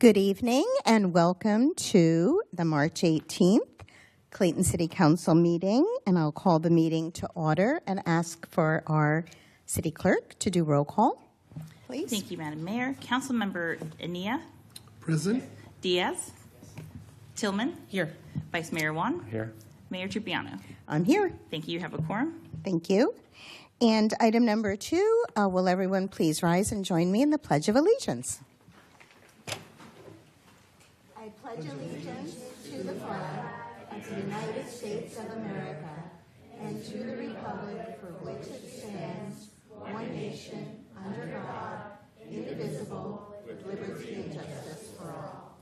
Good evening and welcome to the March 18th Clayton City Council meeting. And I'll call the meeting to order and ask for our city clerk to do roll call, please. Thank you, Madam Mayor. Councilmember Ania. Present. Diaz. Tillman. Here. Vice Mayor Juan. Here. Mayor Trupiano. I'm here. Thank you. You have a quorum. Thank you. And item number 2, will everyone please rise and join me in the Pledge of Allegiance? I pledge allegiance to the flag of the United States of America and to the republic for which it stands, one nation, under God, indivisible, with liberty and justice for all.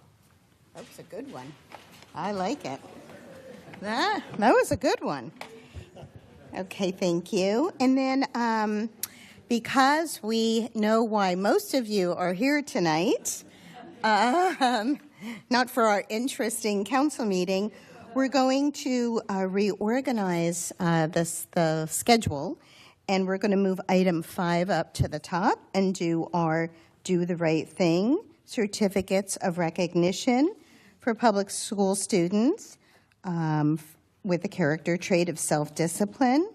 That was a good one. I like it. That was a good one. Okay, thank you. And then because we know why most of you are here tonight, not for our interesting council meeting, we're going to reorganize the schedule, and we're going to move item 5 up to the top and do our Do the Right Thing certificates of recognition for public school students with the character trait of self-discipline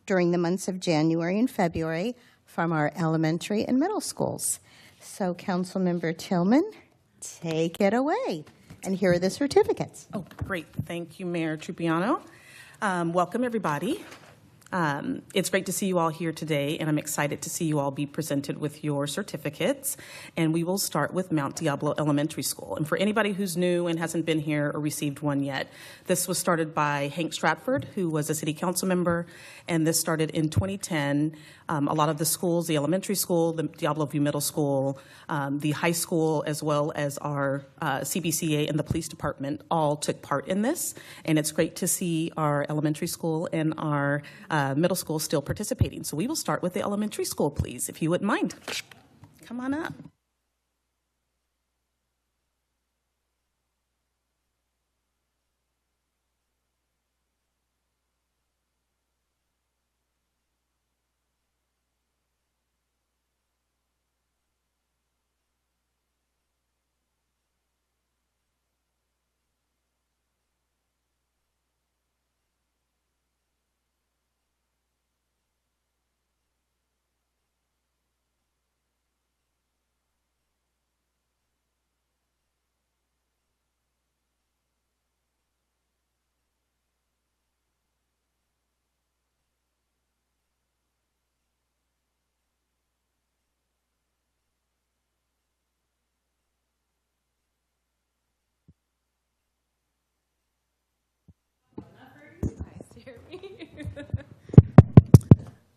during the months of January and February from our elementary and middle schools. So, Councilmember Tillman, take it away. And here are the certificates. Oh, great. Thank you, Mayor Trupiano. Welcome, everybody. It's great to see you all here today, and I'm excited to see you all be presented with your certificates. And we will start with Mount Diablo Elementary School. And for anybody who's new and hasn't been here or received one yet, this was started by Hank Stratford, who was a city council member, and this started in 2010. A lot of the schools, the elementary school, the Diablo View Middle School, the high school, as well as our CBCA and the police department all took part in this. And it's great to see our elementary school and our middle school still participating. So we will start with the elementary school, please, if you wouldn't mind. Come on up.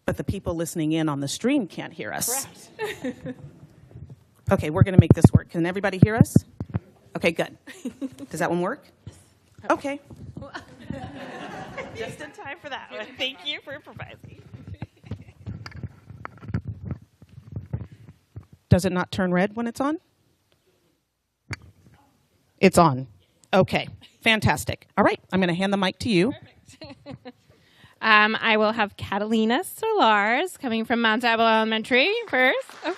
But the people listening in on the stream can't hear us. Correct. Okay, we're going to make this work. Can everybody hear us? Okay, good. Does that one work? Okay. Just in time for that one. Thank you for improvising. Does it not turn red when it's on? It's on. Okay, fantastic. All right, I'm going to hand the mic to you. Perfect. I will have Catalina Solars coming from Mount Diablo Elementary first. Oh.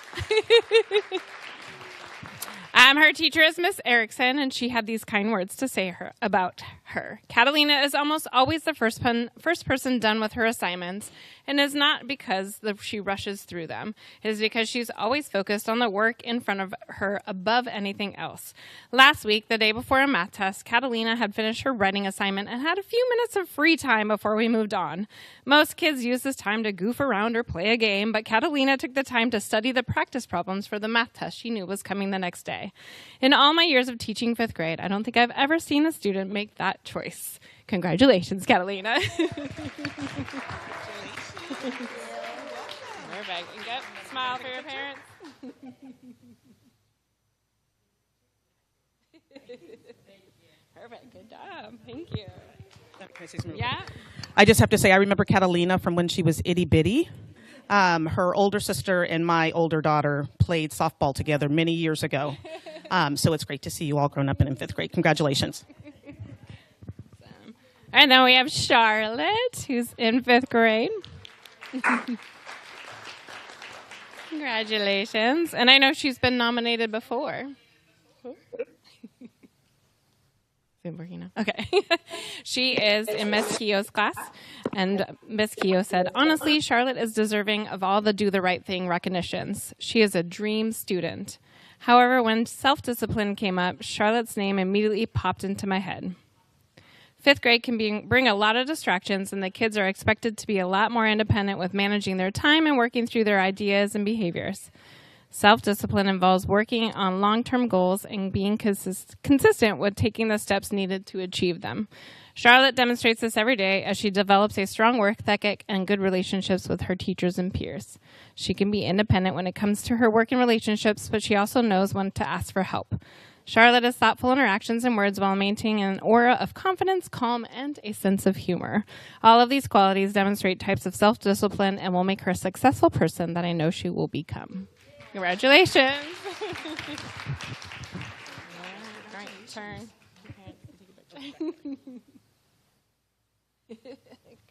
Her teacher is Miss Erickson, and she had these kind words to say about her. Catalina is almost always the first person done with her assignments, and is not because she rushes through them. It is because she's always focused on the work in front of her above anything else. Last week, the day before a math test, Catalina had finished her writing assignment and had a few minutes of free time before we moved on. Most kids use this time to goof around or play a game, but Catalina took the time to study the practice problems for the math test she knew was coming the next day. In all my years of teaching 5th grade, I don't think I've ever seen a student make that choice. Congratulations, Catalina. Perfect. And go, smile for your parents. Perfect. Good job. Thank you. Can I say something? Yeah. I just have to say, I remember Catalina from when she was itty bitty. Her older sister and my older daughter played softball together many years ago. So it's great to see you all grown up and in 5th grade. Congratulations. Awesome. And then we have Charlotte, who's in 5th grade. Congratulations. And I know she's been nominated before. Is it working now? Okay. She is in Miss Keogh's class, and Miss Keogh said, honestly, Charlotte is deserving of all the do the right thing recognitions. She is a dream student. However, when self-discipline came up, Charlotte's name immediately popped into my head. Fifth grade can bring a lot of distractions, and the kids are expected to be a lot more independent with managing their time and working through their ideas and behaviors. Self-discipline involves working on long-term goals and being consistent with taking the steps needed to achieve them. Charlotte demonstrates this every day as she develops a strong work ethic and good relationships with her teachers and peers. She can be independent when it comes to her work and relationships, but she also knows when to ask for help. Charlotte is thoughtful in her actions and words while maintaining an aura of confidence, calm, and a sense of humor. All of these qualities demonstrate types of self-discipline and will make her a successful person that I know she will become. Congratulations. All right, turn.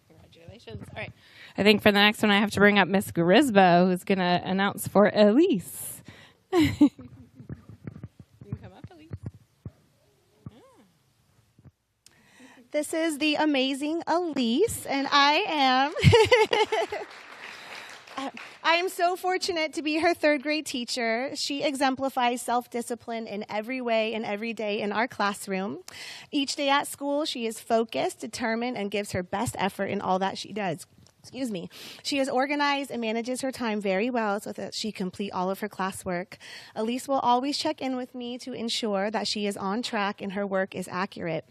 Congratulations. All right. I think for the next one, I have to bring up Miss Grisbo, who's going to announce for Elise. You can come up, Elise. This is the amazing Elise, and I am so fortunate to be her third grade teacher. She exemplifies self-discipline in every way and every day in our classroom. Each day at school, she is focused, determined, and gives her best effort in all that she does. Excuse me. She is organized and manages her time very well so that she complete all of her classwork. Elise will always check in with me to ensure that she is on track and her work is accurate.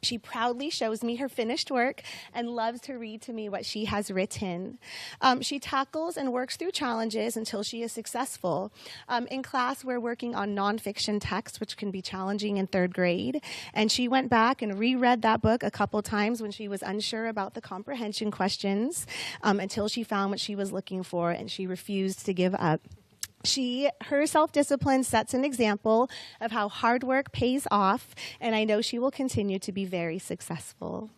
She proudly shows me her finished work and loves to read to me what she has written. She tackles and works through challenges until she is successful. In class, we're working on nonfiction text, which can be challenging in third grade. And she went back and reread that book a couple times when she was unsure about the comprehension questions until she found what she was looking for, and she refused to give up. Her self-discipline sets an example of how hard work pays off, and I know she will continue to be very successful.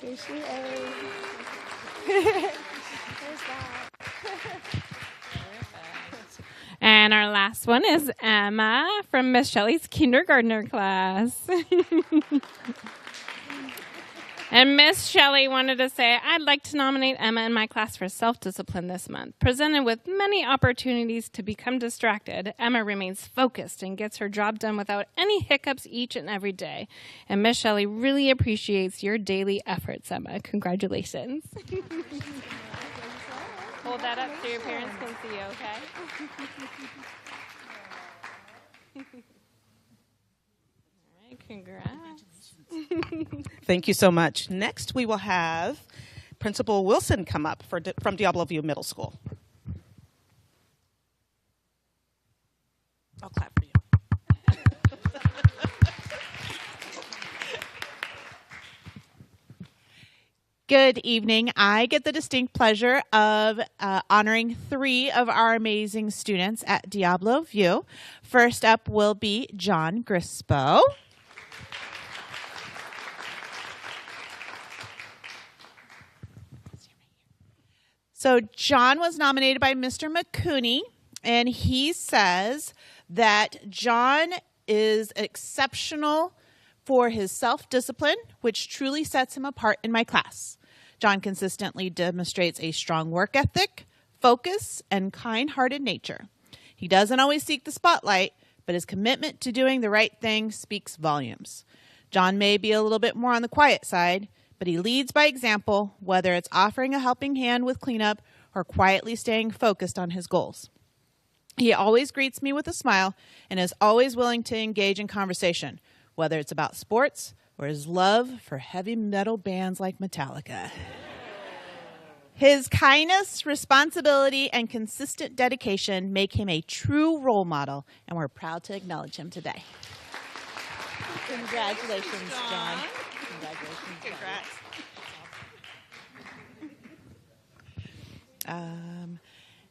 Here she is. There's that. And our last one is Emma from Miss Shelley's kindergartner class. And Miss Shelley wanted to say, I'd like to nominate Emma in my class for self-discipline this month. Presented with many opportunities to become distracted, Emma remains focused and gets her job done without any hiccups each and every day. And Miss Shelley really appreciates your daily efforts, Emma. Congratulations. Hold that up so your parents can see you, okay? All right, congrats. Thank you so much. Next, we will have Principal Wilson come up from Diablo View Middle School. I'll clap for you. Good evening. I get the distinct pleasure of honoring 3 of our amazing students at Diablo View. First up will be John Grispo. So John was nominated by Mr. McCooney, and he says that John is exceptional for his self-discipline, which truly sets him apart in my class. John consistently demonstrates a strong work ethic, focus, and kind-hearted nature. He doesn't always seek the spotlight, but his commitment to doing the right thing speaks volumes. John may be a little bit more on the quiet side, but he leads by example, whether it's offering a helping hand with cleanup or quietly staying focused on his goals. He always greets me with a smile and is always willing to engage in conversation, whether it's about sports or his love for heavy metal bands like Metallica. His kindness, responsibility, and consistent dedication make him a true role model, and we're proud to acknowledge him today. Congratulations, John. Congratulations, Congrats.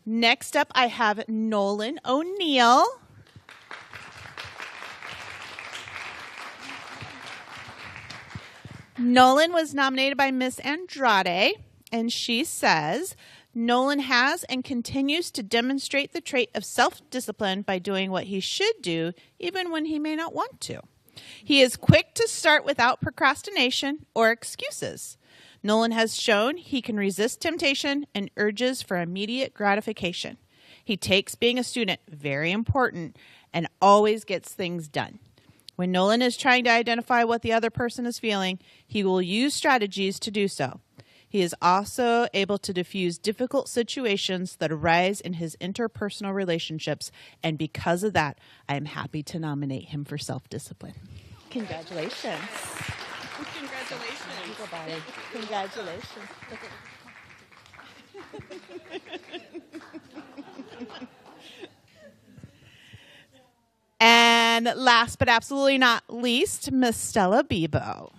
Next up, I have Nolan O'Neill. Nolan was nominated by Miss Andrade, and she says, Nolan has and continues to demonstrate the trait of self-discipline by doing what he should do, even when he may not want to. He is quick to start without procrastination or excuses. Nolan has shown he can resist temptation and urges for immediate gratification. He takes being a student very important and always gets things done. When Nolan is trying to identify what the other person is feeling, he will use strategies to do so. He is also able to diffuse difficult situations that arise in his interpersonal relationships, and because of that, I am happy to nominate him for self-discipline. Congratulations. Congratulations. And last but absolutely not least, Miss Stella Bebo.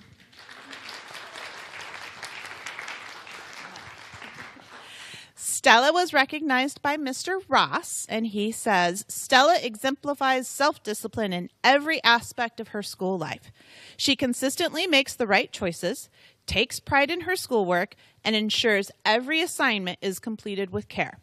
Stella was recognized by Mr. Ross, and he says, Stella exemplifies self-discipline in every aspect of her school life. She consistently makes the right choices, takes pride in her schoolwork, and ensures every assignment is completed with care.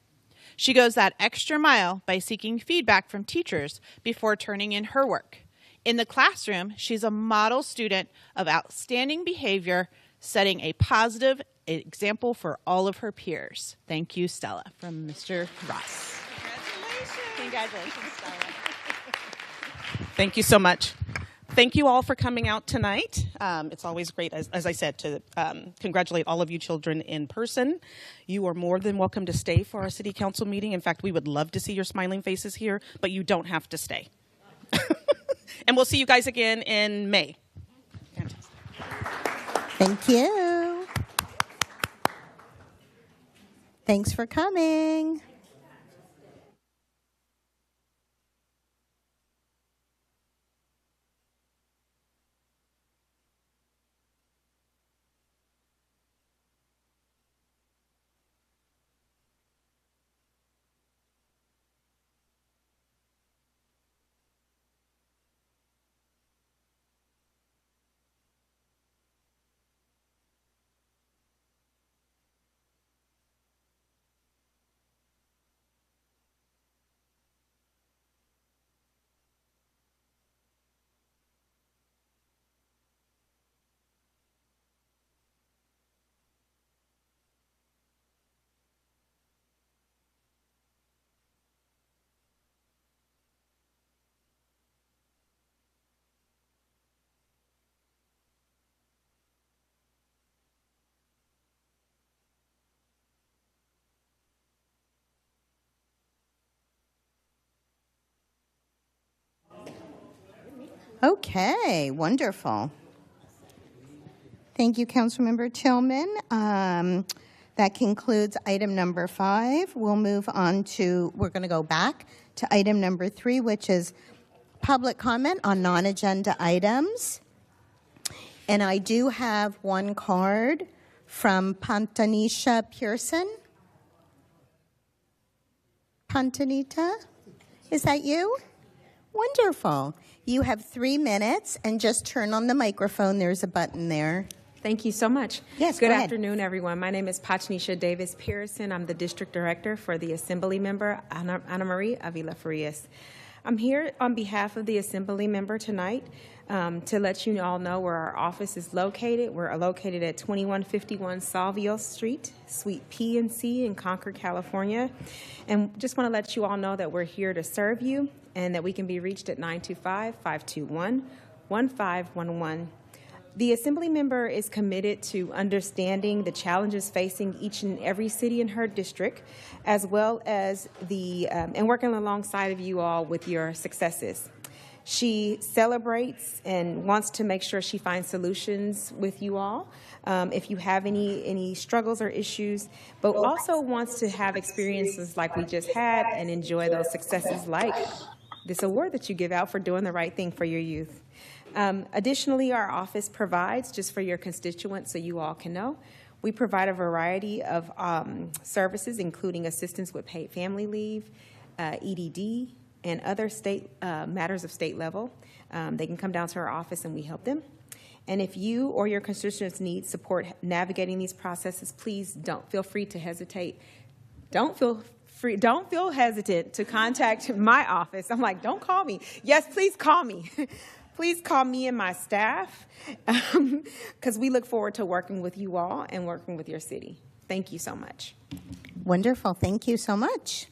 She goes that extra mile by seeking feedback from teachers before turning in her work. In the classroom, she's a model student of outstanding behavior, setting a positive example for all of her peers. Thank you, Stella, from Mr. Ross. Congratulations, Stella. Thank you so much. Thank you all for coming out tonight. It's always great, as I said, to congratulate all of you children in person. You are more than welcome to stay for our city council meeting. In fact, we would love to see your smiling faces here, but you don't have to stay. And we'll see you guys again in May. Fantastic. Thank you. Thanks for coming. Okay, wonderful. Thank you, Councilmember Tillman. That concludes item number 5. We'll move on to, we're going to go back to item number 3, which is public comment on non-agenda items. And I do have one card from Pantanisha Pearson. Pantanita, is that you? Wonderful. You have 3 minutes, and just turn on the microphone. There's a button there. Thank you so much. Yes, Good go ahead. afternoon, everyone. My name is Pachnisha Davis Pearson. I'm the district director for the Assembly member, Ana Marie Avila Farias. I'm here on behalf of the Assembly member tonight to let you all know where our office is located. We're located at 2151 Salvio Street, Suite P and C in Concord, California. And just want to let you all know that we're here to serve you and that we can be reached at 925-521-1511. The Assembly member is committed to understanding the challenges facing each and every city in her district, as well as and working alongside of you all with your successes. She celebrates and wants to make sure she finds solutions with you all if you have any struggles or issues, but also wants to have experiences like we just had and enjoy those successes like this award that you give out for doing the right thing for your youth. Additionally, our office provides, just for your constituents so you all can know, we provide a variety of services, including assistance with paid family leave, EDD, and other state matters of state level. They can come down to our office and we help them. And if you or your constituents need support navigating these processes, please don't feel free to hesitate don't feel hesitant to contact my office. I'm like, don't call me. Yes, please call me. Please call me and my staff, because we look forward to working with you all and working with your city. Thank you so much. Wonderful. Thank you so much.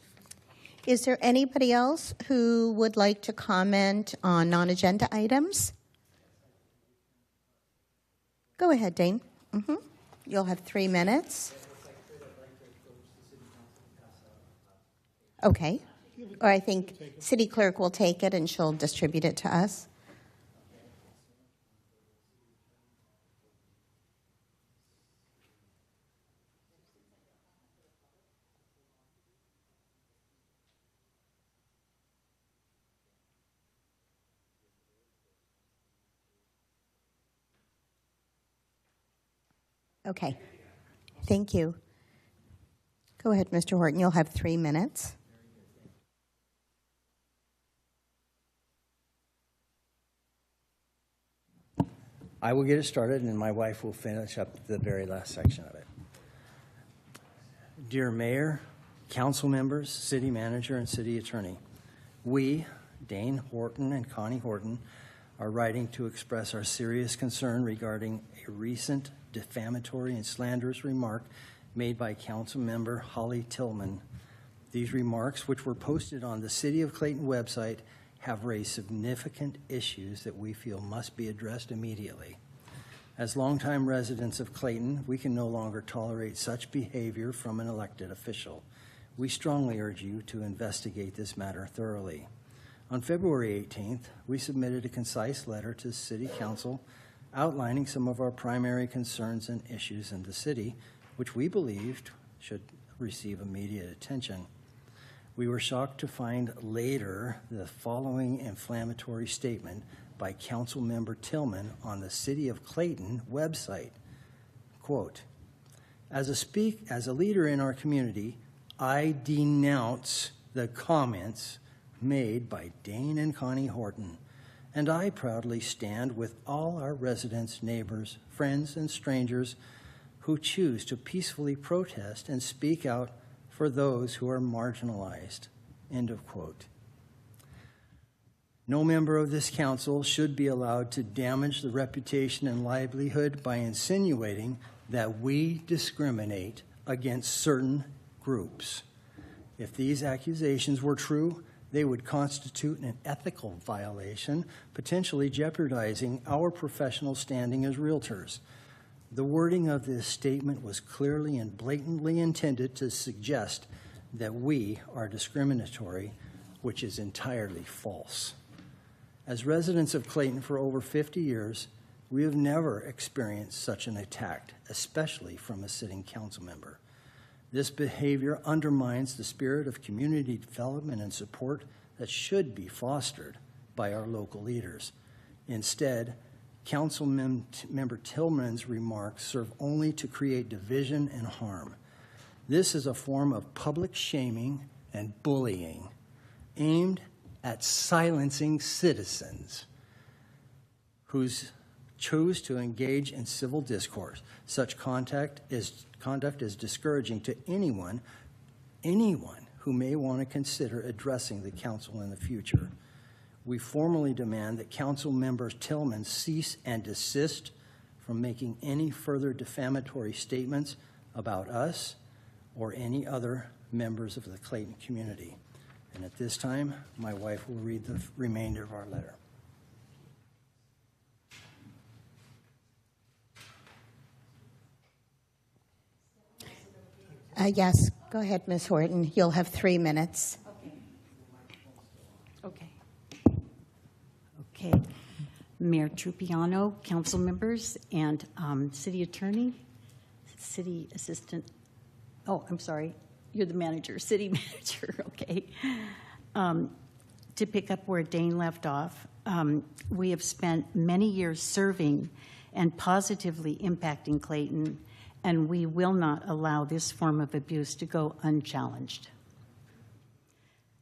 Is there anybody else who would like to comment on non-agenda items? Go ahead, Dane. You'll have 3 minutes. Okay. Or I think City Clerk will take it and she'll distribute it to us. Okay. Thank you. Go ahead, Mr. Horton. You'll have 3 minutes. I will get it started, and my wife will finish up the very last section of it. Dear Mayor, council members, city manager, and city attorney, we, Dane Horton and Connie Horton, are writing to express our serious concern regarding a recent defamatory and slanderous remark made by council member Holly Tillman. These remarks, which were posted on the City of Clayton website, have raised significant issues that we feel must be addressed immediately. As longtime residents of Clayton, we can no longer tolerate such behavior from an elected official. We strongly urge you to investigate this matter thoroughly. On February 18th, we submitted a concise letter to City Council outlining some of our primary concerns and issues in the city, which we believed should receive immediate attention. We were shocked to find later the following inflammatory statement by Council Member Tillman on the City of Clayton website. Quote, as a leader in our community, I denounce the comments made by Dane and Connie Horton, and I proudly stand with all our residents, neighbors, friends, and strangers who choose to peacefully protest and speak out for those who are marginalized. End of quote. No member of this council should be allowed to damage the reputation and livelihood by insinuating that we discriminate against certain groups. If these accusations were true, they would constitute an ethical violation, potentially jeopardizing our professional standing as realtors. The wording of this statement was clearly and blatantly intended to suggest that we are discriminatory, which is entirely false. As residents of Clayton for over 50 years, we have never experienced such an attack, especially from a sitting council member. This behavior undermines the spirit of community development and support that should be fostered by our local leaders. Instead, Council Member Tillman's remarks serve only to create division and harm. This is a form of public shaming and bullying aimed at silencing citizens who choose to engage in civil discourse. Such conduct is discouraging to anyone who may want to consider addressing the council in the future. We formally demand that Council Member Tillman cease and desist from making any further defamatory statements about us or any other members of the Clayton community. And at this time, my wife will read the remainder of our letter. Yes, go ahead, Ms. Horton. You'll have 3 minutes. Okay. Mayor Trupiano, council members, and city attorney, city assistant. Oh, I'm sorry. You're the manager, city manager. Okay. To pick up where Dane left off, we have spent many years serving and positively impacting Clayton, and we will not allow this form of abuse to go unchallenged.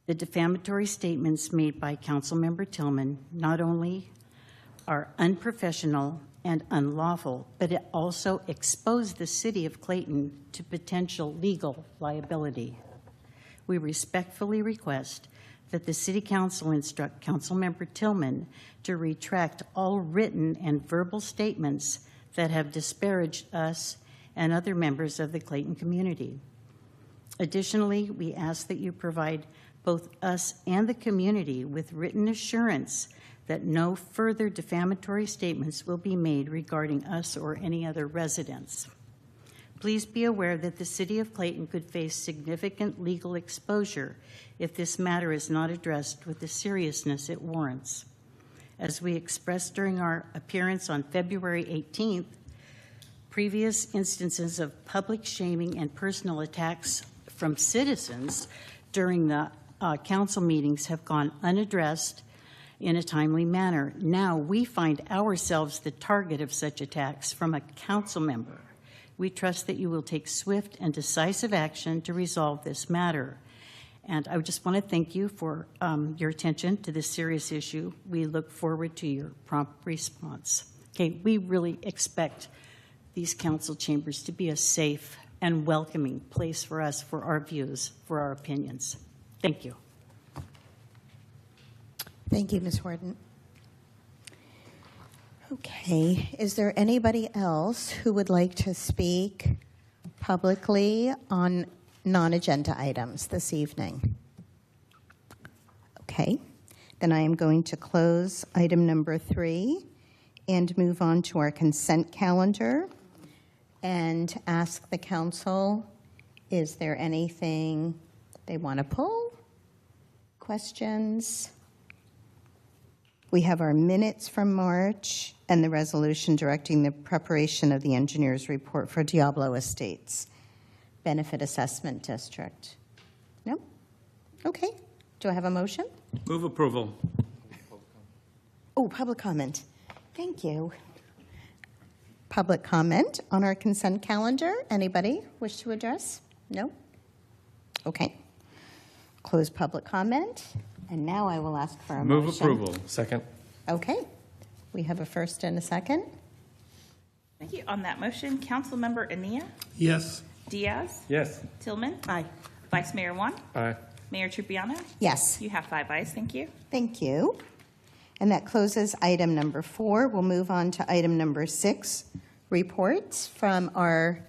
The defamatory statements made by Councilmember Tillman not only are unprofessional and unlawful, but it also expose the city of Clayton to potential legal liability. we respectfully request that the City Council instruct Councilmember Tillman to retract all written and verbal statements that have disparaged us and other members of the Clayton community. Additionally, we ask that you provide both us and the community with written assurance that no further defamatory statements will be made regarding us or any other residents. Please be aware that the City of Clayton could face significant legal exposure if this matter is not addressed with the seriousness it warrants. As we expressed during our appearance on February 18th, previous instances of public shaming and personal attacks from citizens during the council meetings have gone unaddressed in a timely manner. Now we find ourselves the target of such attacks from a council member. We trust that you will take swift and decisive action to resolve this matter. And I just want to thank you for your attention to this serious issue. We look forward to your prompt response. Okay, we really expect these council chambers to be a safe and welcoming place for us, for our views, for our opinions. Thank you. Thank you, Ms. Horton. Okay, is there anybody else who would like to speak publicly on non-agenda items this evening? Okay, then I am going to close item number 3 and move on to our consent calendar and ask the council, is there anything they want to pull? Questions? We have our minutes from March and the resolution directing the preparation of the engineer's report for Diablo Estates Benefit Assessment District. No? Okay. Do I have a motion? Move approval. Oh, public comment. Thank you. Public comment on our consent calendar. Anybody wish to address? No? Okay. Close public comment. And now I will ask for a motion. Move approval. Second. Okay. We have a first and a second. Thank you. On that motion, Councilmember Ania, Yes. Diaz, Yes. Tillman, Aye. Vice Mayor Juan, Aye. Mayor Trupiano. Yes. You have 5 ayes. Thank you. Thank you. And that closes item number 4. We'll move on to item number 6, reports from our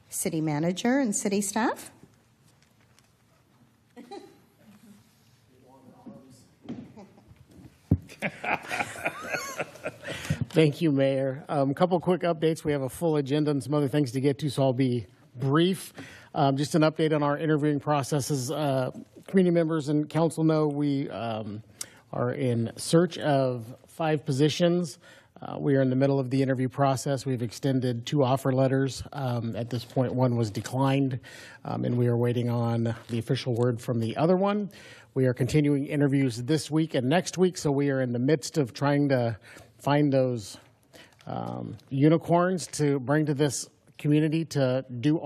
city manager and city staff. Thank you, Mayor. A couple quick updates. We have a full agenda and some other things to get to, so I'll be brief. Just an update on our interviewing processes. Community members and council know we are in search of 5 positions. We are in the middle of the interview process. We've extended 2 offer letters. At this point, 1 was declined, and we are waiting on the official word from the other one. We are continuing interviews this week and next week, so we are in the midst of trying to find those unicorns to bring to this community to do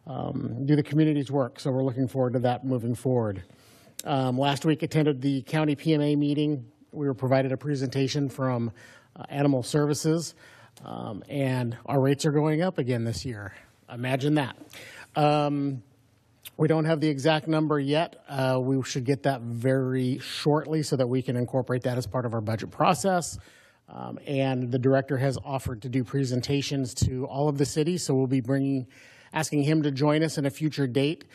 the community's work. So we're looking forward to that moving forward. Last week, attended the county PMA meeting. We were provided a presentation from Animal Services, and our rates are going up again this year. Imagine that. We don't have the exact number yet. We should get that very shortly so that we can incorporate that as part of our budget process. And the director has offered to do presentations to all of the cities, so we'll be asking him to join us in a future date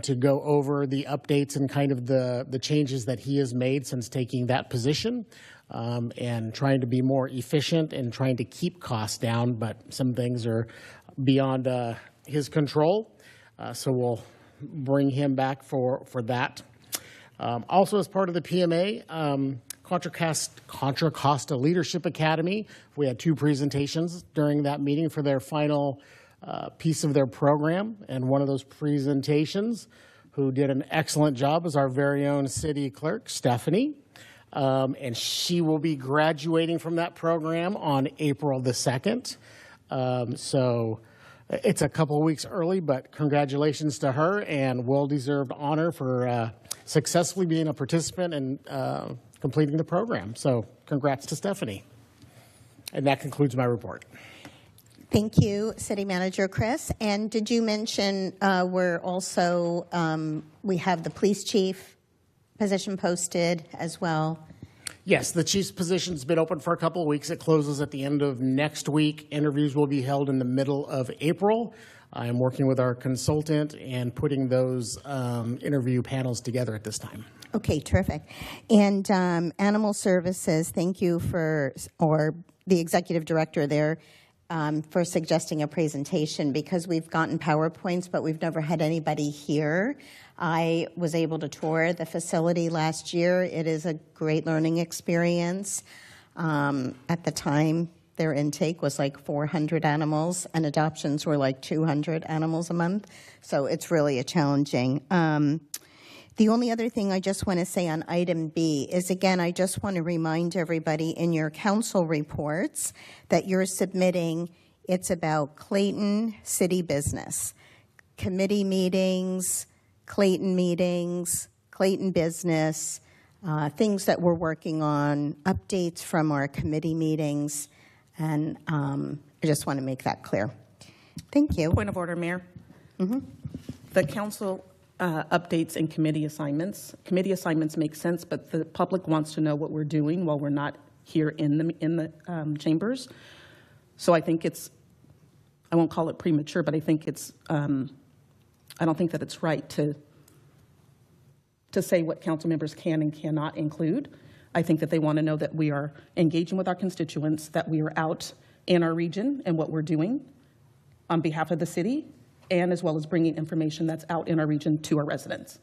to go over the updates and kind of the changes that he has made since taking that position, and trying to be more efficient and trying to keep costs down, but some things are beyond his control, so we'll bring him back for that. Also, as part of the PMA, Contra Costa Leadership Academy, we had 2 presentations during that meeting for their final piece of their program, and one of those presentations, who did an excellent job, is our very own city clerk, Stephanie, and she will be graduating from that program on April the 2nd. So it's a couple of weeks early, but congratulations to her, and well-deserved honor for successfully being a participant and completing the program. So congrats to Stephanie. And that concludes my report. Thank you, City Manager Chris. And did you mention we're also, we have the police chief position posted as well? Yes, the chief's position's been open for a couple of weeks. It closes at the end of next week. Interviews will be held in the middle of April. I'm working with our consultant and putting those interview panels together at this time. Okay, terrific. And Animal Services, thank you for, or the executive director there, for suggesting a presentation, because we've gotten PowerPoints, but we've never had anybody here. I was able to tour the facility last year. It is a great learning experience. At the time, their intake was like 400 animals, and adoptions were like 200 animals a month. So it's really a challenging. The only other thing I just want to say on item B is, again, I just want to remind everybody in your council reports that you're submitting, it's about Clayton city business, committee meetings, Clayton meetings, Clayton business, things that we're working on, updates from our committee meetings, and I just want to make that clear. Thank you. Point of order, Mayor. The council updates and committee assignments. Committee assignments make sense, but the public wants to know what we're doing while we're not here in the chambers. So I think it's, I won't call it premature, but I think it's, I don't think that it's right to say what council members can and cannot include. I think that they want to know that we are engaging with our constituents, that we are out in our region and what we're doing on behalf of the city, and as well as bringing information that's out in our region to our residents.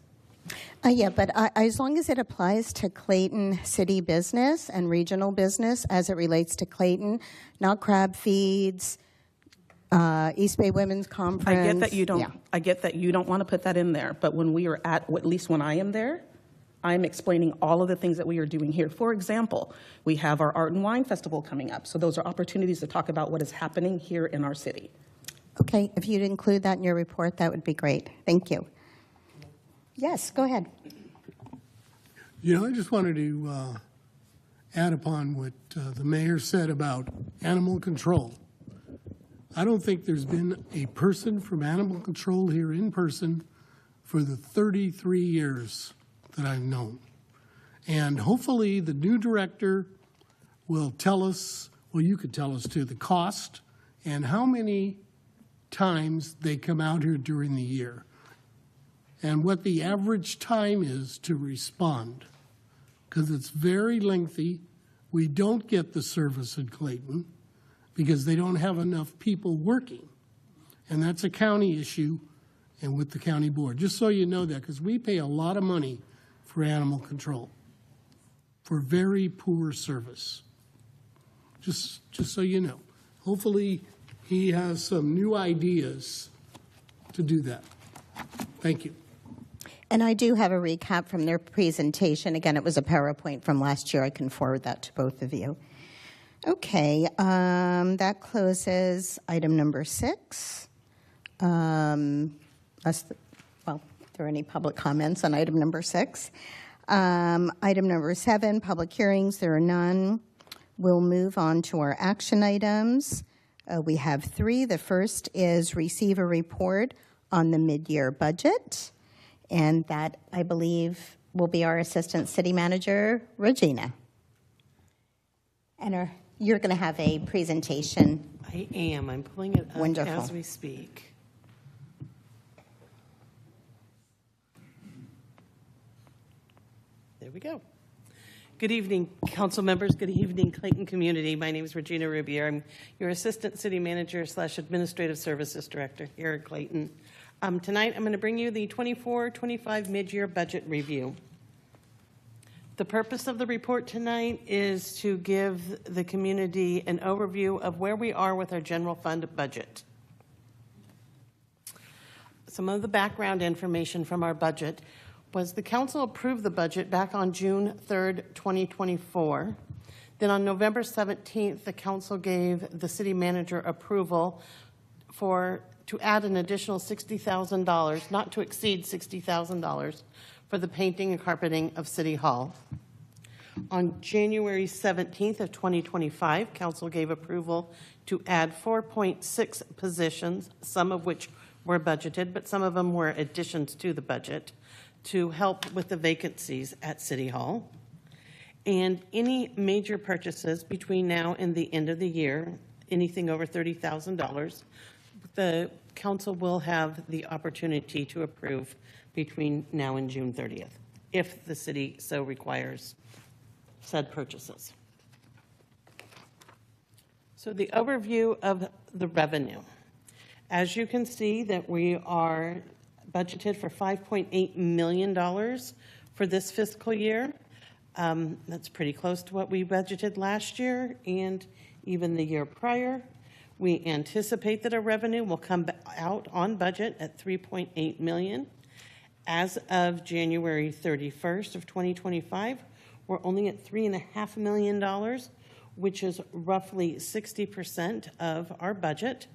Yeah, but as long as it applies to Clayton city business and regional business as it relates to Clayton, not crab feeds, East Bay Women's Conference. I get that you don't. Yeah. I get that you don't want to put that in there. But when we are at least when I am there, I'm explaining all of the things that we are doing here. For example, we have our Art and Wine Festival coming up. So those are opportunities to talk about what is happening here in our city. Okay, if you'd include that in your report, that would be great. Thank you. Yes, go ahead. You know, I just wanted to add upon what the mayor said about animal control. I don't think there's been a person from animal control here in person for the 33 years that I've known. And hopefully the new director will tell us, well, you could tell us too, the cost and how many times they come out here during the year and what the average time is to respond, because it's very lengthy. We don't get the service in Clayton because they don't have enough people working, and that's a county issue and with the county board. Just so you know that, because we pay a lot of money for animal control for very poor service. Just so you know. Hopefully he has some new ideas to do that. Thank you. And I do have a recap from their presentation. Again, it was a PowerPoint from last year. I can forward that to both of you. Okay, that closes item number 6. Well, if there are any public comments on item number 6. Item number 7, public hearings. There are none. We'll move on to our action items. We have 3. The first is receive a report on the mid-year budget, and that, I believe, will be our Assistant City Manager, Regina. And you're going to have a presentation. I am. I'm pulling it up as we speak. There we go. Good evening, council members. Good evening, Clayton community. My name is Regina Rubier. I'm your Assistant City Manager / Administrative Services Director here at Clayton. Tonight, I'm going to bring you the 24-25 mid-year budget review. The purpose of the report tonight is to give the community an overview of where we are with our general fund budget. Some of the background information from our budget was the council approved the budget back on June 3rd, 2024. Then on November 17th, the council gave the city manager approval to add an additional $60,000, not to exceed $60,000, for the painting and carpeting of City Hall. On January 17th of 2025, council gave approval to add 4.6 positions, some of which were budgeted, but some of them were additions to the budget to help with the vacancies at City Hall. And any major purchases between now and the end of the year, anything over $30,000, the council will have the opportunity to approve between now and June 30th, if the city so requires said purchases. So the overview of the revenue. As you can see that we are budgeted for $5.8 million for this fiscal year. That's pretty close to what we budgeted last year and even the year prior. We anticipate that our revenue will come out on budget at $3.8 million. As of January 31st of 2025, we're only at $3.5 million, which is roughly 60% of our budget.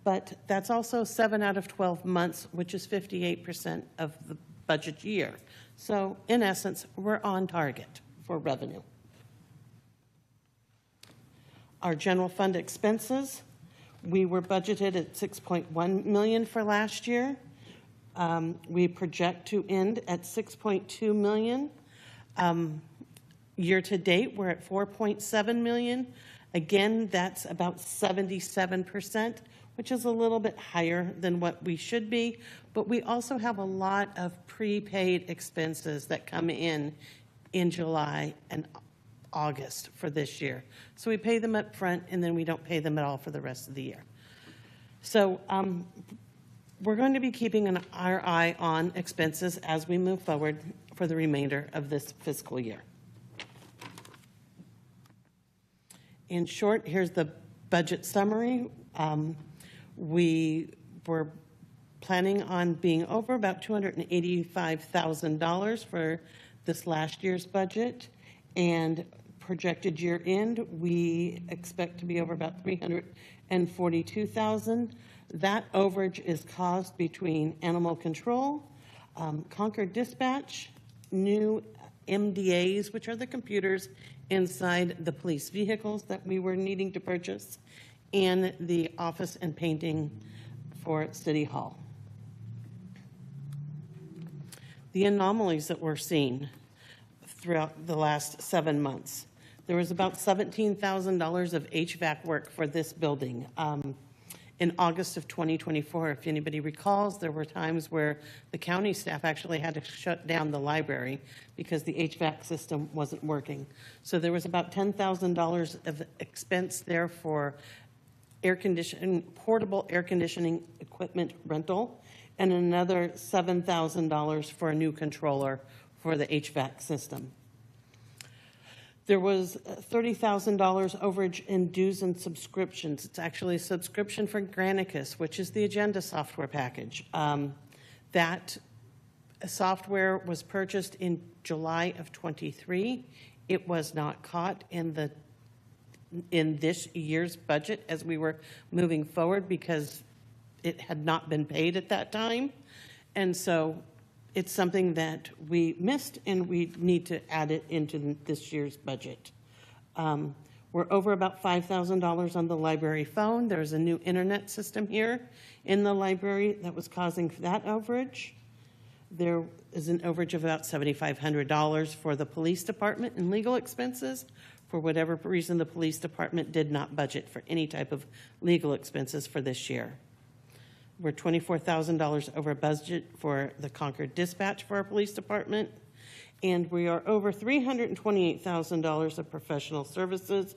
But that's also 7 out of 12 months, which is 58% of the budget year. So in essence, we're on target for revenue. Our general fund expenses, we were budgeted at $6.1 million for last year. We project to end at $6.2 million. Year to date, we're at $4.7 million. Again, that's about 77%, which is a little bit higher than what we should be. But we also have a lot of prepaid expenses that come in July and August for this year. So we pay them up front, and then we don't pay them at all for the rest of the year. So we're going to be keeping our eye on expenses as we move forward for the remainder of this fiscal year. In short, here's the budget summary. We were planning on being over about $285,000 for this last year's budget, and projected year end, we expect to be over about $342,000. That overage is caused between animal control, Concord Dispatch, new MDAs, which are the computers inside the police vehicles that we were needing to purchase, and the office and painting for City Hall. The anomalies that we're seeing throughout the last 7 months. There was about $17,000 of HVAC work for this building. In August of 2024, if anybody recalls, there were times where the county staff actually had to shut down the library because the HVAC system wasn't working. So there was about $10,000 of expense there for portable air conditioning equipment rental, and another $7,000 for a new controller for the HVAC system. There was $30,000 overage in dues and subscriptions. It's actually a subscription for Granicus, which is the agenda software package. That software was purchased in July of 23. It was not caught in this year's budget as we were moving forward because it had not been paid at that time. And so it's something that we missed, and we need to add it into this year's budget. We're over about $5,000 on the library phone. There's a new internet system here in the library that was causing that overage. There is an overage of about $7,500 for the police department and legal expenses. For whatever reason, the police department did not budget for any type of legal expenses for this year. We're $24,000 over budget for the Concord Dispatch for our police department, and we are over $328,000 of professional services.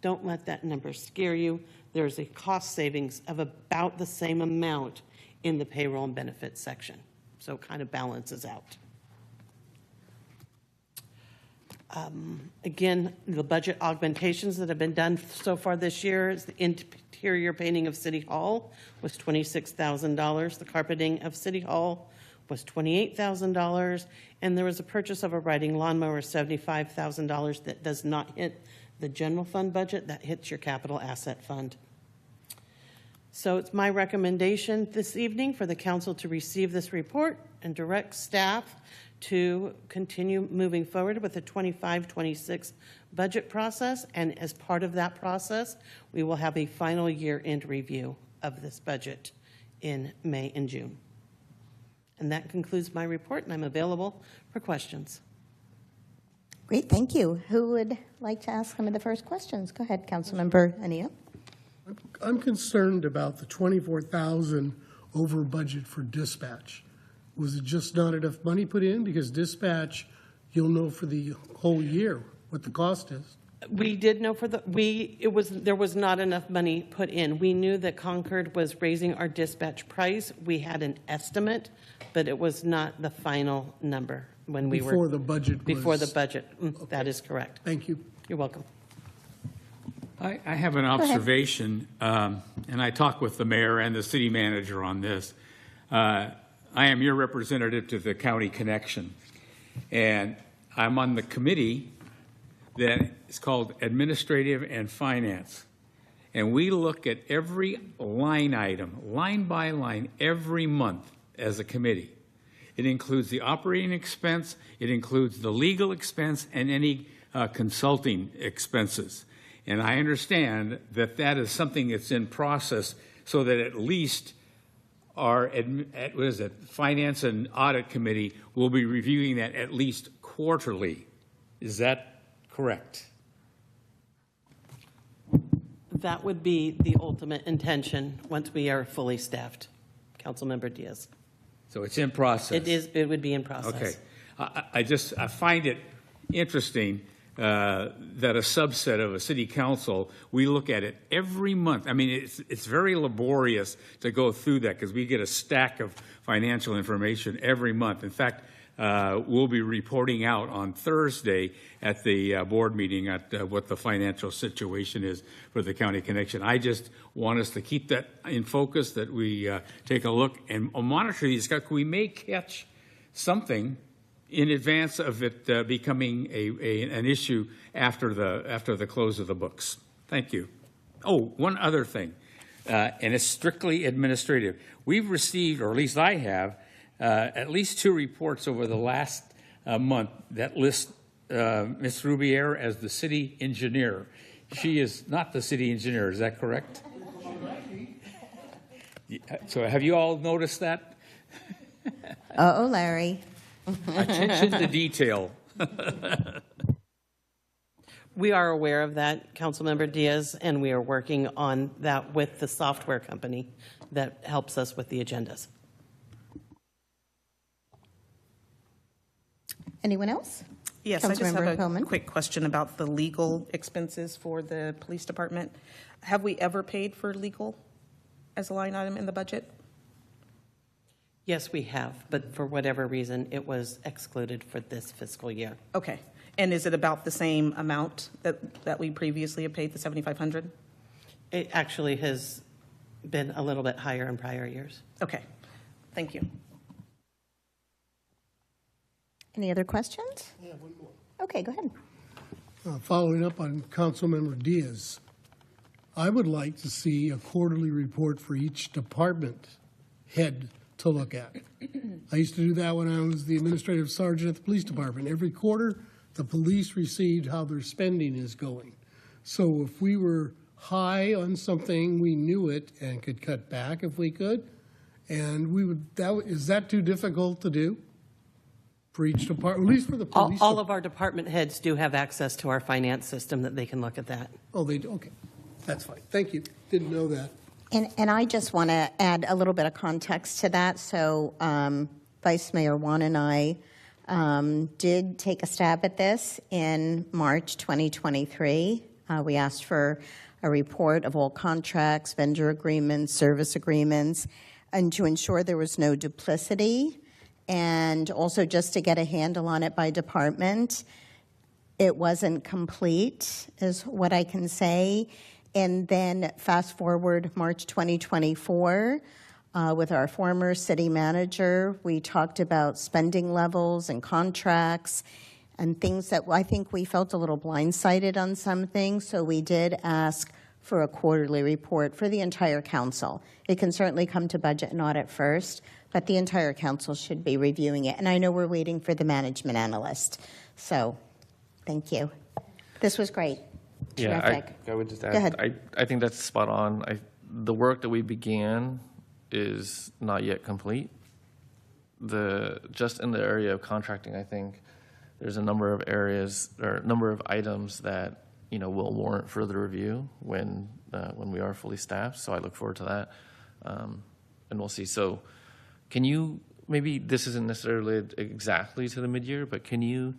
Don't let that number scare you. There's a cost savings of about the same amount in the payroll and benefits section, so it kind of balances out. Again, the budget augmentations that have been done so far this year is the interior painting of City Hall was $26,000. The carpeting of City Hall was $28,000. And there was a purchase of a riding lawnmower, $75,000, that does not hit the general fund budget. That hits your capital asset fund. So it's my recommendation this evening for the council to receive this report and direct staff to continue moving forward with the 25-26 budget process. And as part of that process, we will have a final year-end review of this budget in May and June. And that concludes my report, and I'm available for questions. Great, thank you. Who would like to ask some of the first questions? Go ahead, Councilmember Anea. I'm concerned about the 24,000 over budget for dispatch. Was it just not enough money put in? Because dispatch, you'll know for the whole year what the cost is. We did know there was not enough money put in. We knew that Concord was raising our dispatch price. We had an estimate, but it was not the final number when we were Before the budget before was- the budget. Okay. That is correct. Thank you. You're welcome. I have an observation, and I talked with the mayor and the city manager on this. I am your representative to the County Connection, and I'm on the committee that is called Administrative and Finance. And we look at every line item, line by line, every month as a committee. It includes the operating expense, it includes the legal expense, and any consulting expenses. And I understand that that is something that's in process so that at least our Finance and Audit Committee will be reviewing that at least quarterly. Is that correct? That would be the ultimate intention once we are fully staffed. Councilmember Diaz. So it's in process. It would be in process. Okay. I find it interesting that a subset of a city council, we look at it every month. I mean, it's very laborious to go through that because we get a stack of financial information every month. In fact, we'll be reporting out on Thursday at the board meeting at what the financial situation is for the County Connection. I just want us to keep that in focus, that we take a look and monitor these. We may catch something in advance of it becoming an issue after the close of the books. Thank you. Oh, one other thing, and it's strictly administrative. We've received, or at least I have, at least 2 reports over the last month that list Ms. Rubier as the city engineer. She is not the city engineer, is that correct? So have you all noticed that? Uh-oh, Larry. Attention to detail. We are aware of that, Councilmember Diaz, and we are working on that with the software company that helps us with the agendas. Anyone else? Yes, I just have Councilmember a Hillman. quick question about the legal expenses for the police department. Have we ever paid for legal as a line item in the budget? Yes, we have, but for whatever reason, it was excluded for this fiscal year. Okay. And is it about the same amount that we previously have paid, the $7,500? It actually has been a little bit higher in prior years. Okay. Thank you. Any other questions? I have one more. Okay, go ahead. Following up on Councilmember Diaz, I would like to see a quarterly report for each department head to look at. I used to do that when I was the administrative sergeant at the police department. Every quarter, the police received how their spending is going. So if we were high on something, we knew it and could cut back if we could. And we would, is that too difficult to do for each department, at least for the police? All of our department heads do have access to our finance system that they can look at that. Oh, they do? Okay. That's fine. Thank you. Didn't know that. And I just want to add a little bit of context to that. So Vice Mayor Juan and I did take a stab at this in March 2023. We asked for a report of all contracts, vendor agreements, service agreements, and to ensure there was no duplicity, and also just to get a handle on it by department. It wasn't complete, is what I can say. And then fast forward March 2024, with our former city manager, we talked about spending levels and contracts and things that I think we felt a little blindsided on some things. So we did ask for a quarterly report for the entire council. It can certainly come to budget and audit first, but the entire council should be reviewing it. And I know we're waiting for the management analyst. So thank you. This was great. Terrific. I would just add, Go ahead. I think that's spot on. The work that we began is not yet complete. Just in the area of contracting, I think there's a number of areas or a number of items that will warrant further review when we are fully staffed. So I look forward to that, and we'll see. So, can you maybe this isn't necessarily exactly to the mid-year, but can you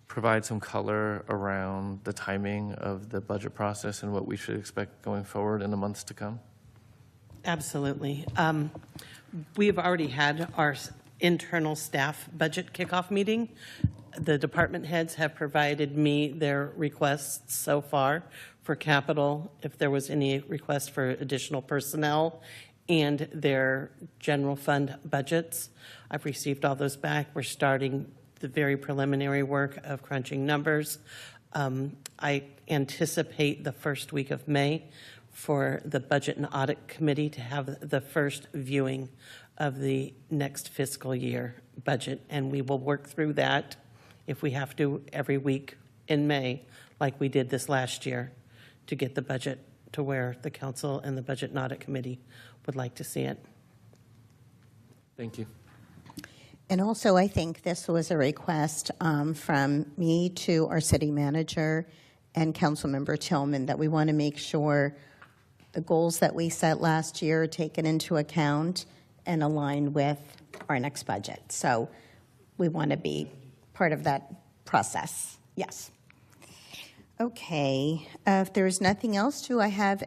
provide some color around the timing of the budget process and what we should expect going forward in the months to come? Absolutely. We have already had our internal staff budget kickoff meeting. The department heads have provided me their requests so far for capital, if there was any request for additional personnel, and their general fund budgets. I've received all those back. We're starting the very preliminary work of crunching numbers. I anticipate the first week of May for the Budget and Audit Committee to have the first viewing of the next fiscal year budget, and we will work through that if we have to every week in May, like we did this last year, to get the budget to where the council and the Budget and Audit Committee would like to see it. Thank you. And also, I think this was a request from me to our city manager and Councilmember Tillman that we want to make sure the goals that we set last year are taken into account and align with our next budget. So we want to be part of that process. Yes. Okay. If there's nothing else, do I have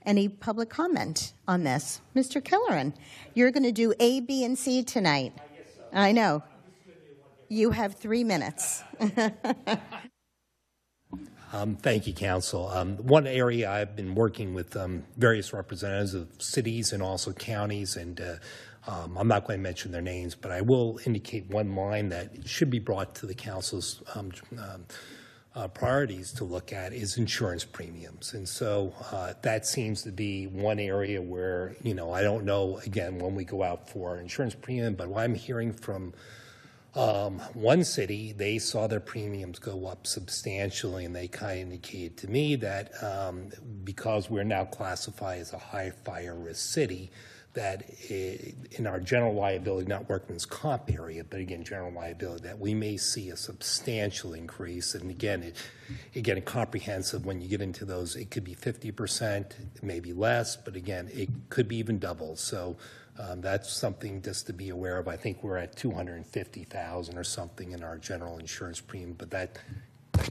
any public comment on this? Mr. Kelleran, you're going to do A, B, and C tonight. I guess so. I know. You have 3 minutes. Thank you, Council. One area I've been working with various representatives of cities and also counties, and I'm not going to mention their names, but I will indicate one line that should be brought to the Council's priorities to look at is insurance premiums. And so that seems to be one area where, I don't know, again, when we go out for an insurance premium, but what I'm hearing from one city, they saw their premiums go up substantially, and they kind of indicated to me that because we're now classified as a high fire risk city, that in our general liability, not workman's comp area, but again, general liability, that we may see a substantial increase. And again, comprehensive, when you get into those, it could be 50%, maybe less, but again, it could be even double. So that's something just to be aware of. I think we're at $250,000 or something in our general insurance premium, but that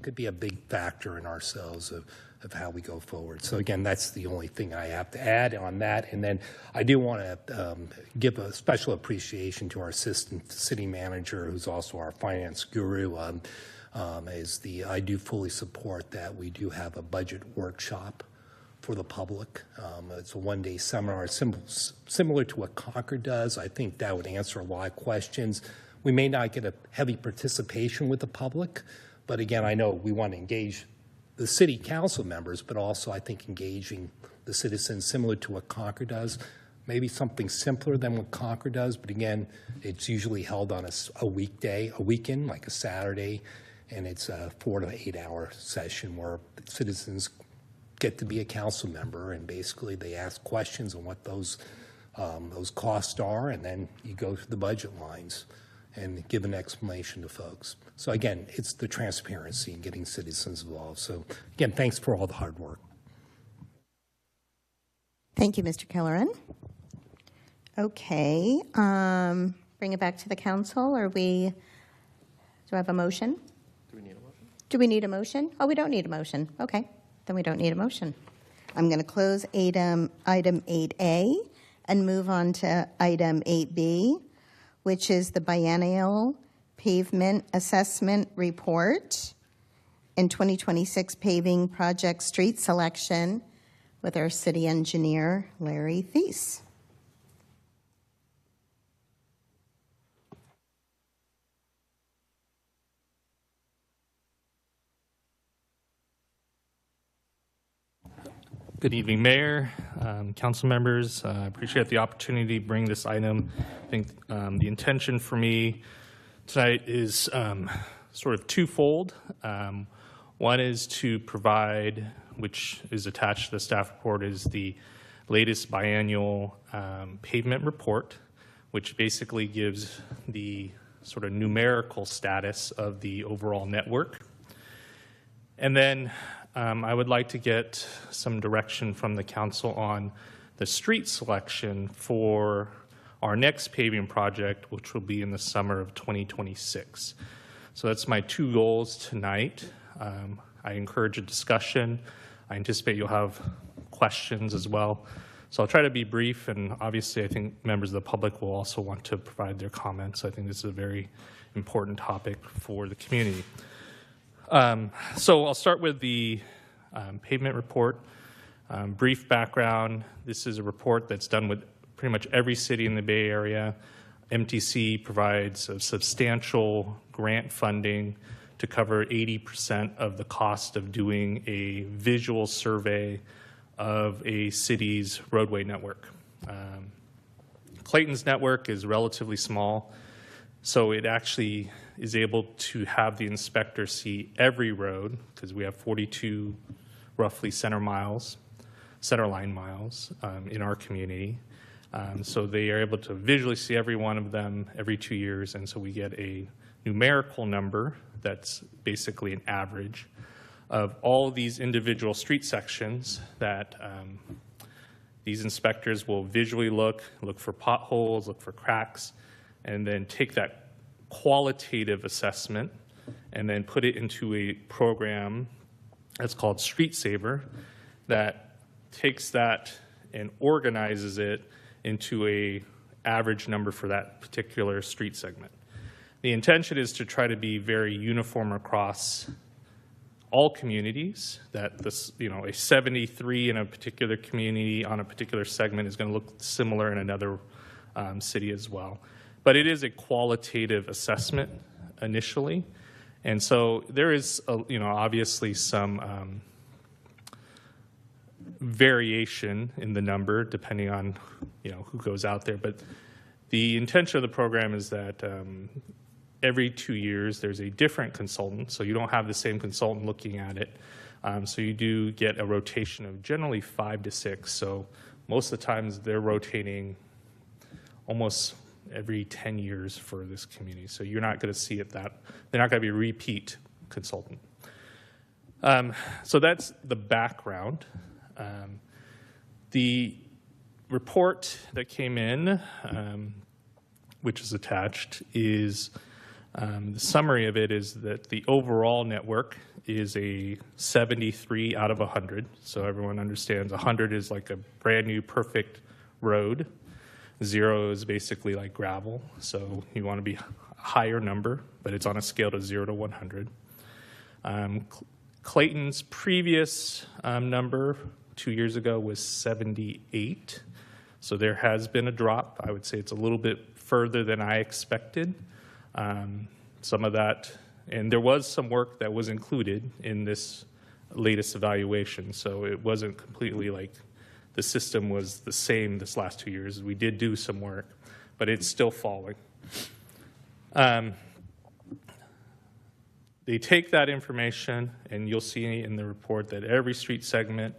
could be a big factor in ourselves of how we go forward. So again, that's the only thing I have to add on that. And then I do want to give a special appreciation to our assistant city manager, who's also our finance guru. I do fully support that we do have a budget workshop for the public. It's a one-day seminar similar to what Concord does. I think that would answer a lot of questions. We may not get a heavy participation with the public, but again, I know we want to engage the city council members, but also I think engaging the citizens similar to what Concord does. Maybe something simpler than what Concord does, but again, it's usually held on a weekend, like a Saturday, and it's a 4 to 8 hour session where citizens get to be a council member, and basically they ask questions on what those costs are, and then you go through the budget lines and give an explanation to folks. So again, it's the transparency and getting citizens involved. So again, thanks for all the hard work. Thank you, Mr. Kelleran. Okay, bring it back to the council. Do I have a motion? Do we need a motion? Do we need a motion? Oh, we don't need a motion. Okay, then we don't need a motion. I'm going to close item 8A and move on to item 8B, which is the biennial pavement assessment report and 2026 paving project street selection with our city engineer, Larry Thies. Good evening, Mayor, council members. I appreciate the opportunity to bring this item. I think the intention for me tonight is sort of twofold. One is to provide, which is attached to the staff report, is the latest biannual pavement report, which basically gives the sort of numerical status of the overall network. And then I would like to get some direction from the council on the street selection for our next paving project, which will be in the summer of 2026. So that's my two goals tonight. I encourage a discussion. I anticipate you'll have questions as well. So I'll try to be brief, and obviously I think members of the public will also want to provide their comments. I think this is a very important topic for the community. So I'll start with the pavement report. Brief background, this is a report that's done with pretty much every city in the Bay Area. MTC provides a substantial grant funding to cover 80% of the cost of doing a visual survey of a city's roadway network. Clayton's network is relatively small, so it actually is able to have the inspector see every road, because we have 42 roughly center line miles in our community. So they are able to visually see every one of them every 2 years, and so we get a numerical number that's basically an average of all these individual street sections that these inspectors will visually look for potholes, look for cracks, and then take that qualitative assessment and then put it into a program that's called Street Saver that takes that and organizes it into a average number for that particular street segment. The intention is to try to be very uniform across all communities, that this, a 73 in a particular community on a particular segment is going to look similar in another city as well. But it is a qualitative assessment initially, and so there is, obviously some variation in the number depending on, who goes out there. But the intention of the program is that every 2 years there's a different consultant, so you don't have the same consultant looking at it. So you do get a rotation of generally 5 to 6. So most of the times they're rotating almost every 10 years for this community. So you're not going to see it they're not going to be a repeat consultant. So that's the background. The report that came in, which is attached, is the summary of it is that the overall network is a 73 out of 100. So everyone understands 100 is like a brand new perfect road. 0 is basically like gravel. So you want to be a higher number, but it's on a scale to 0 to 100. Clayton's previous number 2 years ago was 78. So there has been a drop. I would say it's a little bit further than I expected. Some of that, and there was some work that was included in this latest evaluation, so it wasn't completely like the system was the same this last 2 years. We did do some work, but it's still falling. They take that information, and you'll see in the report that every street segment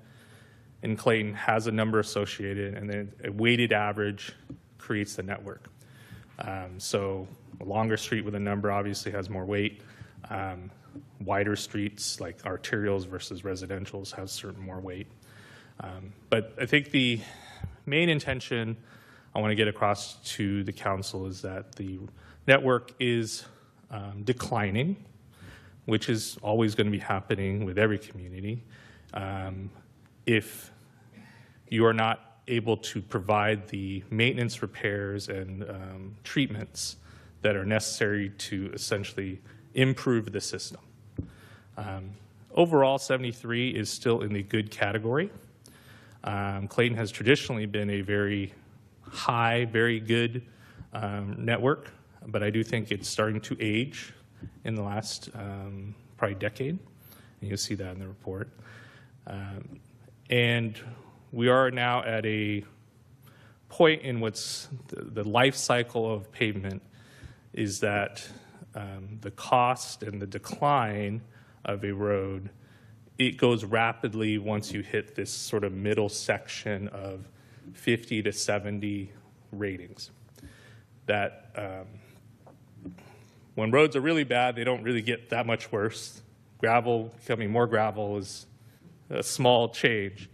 in Clayton has a number associated, and then a weighted average creates the network. So a longer street with a number obviously has more weight. Wider streets like arterials versus residentials have certain more weight. But I think the main intention I want to get across to the council is that the network is declining, which is always going to be happening with every community. If you are not able to provide the maintenance, repairs, and treatments that are necessary to essentially improve the system. Overall, 73 is still in the good category. Clayton has traditionally been a very high, very good network, but I do think it's starting to age in the last probably decade, and you'll see that in the report. And we are now at a point in what's the life cycle of pavement is that the cost and the decline of a road, it goes rapidly once you hit this sort of middle section of 50 to 70 ratings. That when roads are really bad, they don't really get that much worse. Gravel, becoming more gravel is a small change.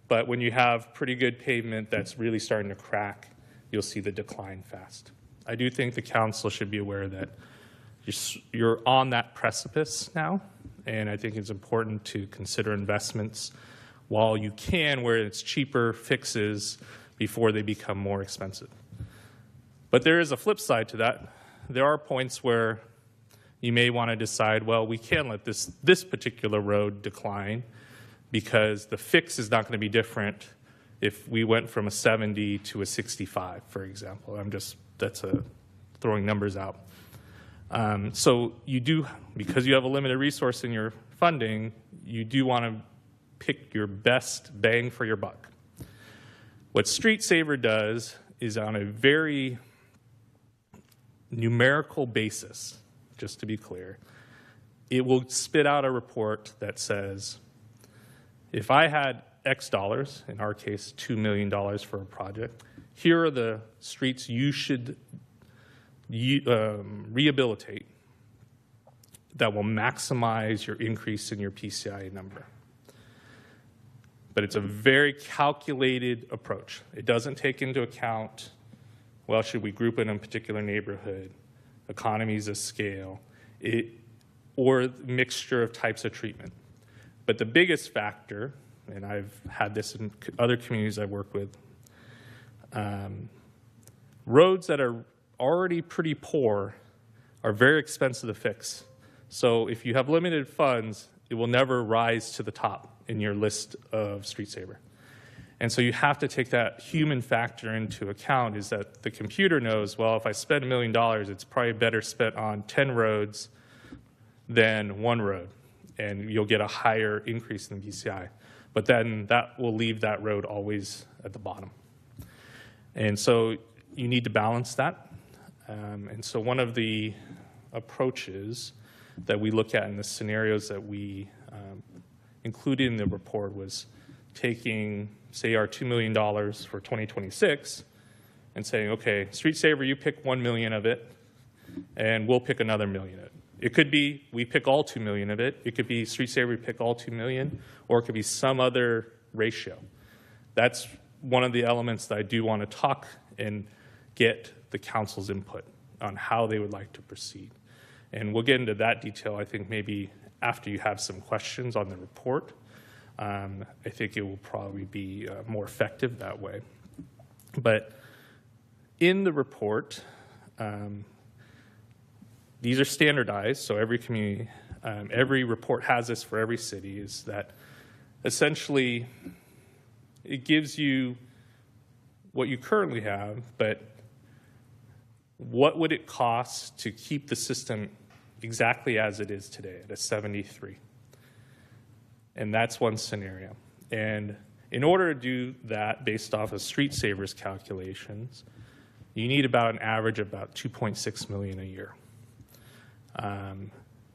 But when you have pretty good pavement that's really starting to crack, you'll see the decline fast. I do think the council should be aware that you're on that precipice now, and I think it's important to consider investments while you can, where it's cheaper fixes before they become more expensive. But there is a flip side to that. There are points where you may want to decide, well, we can't let this particular road decline because the fix is not going to be different if we went from a 70 to a 65, for example. That's throwing numbers out. So you do, because you have a limited resource in your funding, you do want to pick your best bang for your buck. What Street Saver does is on a very numerical basis, just to be clear, it will spit out a report that says, if I had X dollars, in our case $2 million for a project, here are the streets you should rehabilitate that will maximize your increase in your PCI number. But it's a very calculated approach. It doesn't take into account, well, should we group it in a particular neighborhood, economies of scale, or mixture of types of treatment. But the biggest factor, and I've had this in other communities I work with, roads that are already pretty poor are very expensive to fix. So if you have limited funds, it will never rise to the top in your list of Street Saver. And so you have to take that human factor into account, is that the computer knows, well, if I spend $1 million, it's probably better spent on 10 roads than one road, and you'll get a higher increase in the PCI. But then that will leave that road always at the bottom. And so you need to balance that. And so one of the approaches that we look at in the scenarios that we included in the report was taking, say, our $2 million for 2026 and saying, okay, Street Saver, you pick 1 million of it, and we'll pick another million of it. It could be we pick all 2 million of it. It could be Street Saver, we pick all 2 million, or it could be some other ratio. That's one of the elements that I do want to talk and get the council's input on how they would like to proceed. And we'll get into that detail, I think, maybe after you have some questions on the report. I think it will probably be more effective that way. But in the report, these are standardized, so every community, every report has this for every city, is that essentially it gives you what you currently have, but what would it cost to keep the system exactly as it is today at a 73? And that's one scenario. And in order to do that based off of Street Saver's calculations, you need about an average of about $2.6 million a year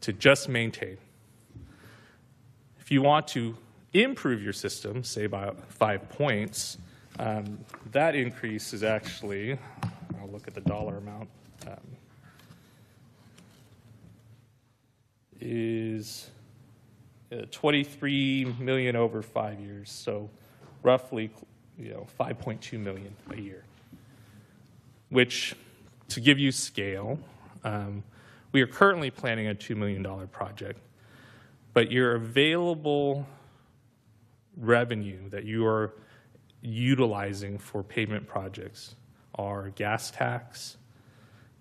to just maintain. If you want to improve your system, say by 5 points, that increase is actually, I'll look at the dollar amount, is 23 million over 5 years, so roughly 5.2 million a year. Which, to give you scale, we are currently planning a $2 million project, but your available revenue that you are utilizing for pavement projects are gas tax,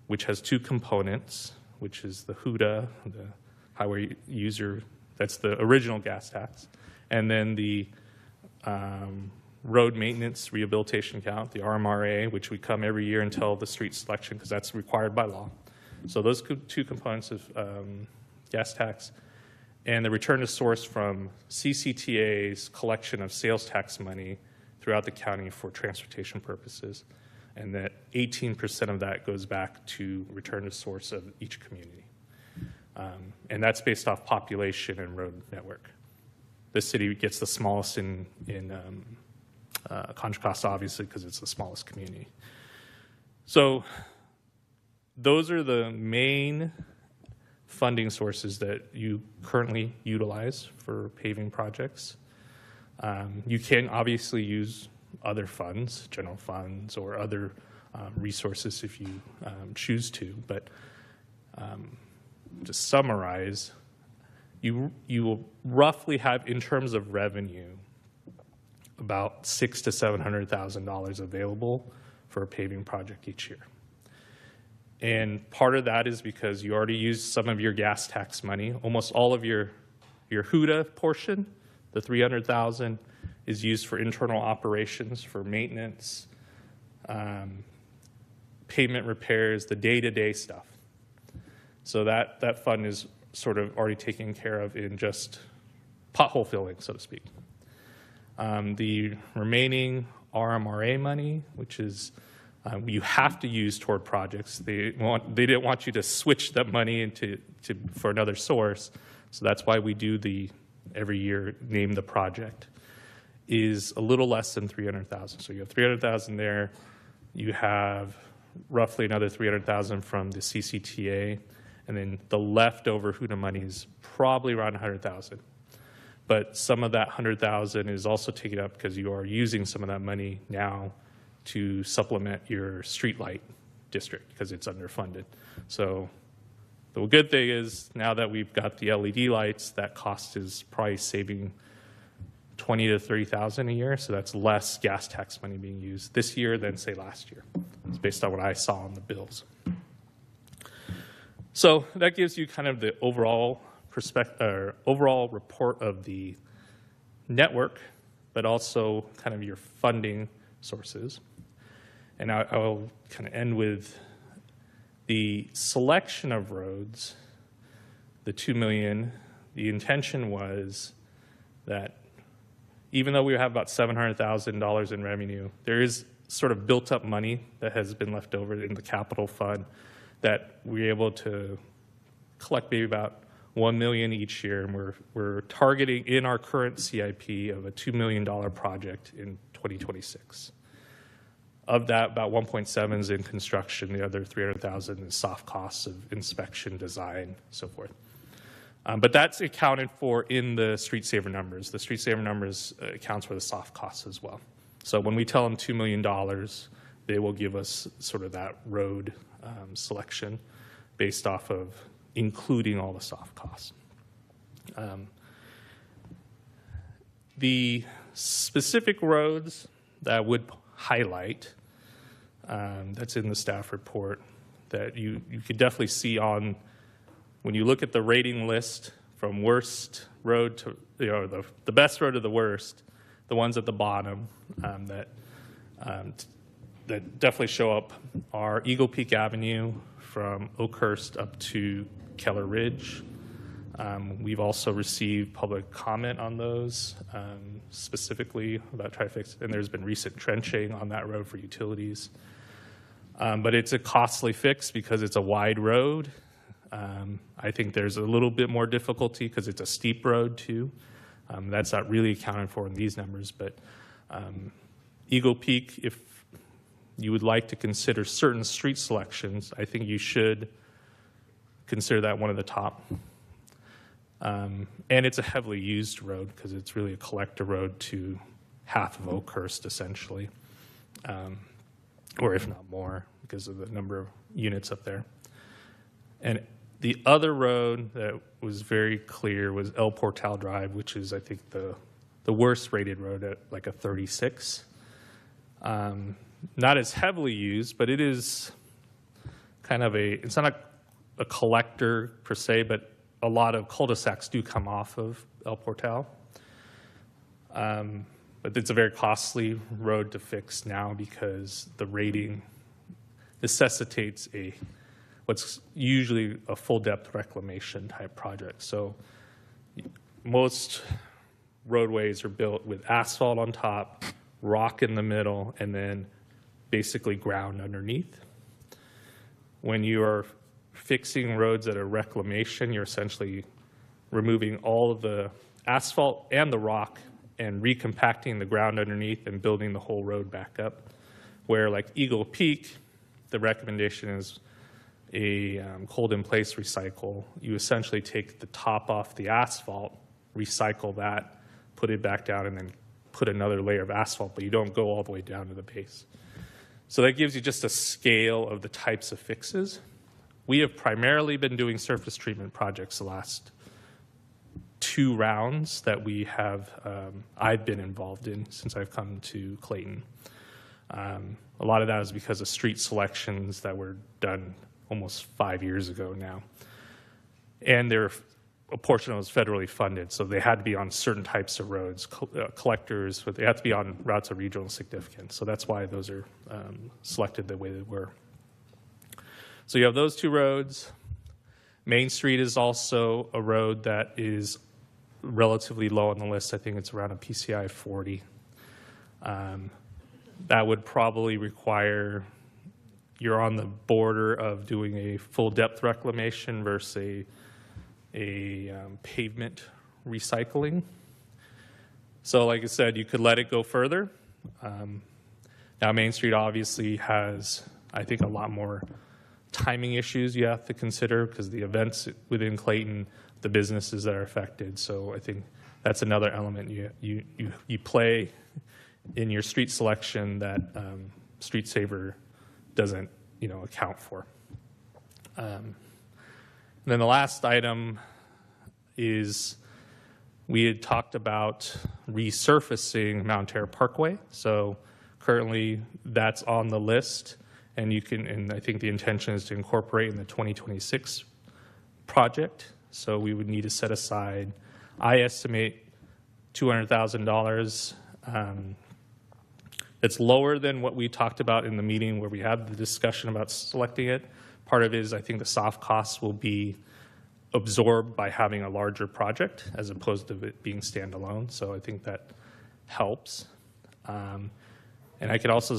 which has two components, which is the HUDA, the highway user, that's the original gas tax, and then the road maintenance rehabilitation account, the RMRA, which we come every year until the street selection because that's required by law. So those two components of gas tax, and the return to source from CCTA's collection of sales tax money throughout the county for transportation purposes, and that 18% of that goes back to return to source of each community. And that's based off population and road network. The city gets the smallest in Contra Costa, obviously, because it's the smallest community. So those are the main funding sources that you currently utilize for paving projects. You can obviously use other funds, general funds, or other resources if you choose to, but to summarize, you will roughly have, in terms of revenue, about $600,000 to $700,000 available for a paving project each year. And part of that is because you already used some of your gas tax money. Almost all of your HUDA portion, the $300,000, is used for internal operations, for maintenance, pavement repairs, the day-to-day stuff. So that fund is sort of already taken care of in just pothole filling, so to speak. The remaining RMRA money, which is you have to use toward projects. They didn't want you to switch that money for another source, so that's why we do every year name the project, is a little less than $300,000. So you have $300,000 there. You have roughly another $300,000 from the CCTA, and then the leftover HUDA money is probably around $100,000. But some of that $100,000 is also taken up because you are using some of that money now to supplement your streetlight district because it's underfunded. So the good thing is now that we've got the LED lights, that cost is probably saving $20,000 to $30,000 a year. So that's less gas tax money being used this year than, say, last year. It's based on what I saw on the bills. So that gives you kind of the overall overall report of the network, but also kind of your funding sources. And I'll kind of end with the selection of roads, the $2 million. The intention was that even though we have about $700,000 in revenue, there is sort of built up money that has been left over in the capital fund that we're able to collect maybe about $1 million each year, and we're targeting in our current CIP of a $2 million project in 2026. Of that, about 1.7 is in construction. The other 300,000 is soft costs of inspection, design, so forth. But that's accounted for in the Street Saver numbers. The Street Saver numbers accounts for the soft costs as well. So when we tell them $2 million, they will give us sort of that road selection based off of including all the soft costs. The specific roads that I would highlight, that's in the staff report, that you could definitely see on, when you look at the rating list from worst road to, the best road to the worst, the ones at the bottom that definitely show up are Eagle Peak Avenue from Oakhurst up to Keller Ridge. We've also received public comment on those, specifically about trying to fix, and there's been recent trenching on that road for utilities. But it's a costly fix because it's a wide road. I think there's a little bit more difficulty because it's a steep road too. That's not really accounted for in these numbers, but Eagle Peak, if you would like to consider certain street selections, I think you should consider that one of the top. And it's a heavily used road because it's really a collector road to half of Oakhurst, essentially, or if not more, because of the number of units up there. And the other road that was very clear was El Portal Drive, which is, I think, the worst rated road at like a 36. Not as heavily used, but it is kind of it's not a collector per se, but a lot of cul-de-sacs do come off of El Portal. But it's a very costly road to fix now because the rating necessitates what's usually a full-depth reclamation type project. So most roadways are built with asphalt on top, rock in the middle, and then basically ground underneath. When you are fixing roads that are reclamation, you're essentially removing all of the asphalt and the rock and recompacting the ground underneath and building the whole road back up. Where like Eagle Peak, the recommendation is a hold in place recycle. You essentially take the top off the asphalt, recycle that, put it back down, and then put another layer of asphalt, but you don't go all the way down to the base. So that gives you just a scale of the types of fixes. We have primarily been doing surface treatment projects the last 2 rounds that we have, I've been involved in since I've come to Clayton. A lot of that is because of street selections that were done almost 5 years ago now. And a portion of it was federally funded, so they had to be on certain types of roads, collectors, but they had to be on routes of regional significance. So that's why those are selected the way they were. So you have those 2 roads. Main Street is also a road that is relatively low on the list. I think it's around a PCI 40. That would probably require, you're on the border of doing a full depth reclamation versus a pavement recycling. So like I said, you could let it go further. Now Main Street obviously has, I think, a lot more timing issues you have to consider because the events within Clayton, the businesses that are affected. So I think that's another element you play in your street selection that Street Saver doesn't account for. And then the last item is we had talked about resurfacing Mount Terra Parkway. So currently that's on the list, and I think the intention is to incorporate in the 2026 project. So we would need to set aside, I estimate, $200,000. It's lower than what we talked about in the meeting where we had the discussion about selecting it. Part of it is I think the soft costs will be absorbed by having a larger project as opposed to it being standalone. So I think that helps. And I could also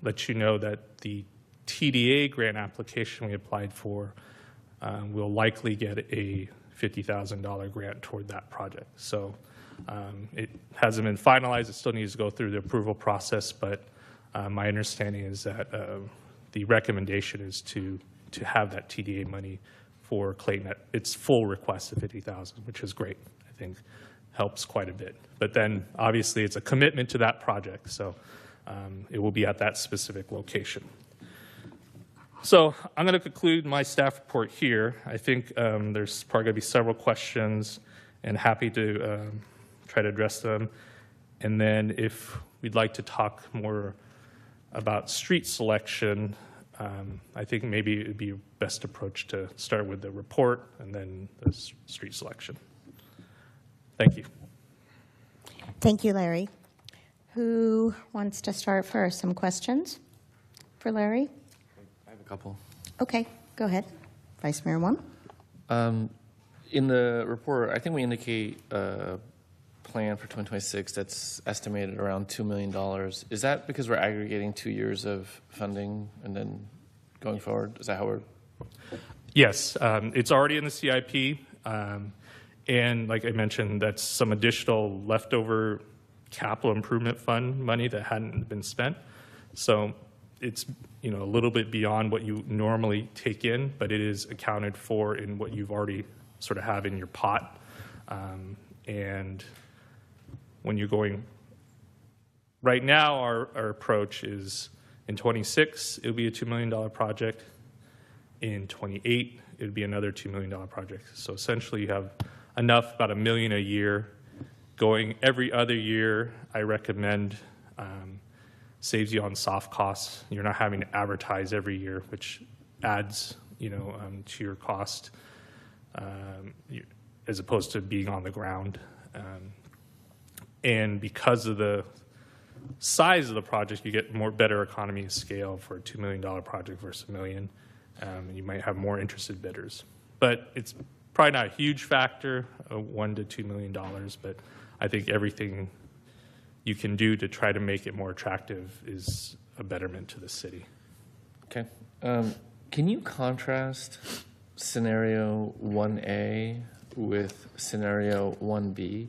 let you know that the TDA grant application we applied for will likely get a $50,000 grant toward that project. So it hasn't been finalized. It still needs to go through the approval process, but my understanding is that the recommendation is to have that TDA money for Clayton at its full request of $50,000, which is great. I think helps quite a bit. But then obviously it's a commitment to that project, so it will be at that specific location. So I'm going to conclude my staff report here. I think there's probably going to be several questions, and happy to try to address them. And then if we'd like to talk more about street selection, I think maybe it would be a best approach to start with the report and then the street selection. Thank you. Thank you, Larry. Who wants to start first? Some questions for Larry? I have a couple. Okay, go ahead. Vice Mayor Wong. In the report, I think we indicate a plan for 2026 that's estimated around $2 million. Is that because we're aggregating 2 years of funding and then going forward? Is that how we're? Yes, it's already in the CIP. And like I mentioned, that's some additional leftover capital improvement fund money that hadn't been spent. So it's a little bit beyond what you normally take in, but it is accounted for in what you've already sort of have in your pot. And when you're going, right now our approach is in 26, it'll be a $2 million project. In 28, it would be another $2 million project. So essentially you have enough, about $1 million a year. Going every other year, I recommend, saves you on soft costs. You're not having to advertise every year, which adds, to your cost, as opposed to being on the ground. And because of the size of the project, you get better economy of scale for a $2 million project versus $1 million. You might have more interested bidders. But it's probably not a huge factor, $1 to $2 million, but I think everything you can do to try to make it more attractive is a betterment to the city. Okay. Can you contrast scenario 1A with scenario 1B?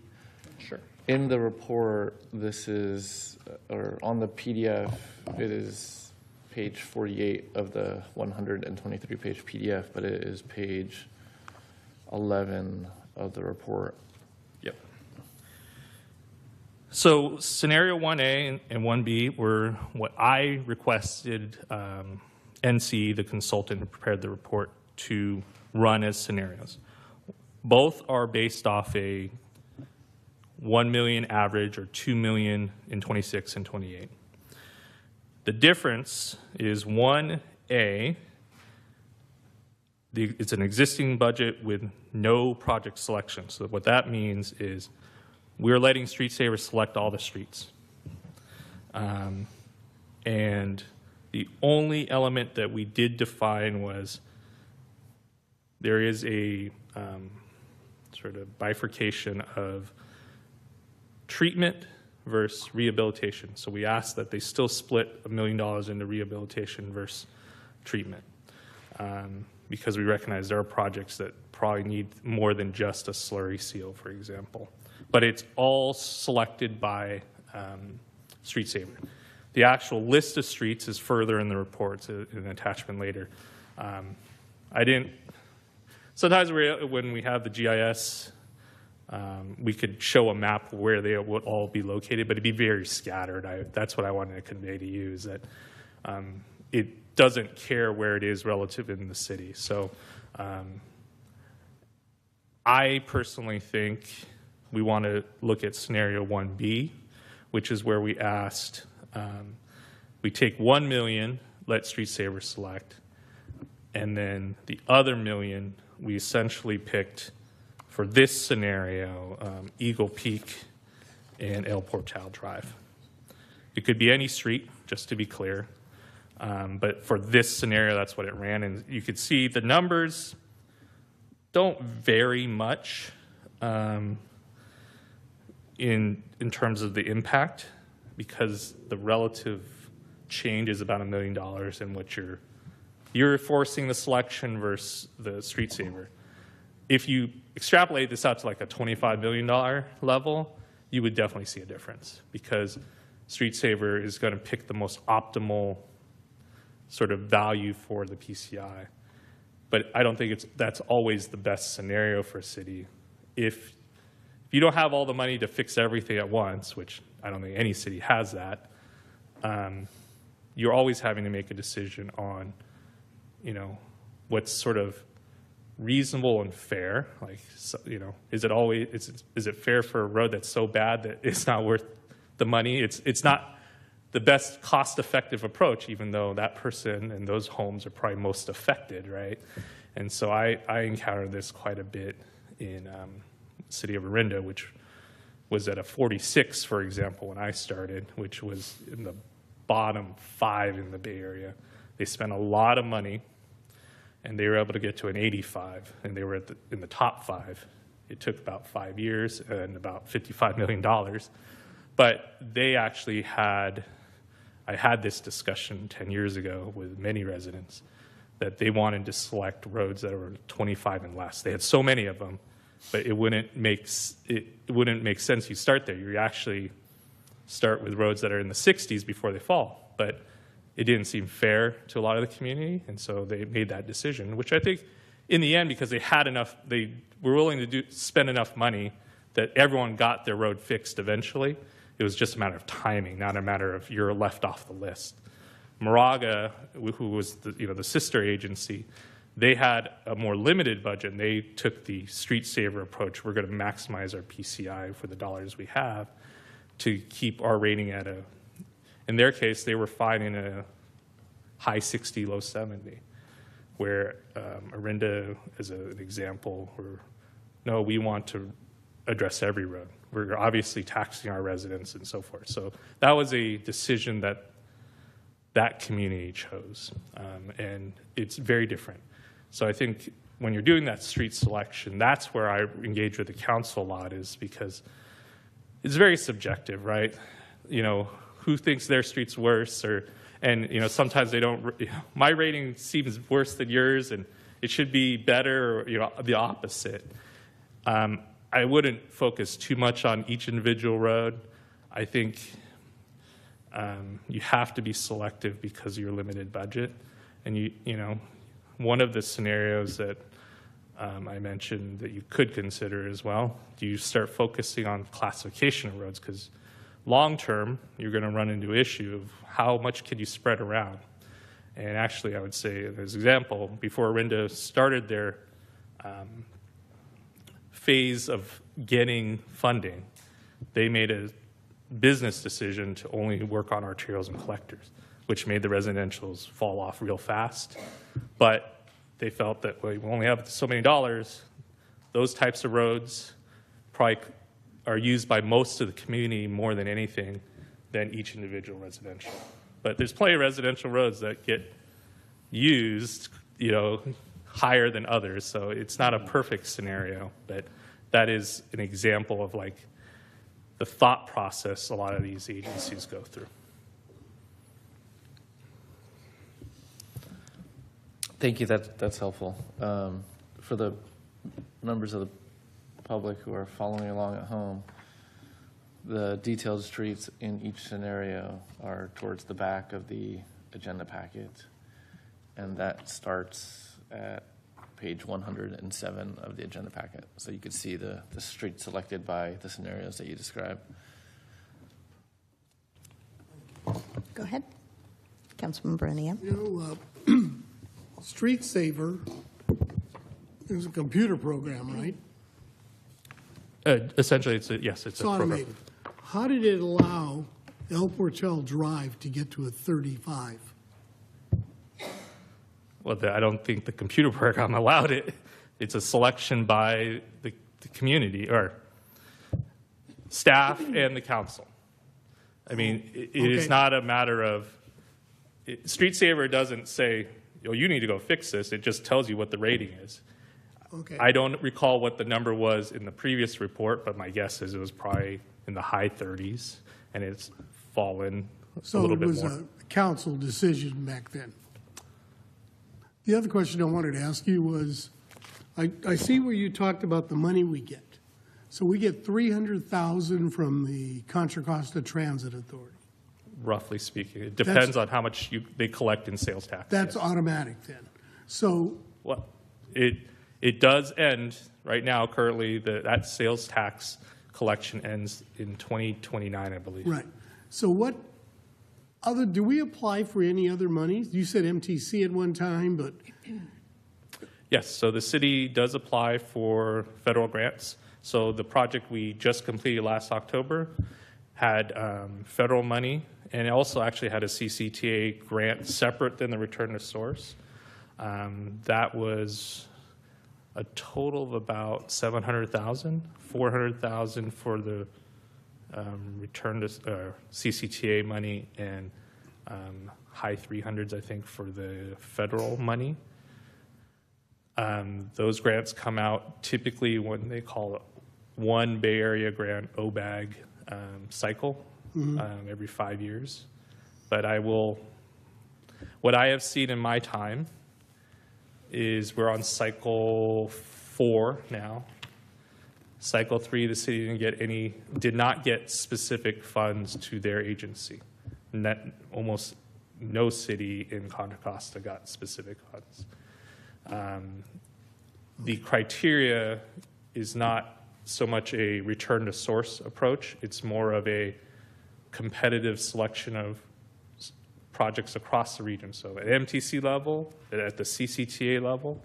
Sure. In the report, this is, or on the PDF, it is page 48 of the 123-page PDF, but it is page 11 of the report. Yep. So scenario 1A and 1B were what I requested NC, the consultant who prepared the report, to run as scenarios. Both are based off a 1 million average or 2 million in 26 and 28. The difference is 1A, it's an existing budget with no project selection. So what that means is we're letting Street Savers select all the streets. And the only element that we did define was there is a sort of bifurcation of treatment versus rehabilitation. So we asked that they still split $1 million into rehabilitation versus treatment, because we recognize there are projects that probably need more than just a slurry seal, for example. But it's all selected by Street Saver. The actual list of streets is further in the report, it's an attachment later. Sometimes when we have the GIS, we could show a map where they would all be located, but it'd be very scattered. That's what I wanted to convey to you, is that it doesn't care where it is relative in the city. So I personally think we want to look at scenario 1B, which is where we asked, we take 1 million, let Street Saver select, and then the other million we essentially picked for this scenario, Eagle Peak and El Portal Drive. It could be any street, just to be clear. But for this scenario, that's what it ran. And you could see the numbers don't vary much in terms of the impact, because the relative change is about $1 million in what you're forcing the selection versus the Street Saver. If you extrapolate this out to like a $25 million level, you would definitely see a difference, because Street Saver is going to pick the most optimal sort of value for the PCI. But I don't think that's always the best scenario for a city. If you don't have all the money to fix everything at once, which I don't think any city has that, you're always having to make a decision on, what's sort of reasonable and fair. Like, is it fair for a road that's so bad that it's not worth the money? It's not the best cost-effective approach, even though that person and those homes are probably most affected, right? And so I encountered this quite a bit in the city of Orinda, which was at a 46, for example, when I started, which was in the bottom 5 in the Bay Area. They spent a lot of money, and they were able to get to an 85, and they were in the top 5. It took about 5 years and about $55 million. But they actually I had this discussion 10 years ago with many residents, that they wanted to select roads that were 25 and less. They had so many of them, but it wouldn't make sense you start there. You actually start with roads that are in the 60s before they fall. But it didn't seem fair to a lot of the community, and so they made that decision, which I think in the end, because they were willing to spend enough money that everyone got their road fixed eventually. It was just a matter of timing, not a matter of you're left off the list. Moraga, who was the sister agency, they had a more limited budget, and they took the Street Saver approach. We're going to maximize our PCI for the dollars we have to keep our rating at in their case, they were fine in a high 60, low 70, where Orinda, as an example, no, we want to address every road. We're obviously taxing our residents and so forth. So that was a decision that community chose, and it's very different. So I think when you're doing that street selection, that's where I engage with the council a lot, is because it's very subjective, right? You know, who thinks their street's worse, and you know, sometimes they don't. My rating seems worse than yours, and it should be better, or you know, the opposite. I wouldn't focus too much on each individual road. I think you have to be selective because of your limited budget, and you know, one of the scenarios that I mentioned that you could consider as well, do you start focusing on classification of roads? Because long term, you're going to run into issue of how much can you spread around. And actually, I would say, as an example, before Orinda started their phase of getting funding, they made a business decision to only work on arterials and collectors, which made the residentials fall off real fast. But they felt that, well, we only have so many dollars. Those types of roads probably are used by most of the community more than anything than each individual residential. But there's plenty of residential roads that get used, you know, higher than others. So it's not a perfect scenario, but that is an example of like the thought process a lot of these agencies go through. Thank you. That's helpful. For the members of the public who are following along at home, the detailed streets in each scenario are towards the back of the agenda packet, and that starts at page 107 of the agenda packet. So you could see the street selected by the scenarios that you described. Go ahead. Councilman Bernier. You know, Street Saver is a computer program, right? Essentially, it's a program. Automated. How did it allow El Portel Drive to get to a 35? Well, I don't think the computer program allowed it. It's a selection by the community or staff and the council. I mean, it is not a matter of Street Saver doesn't say, oh, you need to go fix this. It just tells you what the rating is. Okay. I don't recall what the number was in the previous report, but my guess is it was probably in the high 30s, and it's fallen a little bit more. So it was a council decision back then. The other question I wanted to ask you was, I see where you talked about the money we get. So we get $300,000 from the Contra Costa Transit Authority. Roughly speaking, it depends on how much they collect in sales tax. That's automatic then. So well, it does end right now. Currently, that sales tax collection ends in 2029, I believe. Right. So what other do we apply for any other monies? You said MTC at one time, but yes. So the city does apply for federal grants. So the project we just completed last October had federal money, and it also actually had a CCTA grant separate than the return to source. That was a total of about $700,000, $400,000 for the return to CCTA money, and high 300s, I think, for the federal money. Those grants come out typically when they call it one Bay Area grant OBAG cycle every 5 years. But what I have seen in my time is we're on cycle 4 now. Cycle 3, the city did not get specific funds to their agency. Almost no city in Contra Costa got specific funds. The criteria is not so much a return to source approach. It's more of a competitive selection of projects across the region. So at MTC level, at the CCTA level,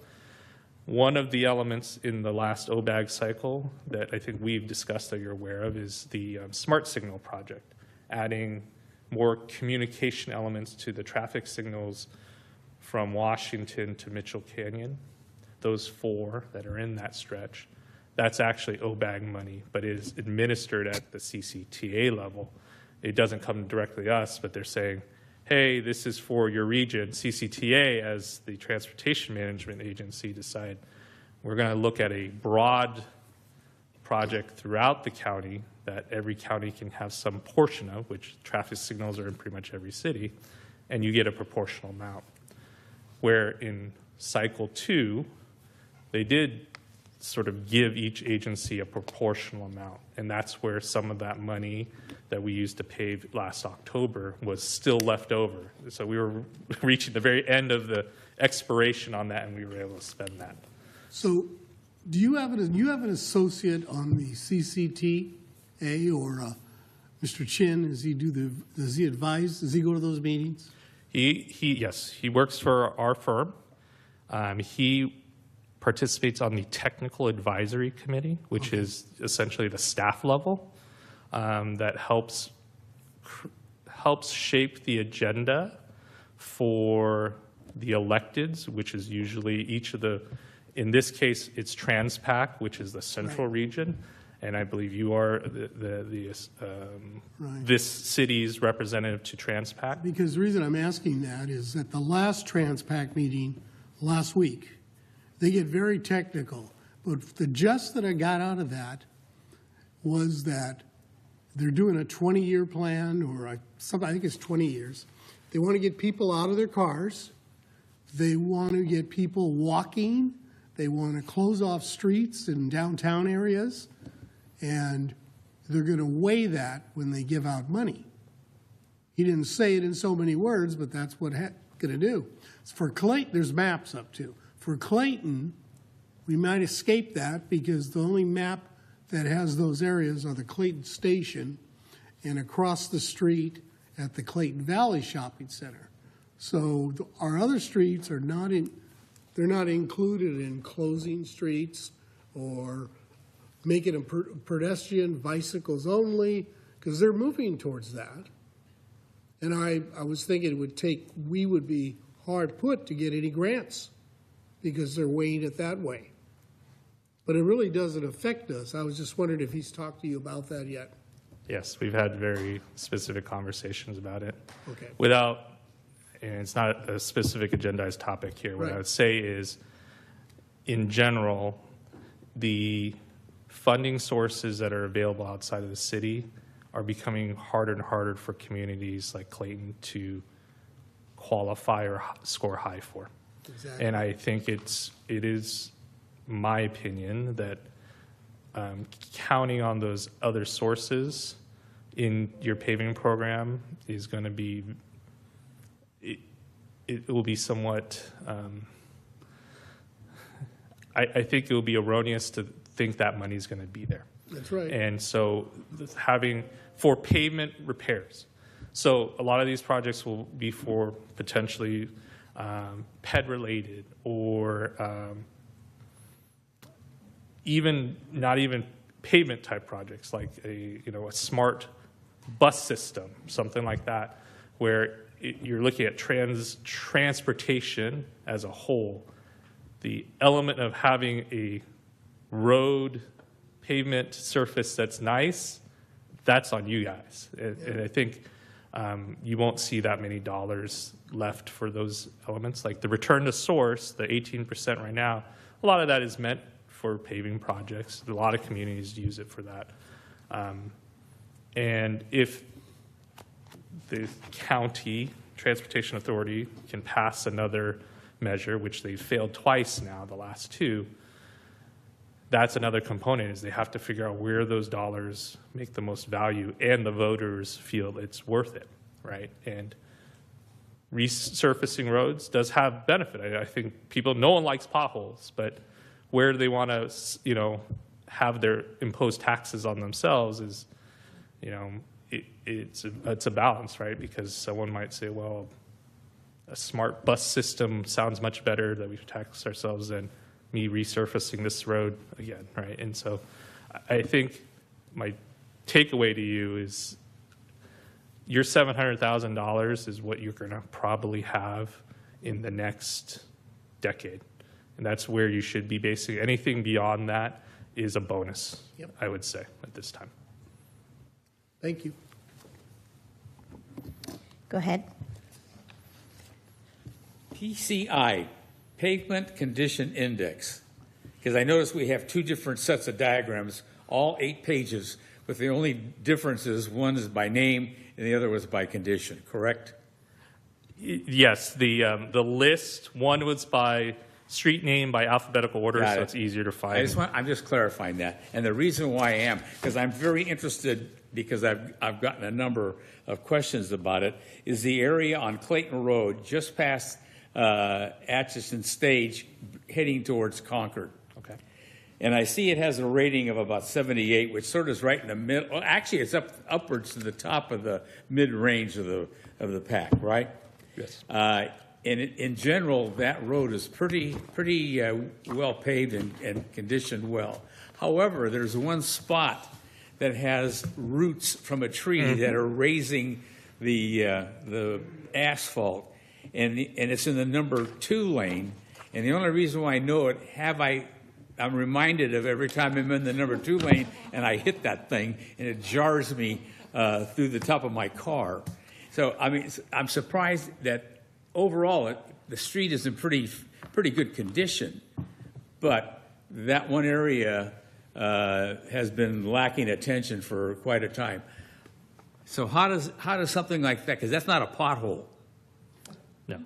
one of the elements in the last OBAG cycle that I think we've discussed that you're aware of is the Smart Signal project, adding more communication elements to the traffic signals from Washington to Mitchell Canyon. Those 4 that are in that stretch, that's actually OBAG money, but it is administered at the CCTA level. It doesn't come directly to us, but they're saying, hey, this is for your region. CCTA, as the transportation management agency, decide, we're going to look at a broad project throughout the county that every county can have some portion of, which traffic signals are in pretty much every city, and you get a proportional amount. Where in cycle 2, they did sort of give each agency a proportional amount, and that's where some of that money that we used to pave last October was still left over. So we were reaching the very end of the expiration on that, and we were able to spend that. So do you have an associate on the CCTA, or Mr. Chin? Does he advise? Does he go to those meetings? Yes, he works for our firm. He participates on the technical advisory committee, which is essentially the staff level that helps shape the agenda for the electeds, which is usually each of the, in this case, it's Transpac, which is the central region, and I believe you are this city's representative to Transpac. Because the reason I'm asking that is at the last Transpac meeting last week, they get very technical, but the gist that I got out of that was that they're doing a 20-year plan, or something, I think it's 20 years. They want to get people out of their cars. They want to get people walking. They want to close off streets in downtown areas. And they're going to weigh that when they give out money. He didn't say it in so many words, but that's what going to do. For Clayton, there's maps up to. For Clayton, we might escape that because the only map that has those areas are the Clayton Station and across the street at the Clayton Valley Shopping Center. So our other streets are they're not included in closing streets or making them pedestrian, bicycles only, because they're moving towards that. And I was thinking we would be hard put to get any grants because they're weighing it that way. But it really doesn't affect us. I was just wondering if he's talked to you about that yet. Yes, we've had very specific conversations about it. Okay. And it's not a specific agendized topic here. What Right. I would say is, in general, the funding sources that are available outside of the city are becoming harder and harder for communities like Clayton to qualify or score high for. Exactly. And I think it is my opinion that counting on those other sources in your paving program is going to be, it will be somewhat, I think it will be erroneous to think that money is going to be there. That's right. And so for pavement repairs. So a lot of these projects will be for potentially PED related or not even pavement type projects like a smart bus system, something like that, where you're looking at transportation as a whole. The element of having a road pavement surface that's nice, that's on you guys. And I think you won't see that many dollars left for those elements. Like the return to source, the 18% right now, a lot of that is meant for paving projects. A lot of communities use it for that. And if the county transportation authority can pass another measure, which they've failed twice now, the last two, that's another component, is they have to figure out where those dollars make the most value and the voters feel it's worth it, right? And resurfacing roads does have benefit. I think no one likes potholes, but where do they want to, have their imposed taxes on themselves is, it's a balance, right? Because someone might say, well, a smart bus system sounds much better that we tax ourselves than me resurfacing this road again, right? And so I think my takeaway to you is your $700,000 is what you're going to probably have in the next decade. And that's where you should be basing. Anything beyond that is a bonus, I would say, at this time. Thank you. Go ahead. PCI, Pavement Condition Index. Because I noticed we have two different sets of diagrams, all 8 pages, but the only difference is one is by name and the other was by condition, correct? Yes, the list, one was by street name by alphabetical order, Got so it. it's easier to find. I'm just clarifying that. And the reason why I am, because I'm very interested, because I've gotten a number of questions about it, is the area on Clayton Road, just past Atchison Stage, heading towards Concord. Okay. And I see it has a rating of about 78, which sort of is right in the middle. Well, actually, it's upwards to the top of the mid-range of the pack, right? Yes. And in general, that road is pretty well paved and conditioned well. However, there's one spot that has roots from a tree that are raising the asphalt, and it's in the number 2 lane. And the only reason why I know it, I'm reminded of every time I'm in the number 2 lane and I hit that thing and it jars me through the top of my car. So, I mean, I'm surprised that overall the street is in pretty good condition, but that one area has been lacking attention for quite a time. So how does something like that, because that's not a pothole. No.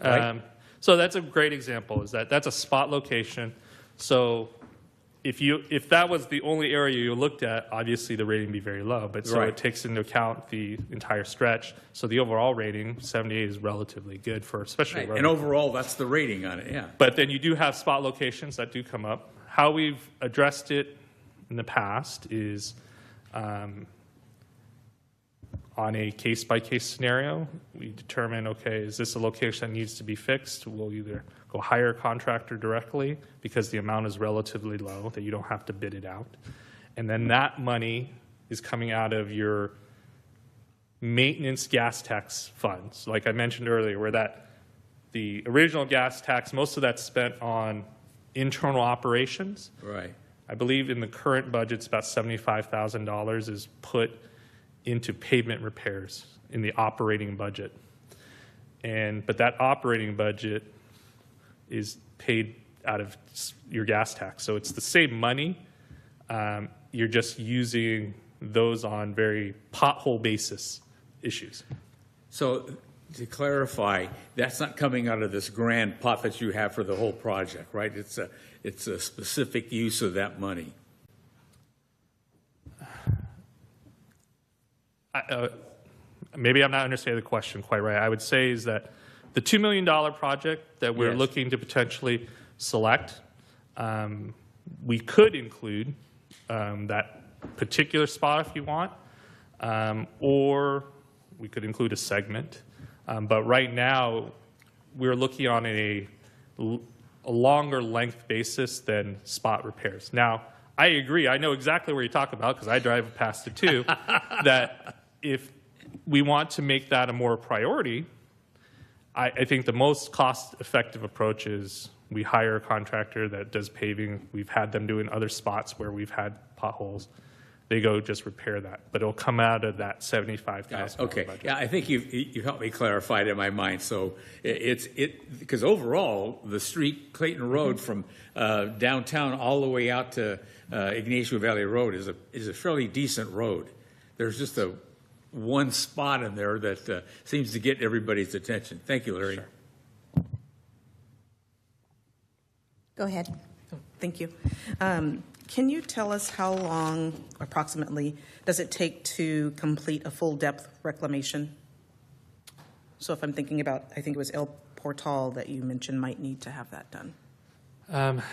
Right? So that's a great example, is that's a spot location. So if that was the only area you looked at, obviously the rating would be very low. But so Right. it takes into account the entire stretch. So the overall rating, 78, is relatively good for especially Right. road. And overall, that's the rating on it, yeah. But then you do have spot locations that do come up. How we've addressed it in the past is on a case-by-case scenario, we determine, okay, is this a location that needs to be fixed? We'll either go hire a contractor directly because the amount is relatively low, that you don't have to bid it out. And then that money is coming out of your maintenance gas tax funds. Like I mentioned earlier, where the original gas tax, most of that's spent on internal operations. Right. I believe in the current budget, it's about $75,000 is put into pavement repairs in the operating budget. But that operating budget is paid out of your gas tax. So it's the same money. You're just using those on very pothole basis issues. So to clarify, that's not coming out of this grand pot that you have for the whole project, right? It's a specific use of that money. Maybe I'm not understanding the question quite right. I would say is that the $2 million project that we're Yes. looking to potentially select, we could include that particular spot if you want, or we could include a segment. But right now, we're looking on a longer length basis than spot repairs. Now, I agree. I know exactly where you talk about because I drive past it too, that if we want to make that a more priority, I think the most cost-effective approach is we hire a contractor that does paving. We've had them doing other spots where we've had potholes. They go just repair that, but it'll come out of that $75,000 Okay. budget. Yeah, I think you helped me clarify it in my mind. So because overall the street Clayton Road from downtown all the way out to Ignacio Valley Road is a fairly decent road. There's just one spot in there that seems to get everybody's attention. Thank you, Larry. Sure. Go ahead. Thank you. Can you tell us how long, approximately, does it take to complete a full depth reclamation? So if I'm thinking about, I think it was El Portal that you mentioned might need to have that done.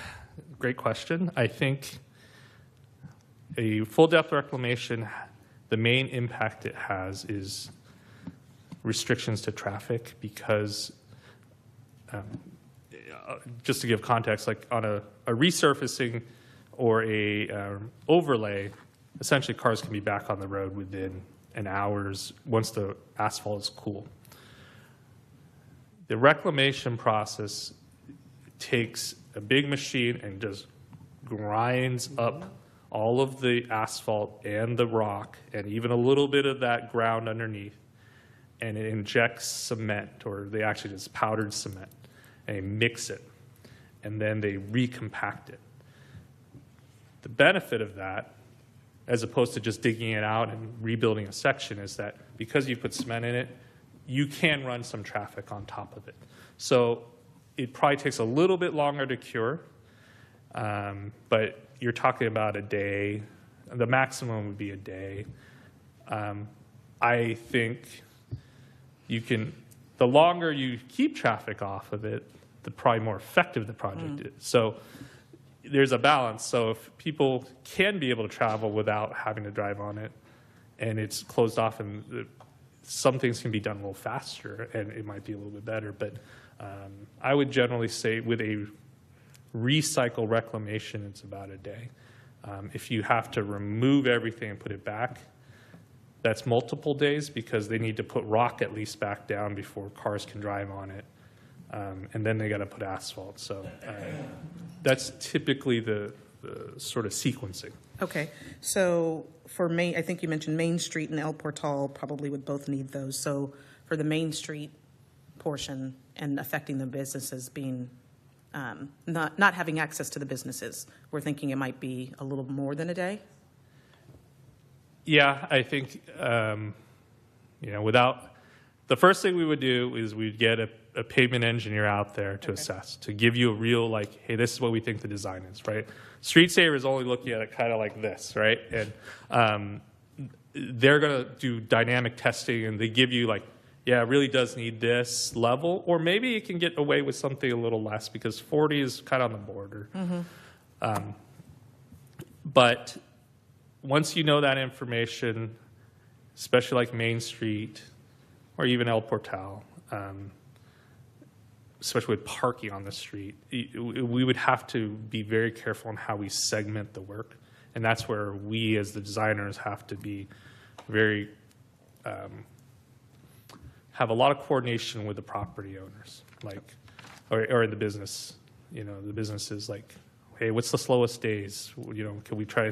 Great question. I think a full depth reclamation, the main impact it has is restrictions to traffic because just to give context, like on a resurfacing or a overlay, essentially cars can be back on the road within an hour's once the asphalt is cool. The reclamation process takes a big machine and just grinds up all of the asphalt and the rock and even a little bit of that ground underneath, and it injects cement, or they actually just powdered cement, and they mix it, and then they recompact it. benefit of that, as opposed to just digging it out and rebuilding a section, is that because you put cement in it, you can run some traffic on top of it. So it probably takes a little bit longer to cure, but you're talking about a day. The maximum would be a day. I think the longer you keep traffic off of it, the probably more effective the project is. So there's a balance. So if people can be able to travel without having to drive on it, and it's closed off, and some things can be done a little faster, and it might be a little bit better. But I would generally say with a recycle reclamation, it's about a day. If you have to remove everything and put it back, that's multiple days, because they need to put rock at least back down before cars can drive on it. And then they got to put asphalt. So that's typically the sort of sequencing. Okay, so for Main, I think you mentioned Main Street and El Portal probably would both need those. So for the Main Street portion and affecting the businesses being not having access to the businesses, we're thinking it might be a little more than a day. Yeah, I think without the first thing we would do is we'd get a pavement engineer out there to assess, to give you a real, like, hey, this is what we think the design is, right? Street Saver is only looking at it kind of like this, right? And they're going to do dynamic testing, and they give you, like, yeah, it really does need this level, or maybe it can get away with something a little less, because 40 is kind of on the border. But once you know that information, especially like Main Street or even El Portal, especially with parking on the street, we would have to be very careful on how we segment the work. And that's where we as the designers have to be very, have a lot of coordination with the property owners, like, or the business, the businesses, like, hey, what's the slowest days? Can we try,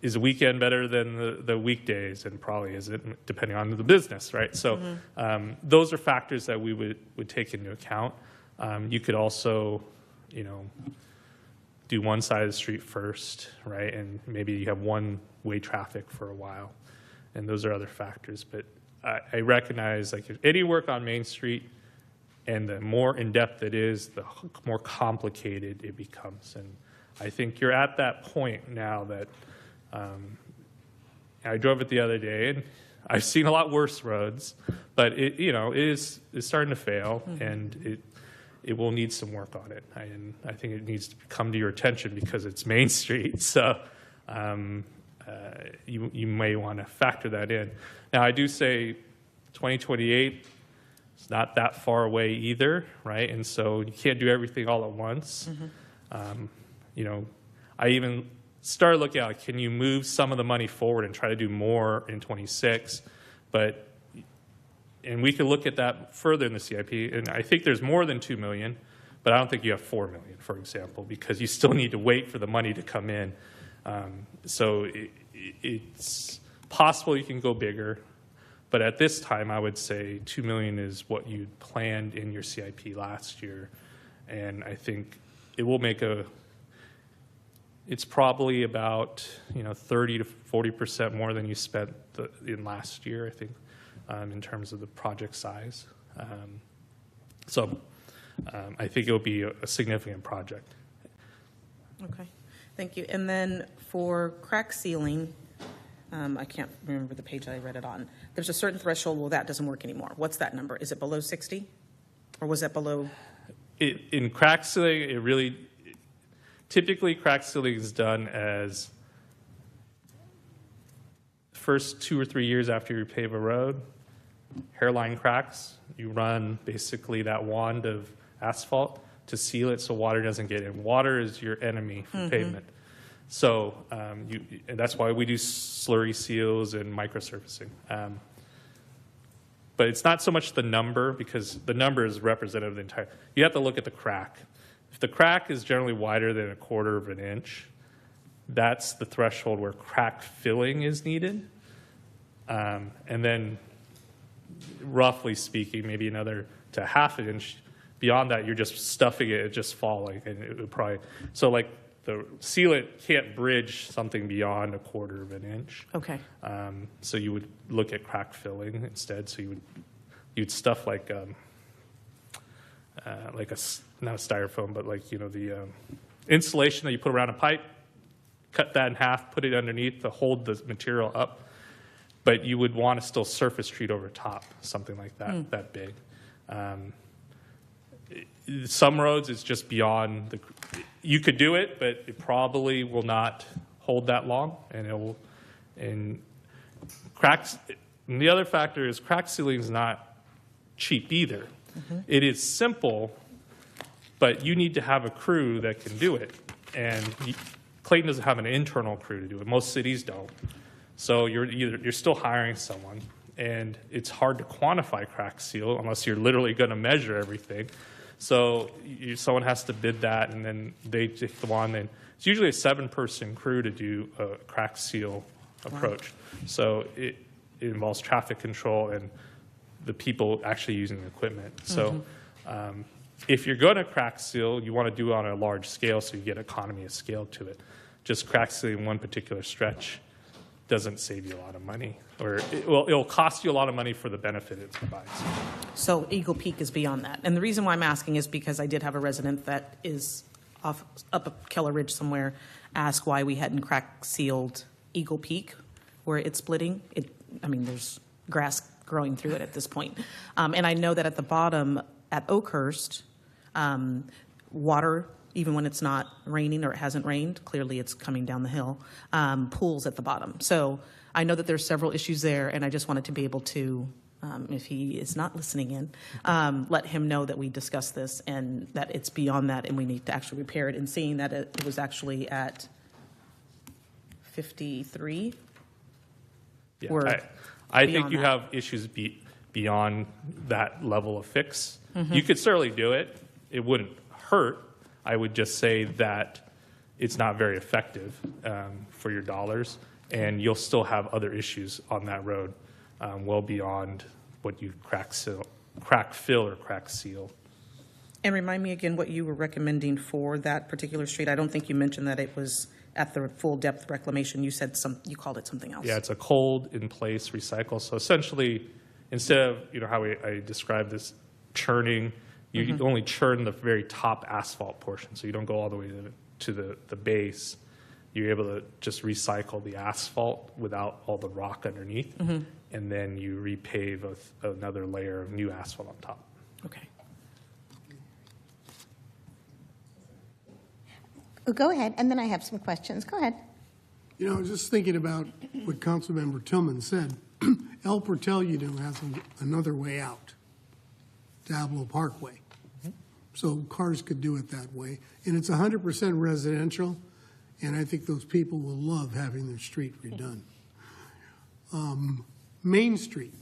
is the weekend better than the weekdays? And probably isn't, depending on the business, right? So those are factors that we would take into account. You could also, do one side of the street first, right? And maybe you have one-way traffic for a while. And those are other factors. But I recognize, like, if any work on Main Street, and the more in-depth it is, the more complicated it becomes. And I think you're at that point now that I drove it the other day, and I've seen a lot worse roads, but it is starting to fail, and it will need some work on it. And I think it needs to come to your attention because it's Main Street. So you may want to factor that in. Now, I do say 2028. It's not that far away either, right? And so you can't do everything all at once. I even started looking at, can you move some of the money forward and try to do more in 26? And we could look at that further in the CIP. And I think there's more than $2 million, but I don't think you have $4 million, for example, because you still need to wait for the money to come in. So it's possible you can go bigger. But at this time, I would say $2 million is what you planned in your CIP last year. And I think it will make it's probably about 30 to 40% more than you spent in last year, I think, in terms of the project size. So I think it will be a significant project. Okay, thank you. And then for crack sealing, I can't remember the page I read it on. There's a certain threshold, well, that doesn't work anymore. What's that number? Is it below 60? Or was that below? In crack sealing, typically crack sealing is done as first 2 or 3 years after you pave a road. Hairline cracks, you run basically that wand of asphalt to seal it so water doesn't get in. Water is your enemy for pavement. So and that's why we do slurry seals and microsurfacing. But it's not so much the number, because the number is representative of the entire. You have to look at the crack. If the crack is generally wider than 1/4 of an inch, that's the threshold where crack filling is needed. And then, roughly speaking, maybe another to 1/2 inch. Beyond that, you're just stuffing it, it's just falling, and it would probably. So, like the sealant can't bridge something beyond 1/4 of an inch. Okay. So you would look at crack filling instead. So you'd stuff like a not a styrofoam, but like, you know, the insulation that you put around a pipe, cut that in half, put it underneath to hold the material up. But you would want to still surface treat over top, something like that, that big. Some roads, it's just beyond the, you could do it, but it probably will not hold that long, and it will, and cracks, and the other factor is crack sealing is not cheap either. It is simple, but you need to have a crew that can do it, and Clayton doesn't have an internal crew to do it. Most cities don't. So you're still hiring someone, and it's hard to quantify crack seal unless you're literally going to measure everything. So someone has to bid that, and then they take the one. And it's usually a 7-person crew to do a crack seal approach. So it involves traffic control and the people actually using the equipment. So if you're going to crack seal, you want to do it on a large scale so you get economy of scale to it. Just crack sealing one particular stretch doesn't save you a lot of money, or it'll cost you a lot of money for the benefit it provides. So Eagle Peak is beyond that. And the reason why I'm asking is because I did have a resident that is up Keller Ridge somewhere ask why we hadn't crack sealed Eagle Peak where it's splitting. There's grass growing through it at this point. And I know that at the bottom at Oakhurst, water, even when it's not raining or it hasn't rained, clearly it's coming down the hill, pools at the bottom. So I know that there's several issues there, and I just wanted to be able to, if he is not listening in, let him know that we discussed this and that it's beyond that and we need to actually repair it, and seeing that it was actually at 53. Yeah, I think you have issues beyond that level of fix. You could certainly do it. It wouldn't hurt. I would just say that it's not very effective for your dollars, and you'll still have other issues on that road well beyond what you crack fill or crack seal. And remind me again what you were recommending for that particular street. I don't think you mentioned that it was at the full depth reclamation. You said you called it something else. Yeah, it's a cold in place recycle. So essentially, instead of how I described this churning, you only churn the very top asphalt portion, so you don't go all the way to the base. You're able to just recycle the asphalt without all the rock underneath, and then you repave with another layer of new asphalt on top. Okay. Oh, go ahead, and then I have some questions. Go ahead. I was just thinking about what Councilmember Tillman said. El Portel, has another way out, Diablo Parkway. So cars could do it that way. And it's 100% residential, and I think those people will love having their street redone. Main Street.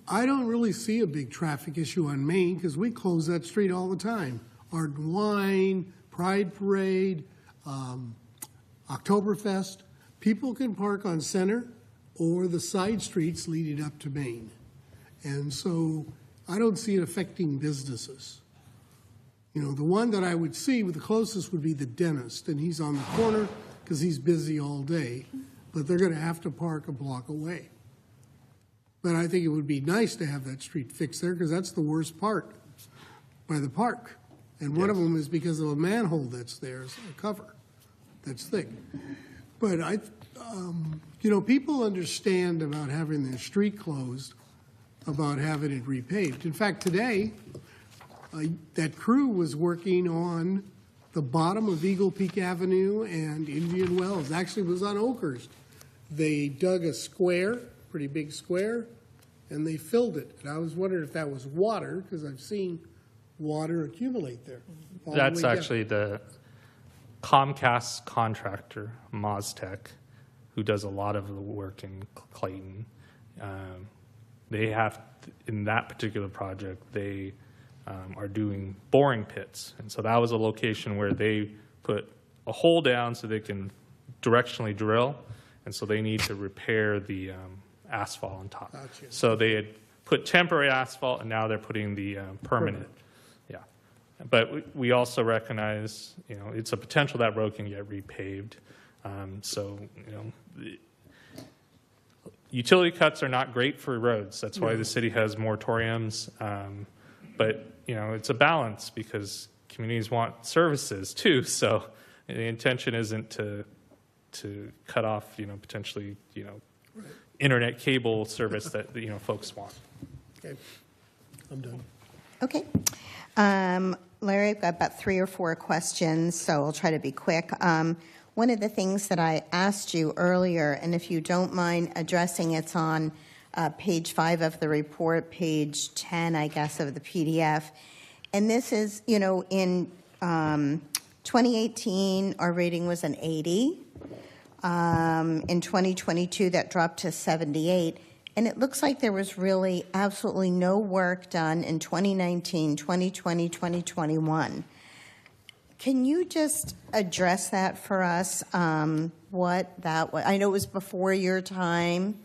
I don't really see a big traffic issue on Main because we close that street all the time. Art and Wine, Pride Parade, Oktoberfest. People can park on Center or the side streets leading up to Main. And so I don't see it affecting businesses. The one that I would see with the closest would be the dentist, and he's on the corner because he's busy all day, but they're going to have to park a block away. But I think it would be nice to have that street fixed there because that's the worst part by the park. And one of them is because of a manhole that's there, a cover that's thick. But people understand about having their street closed, about having it repaved. In fact, today, that crew was working on the bottom of Eagle Peak Avenue and Indian Wells. Actually, it was on Oakhurst. They dug a square, pretty big square, and they filled it. And I was wondering if that was water, because I've seen water accumulate there. That's actually the Comcast contractor, Moztec, who does a lot of the work in Clayton. They have, in that particular project, they are doing boring pits. And so that was a location where they put a hole down so they can directionally drill. And so they need to repair the asphalt on top. Gotcha. So they had put temporary asphalt, and now they're putting the permanent. Yeah. But we also recognize, it's a potential that road can get repaved. Utility cuts are not great for roads. That's why the city has moratoriums. But it's a balance because communities want services too. So the intention isn't to cut off, potentially, internet cable service that folks want. Okay, I'm done. Okay. Larry, I've got about 3 or 4 questions, so I'll try to be quick. One of the things that I asked you earlier, and if you don't mind addressing, it's on page 5 of the report, page 10, I guess, of the PDF. And this is, in 2018, our rating was an 80. In 2022, that dropped to 78. And it looks like there was really absolutely no work done in 2019, 2020, 2021. Can you just address that for us, what that was? I know it was before your time,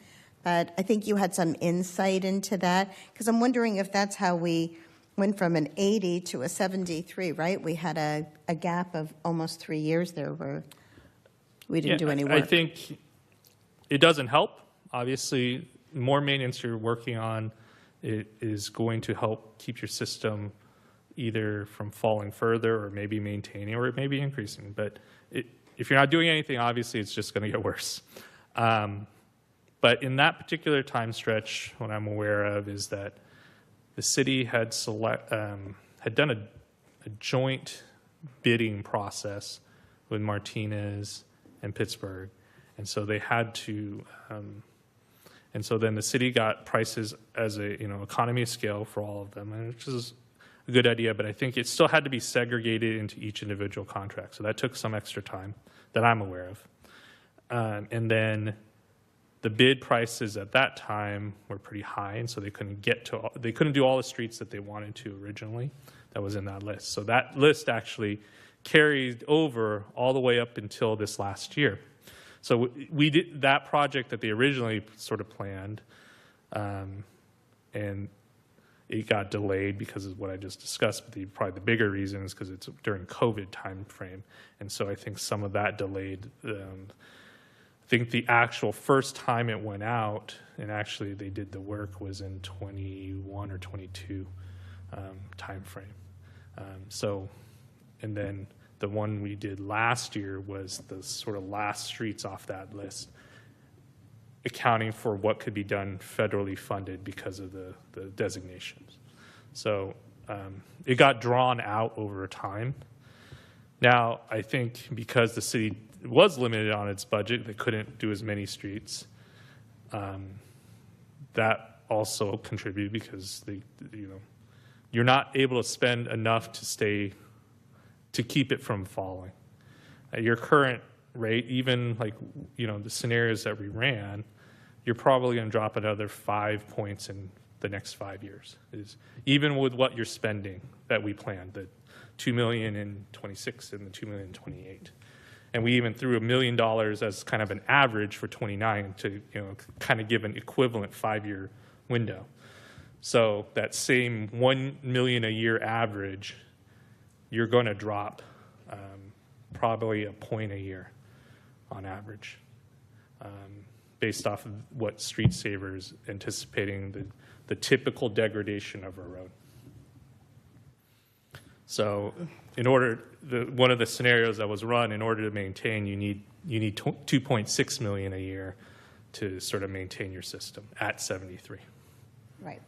but I think you had some insight into that, because I'm wondering if that's how we went from an 80 to a 73, right? We had a gap of almost 3 years there where we didn't do any work. I think it doesn't help. Obviously, the more maintenance you're working on, it is going to help keep your system either from falling further or maybe maintaining or maybe increasing. But if you're not doing anything, obviously it's just going to get worse. But in that particular time stretch, what I'm aware of is that the city had done a joint bidding process with Martinez and Pittsburgh. And so they had to, and so then the city got prices as a economy of scale for all of them, which is a good idea, but I think it still had to be segregated into each individual contract. So that took some extra time that I'm aware of. And then the bid prices at that time were pretty high, and so they couldn't do all the streets that they wanted to originally that was in that list. So that list actually carried over all the way up until this last year. So we did that project that they originally sort of planned, and it got delayed because of what I just discussed, but probably the bigger reason is because it's during COVID time frame. And so I think some of that delayed. I think the actual first time it went out, and actually they did the work, was in 21 or 22 time frame. And then the one we did last year was the sort of last streets off that list, accounting for what could be done federally funded because of the designations. So it got drawn out over time. Now, I think because the city was limited on its budget, they couldn't do as many streets. That also contributed because you're not able to spend enough to keep it from falling. At your current rate, even the scenarios that we ran, you're probably going to drop another 5 points in the next 5 years. Even with what you're spending that we planned, the $2 million in 26 and the $2 million in 28. And we even threw $1 million as kind of an average for 29 to kind of give an equivalent 5-year window. So that same $1 million a year average, you're going to drop probably a point a year on average, based off of what Street Savers anticipating the typical degradation of a road. So one of the scenarios that was run, in order to maintain, you need $2.6 million a year to sort of maintain your system at 73. Right.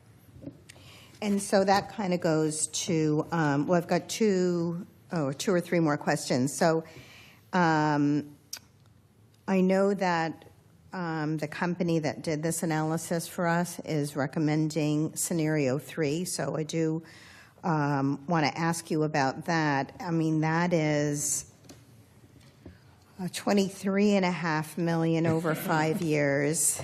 And so that kind of goes to, I've got two or three more questions. So I know that the company that did this analysis for us is recommending scenario 3. So I do want to ask you about that. I mean, that is $23.5 million over 5 years.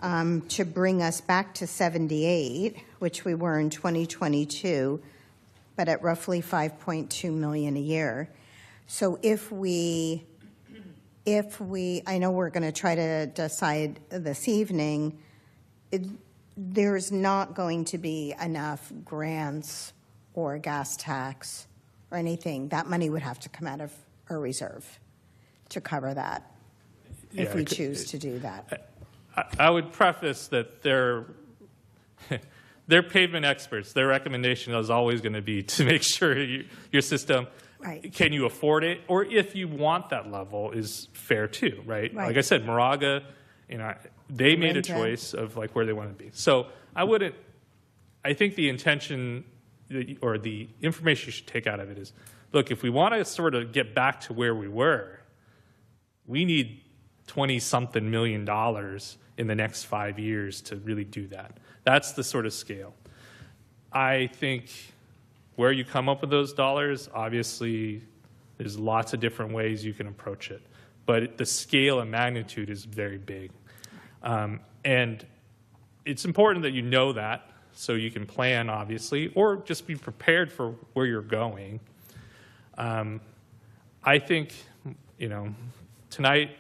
To bring us back to 78, which we were in 2022, but at roughly $5.2 million a year. So if we, I know we're going to try to decide this evening, there's not going to be enough grants or gas tax or anything, that money would have to come out of our reserve to cover that if we choose to do that. I would preface that they're pavement experts. Their recommendation is always going to be to make sure your system, can you afford it? Or if you want that level, is fair too, right? Like I said, Moraga, they made a choice of like where they want to be. So I think the intention or the information you should take out of it is, look, if we want to sort of get back to where we were, we need $20-something million in the next 5 years to really do that. That's the sort of scale. I think where you come up with those dollars, obviously, there's lots of different ways you can approach it. But the scale and magnitude is very big. And it's important that you know that so you can plan, obviously, or just be prepared for where you're going. I think, tonight,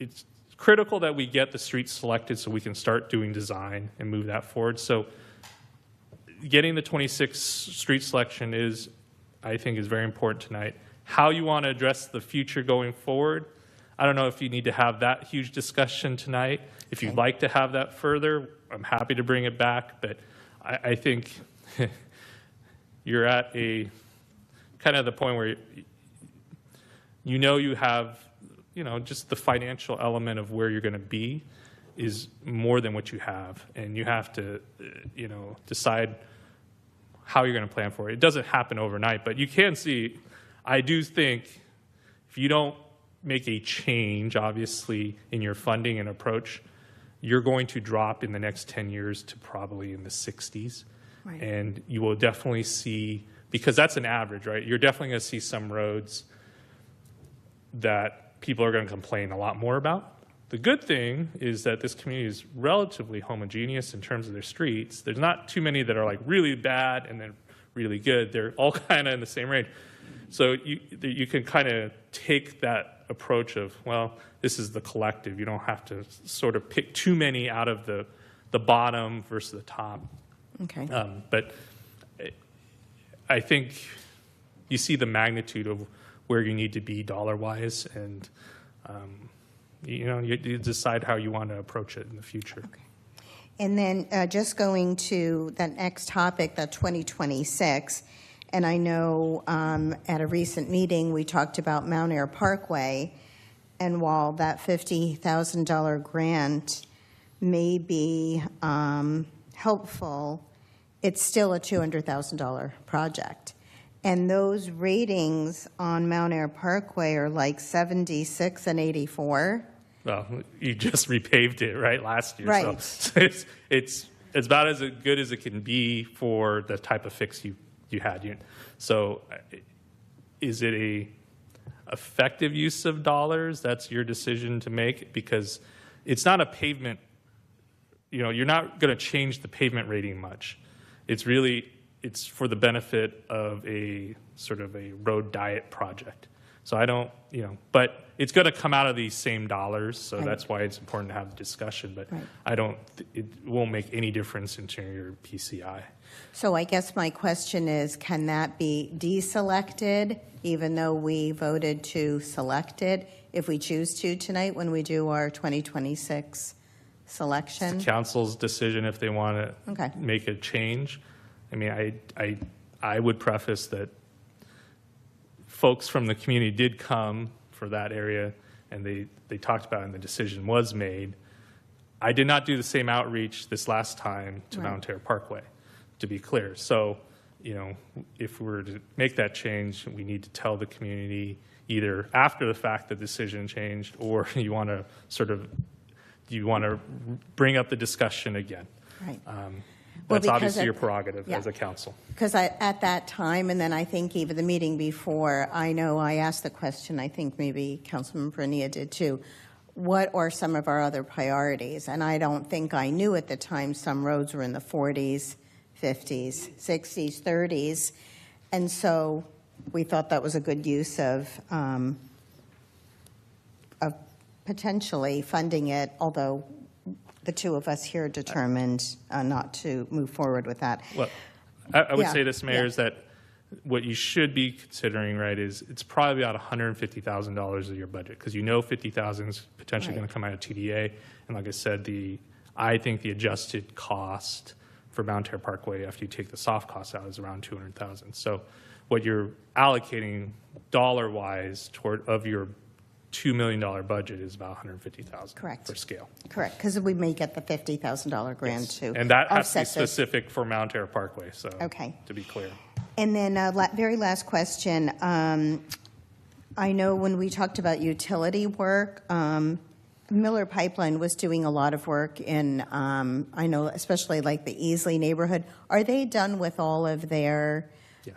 it's critical that we get the streets selected so we can start doing design and move that forward. So getting the 26 street selection I think, is very important tonight. How you want to address the future going forward, I don't know if you need to have that huge discussion tonight. If you'd like to have that further, I'm happy to bring it back. But I think you're at a kind of the point where you have, just the financial element of where you're going to be is more than what you have. And you have to, decide how you're going to plan for it. It doesn't happen overnight, but you can see, I do think if you don't make a change, obviously, in your funding and approach, you're going to drop in the next 10 years to probably in the 60s. Right. And you will definitely see, because that's an average, right? You're definitely going to see some roads that people are going to complain a lot more about. The good thing is that this community is relatively homogeneous in terms of their streets. There's not too many that are like really bad and then really good. They're all kind of in the same range. So you can kind of take that approach of, well, this is the collective. You don't have to sort of pick too many out of the bottom versus the top. Okay. But I think you see the magnitude of where you need to be dollar-wise, and you decide how you want to approach it in the future. Okay. And then just going to that next topic, the 2026, and I know at a recent meeting we talked about Mount Air Parkway, and while that $50,000 grant may be helpful, it's still a $200,000 project. And those ratings on Mount Air Parkway are like 76 and 84. Well, you just repaved it, right, last year. Right. So it's about as good as it can be for the type of fix you had. So is it a effective use of dollars? That's your decision to make, because it's not a pavement, you're not going to change the pavement rating much. It's for the benefit of a sort of a road diet project. So I don't, but it's going to come out of these same dollars, so that's why it's important to have the discussion. But it won't make any difference into your PCI. So I guess my question is, can that be deselected, even though we voted to select it, if we choose to tonight when we do our 2026 selection? It's the council's decision if they want to make a change. I mean, I would preface that folks from the community did come for that area, and they talked about it, and the decision was made. I did not do the same outreach this last time to Mount Air Parkway, to be clear. So, if we were to make that change, we need to tell the community either after the fact the decision changed, or you want to bring up the discussion again. Right. That's obviously your prerogative as a council. Because at that time, and then I think even the meeting before, I know I asked the question, I think maybe Councilman Bernia did too, what are some of our other priorities? And I don't think I knew at the time some roads were in the 40s, 50s, 60s, 30s. And so we thought that was a good use of potentially funding it, although the two of us here determined not to move forward with that. Well, I would Yeah, say this, Mayor, yeah. is that what you should be considering, right, is it's probably about $150,000 of your budget, because you know 50,000 is potentially Right. going to come out of TDA. And like I said, I think the adjusted cost for Mount Terre Parkway after you take the soft costs out is around 200,000. So what you're allocating dollar-wise toward of your $2 million budget is about $150,000. Correct. For scale. Correct, because we may get the $50,000 grant too. And that has to be offset this. specific for Mount Terre Parkway, so Okay. to be clear. And then very last question. I know when we talked about utility work, Miller Pipeline was doing a lot of work in, I know especially like the Easley neighborhood. Are they done with all of their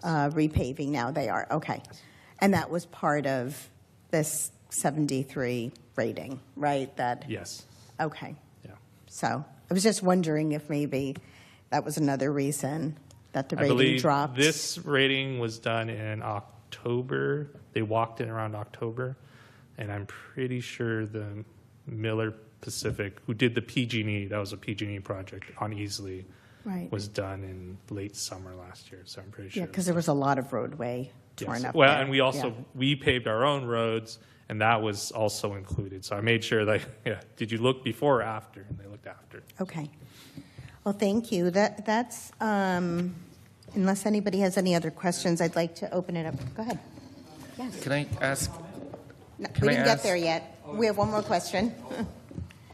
repaving now? They are, okay. And that was part of this 73 rating, right? Yes. Okay. Yeah. So I was just wondering if maybe that was another reason that the I rating believe dropped. this rating was done in October. They walked in around October, and I'm pretty sure the Miller Pacific, who did the PG&E, that was a PG&E project on Easley, Right. was done in late summer last year. So I'm pretty sure. Yeah, because there was a lot of roadway torn Yes. up Well, there. and we also Yeah. we paved our own roads, and that was also included. So I made sure that did you look before or after? And they looked after. Okay. Well, thank you. That's unless anybody has any other questions, I'd like to open it up. Go ahead. Yes. Can I ask? No, Can we I didn't get ask- there yet. We have one more question.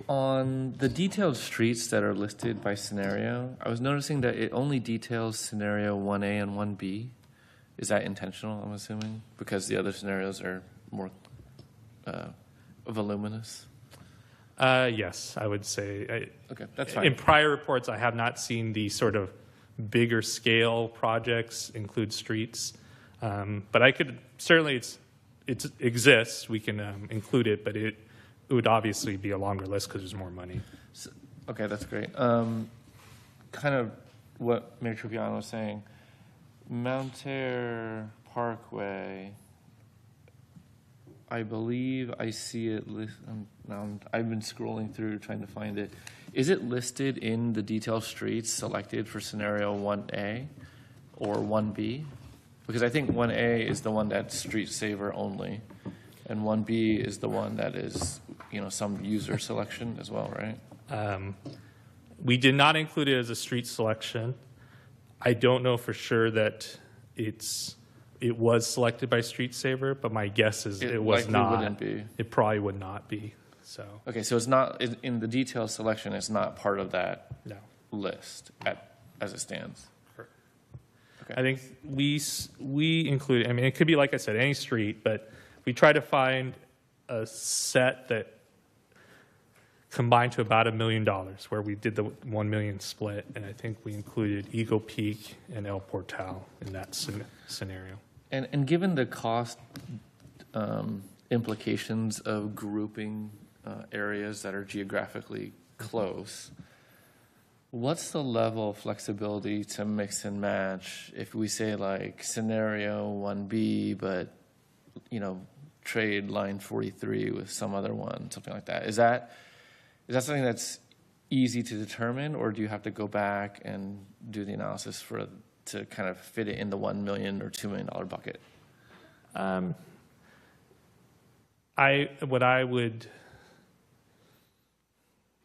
On the detailed streets that are listed by scenario, I was noticing that it only details scenario 1A and 1B. Is that intentional, I'm assuming? Because the other scenarios are more voluminous? Yes, I would say. Okay, that's fine. In prior reports, I have not seen the sort of bigger scale projects include streets. But I could, certainly it exists, we can include it, but it would obviously be a longer list because there's more money. So, okay, that's great. Kind of what Mayor Trupiano was saying, Mount Terre Parkway, I believe I see it I've been scrolling through trying to find it. Is it listed in the detailed streets selected for scenario 1A or 1B? Because I think 1A is the one that's street saver only, and 1B is the one that is, some user selection as well, right? We did not include it as a street selection. I don't know for sure that it was selected by Street Saver, but my guess is it was likely not. wouldn't be. It probably would not be. So Okay, so it's not, in the detailed selection, it's not part of that no. list as it stands? I think we include, I mean, it could be, like I said, any street, but we try to find a set that combined to about $1 million, where we did the 1 million split, and I think we included Eagle Peak and El Portal in that scenario. And given the cost implications of grouping areas that are geographically close, what's the level of flexibility to mix and match if we say like scenario 1B, but trade line 43 with some other one, something like that? Is that something that's easy to determine, or do you have to go back and do the analysis to kind of fit it in the $1 million or $2 million bucket?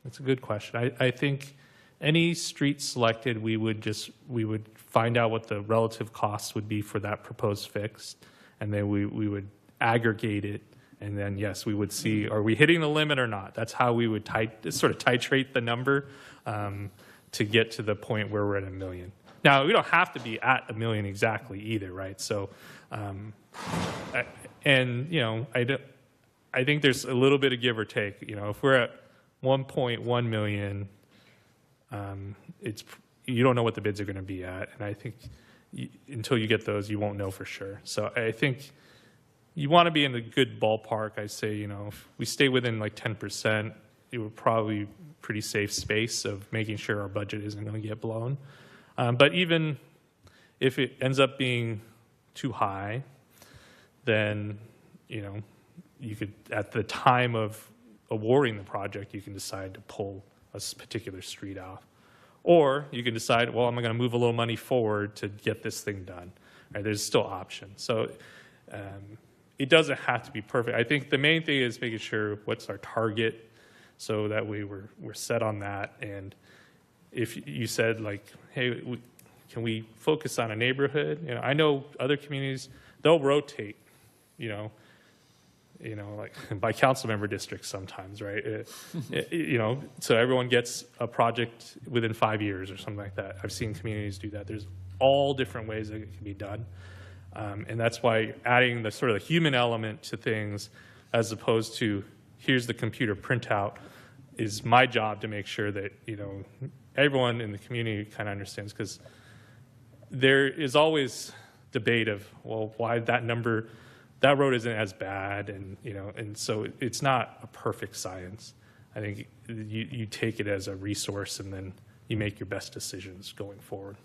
That's a good question. I think any street selected, we would find out what the relative costs would be for that proposed fix, and then we would aggregate it, and then yes, we would see, are we hitting the limit or not? That's how we would sort of titrate the number to get to the point where we're at $1 million. Now, we don't have to be at $1 million exactly either, right? So, I think there's a little bit of give or take. If we're at 1.1 million, you don't know what the bids are going to be at, and I think until you get those, you won't know for sure. So I think you want to be in the good ballpark. I say, if we stay within like 10%, it would probably pretty safe space of making sure our budget isn't going to get blown. But even if it ends up being too high, then you could, at the time of awarding the project, you can decide to pull a particular street off. Or you can decide, well, I'm going to move a little money forward to get this thing done. Right? There's still options. So it doesn't have to be perfect. I think the main thing is making sure what's our target, so that we're set on that. And if you said, like, hey, can we focus on a neighborhood? You know, I know other communities, they'll rotate, like by council member districts sometimes, right? So everyone gets a project within 5 years or something like that. I've seen communities do that. There's all different ways that it can be done. And that's why adding the sort of the human element to things, as opposed to here's the computer printout, is my job to make sure that, everyone in the community kind of understands, because there is always debate of, well, why that road isn't as bad, and so it's not a perfect science. I think you take it as a resource, and then you make your best decisions going forward.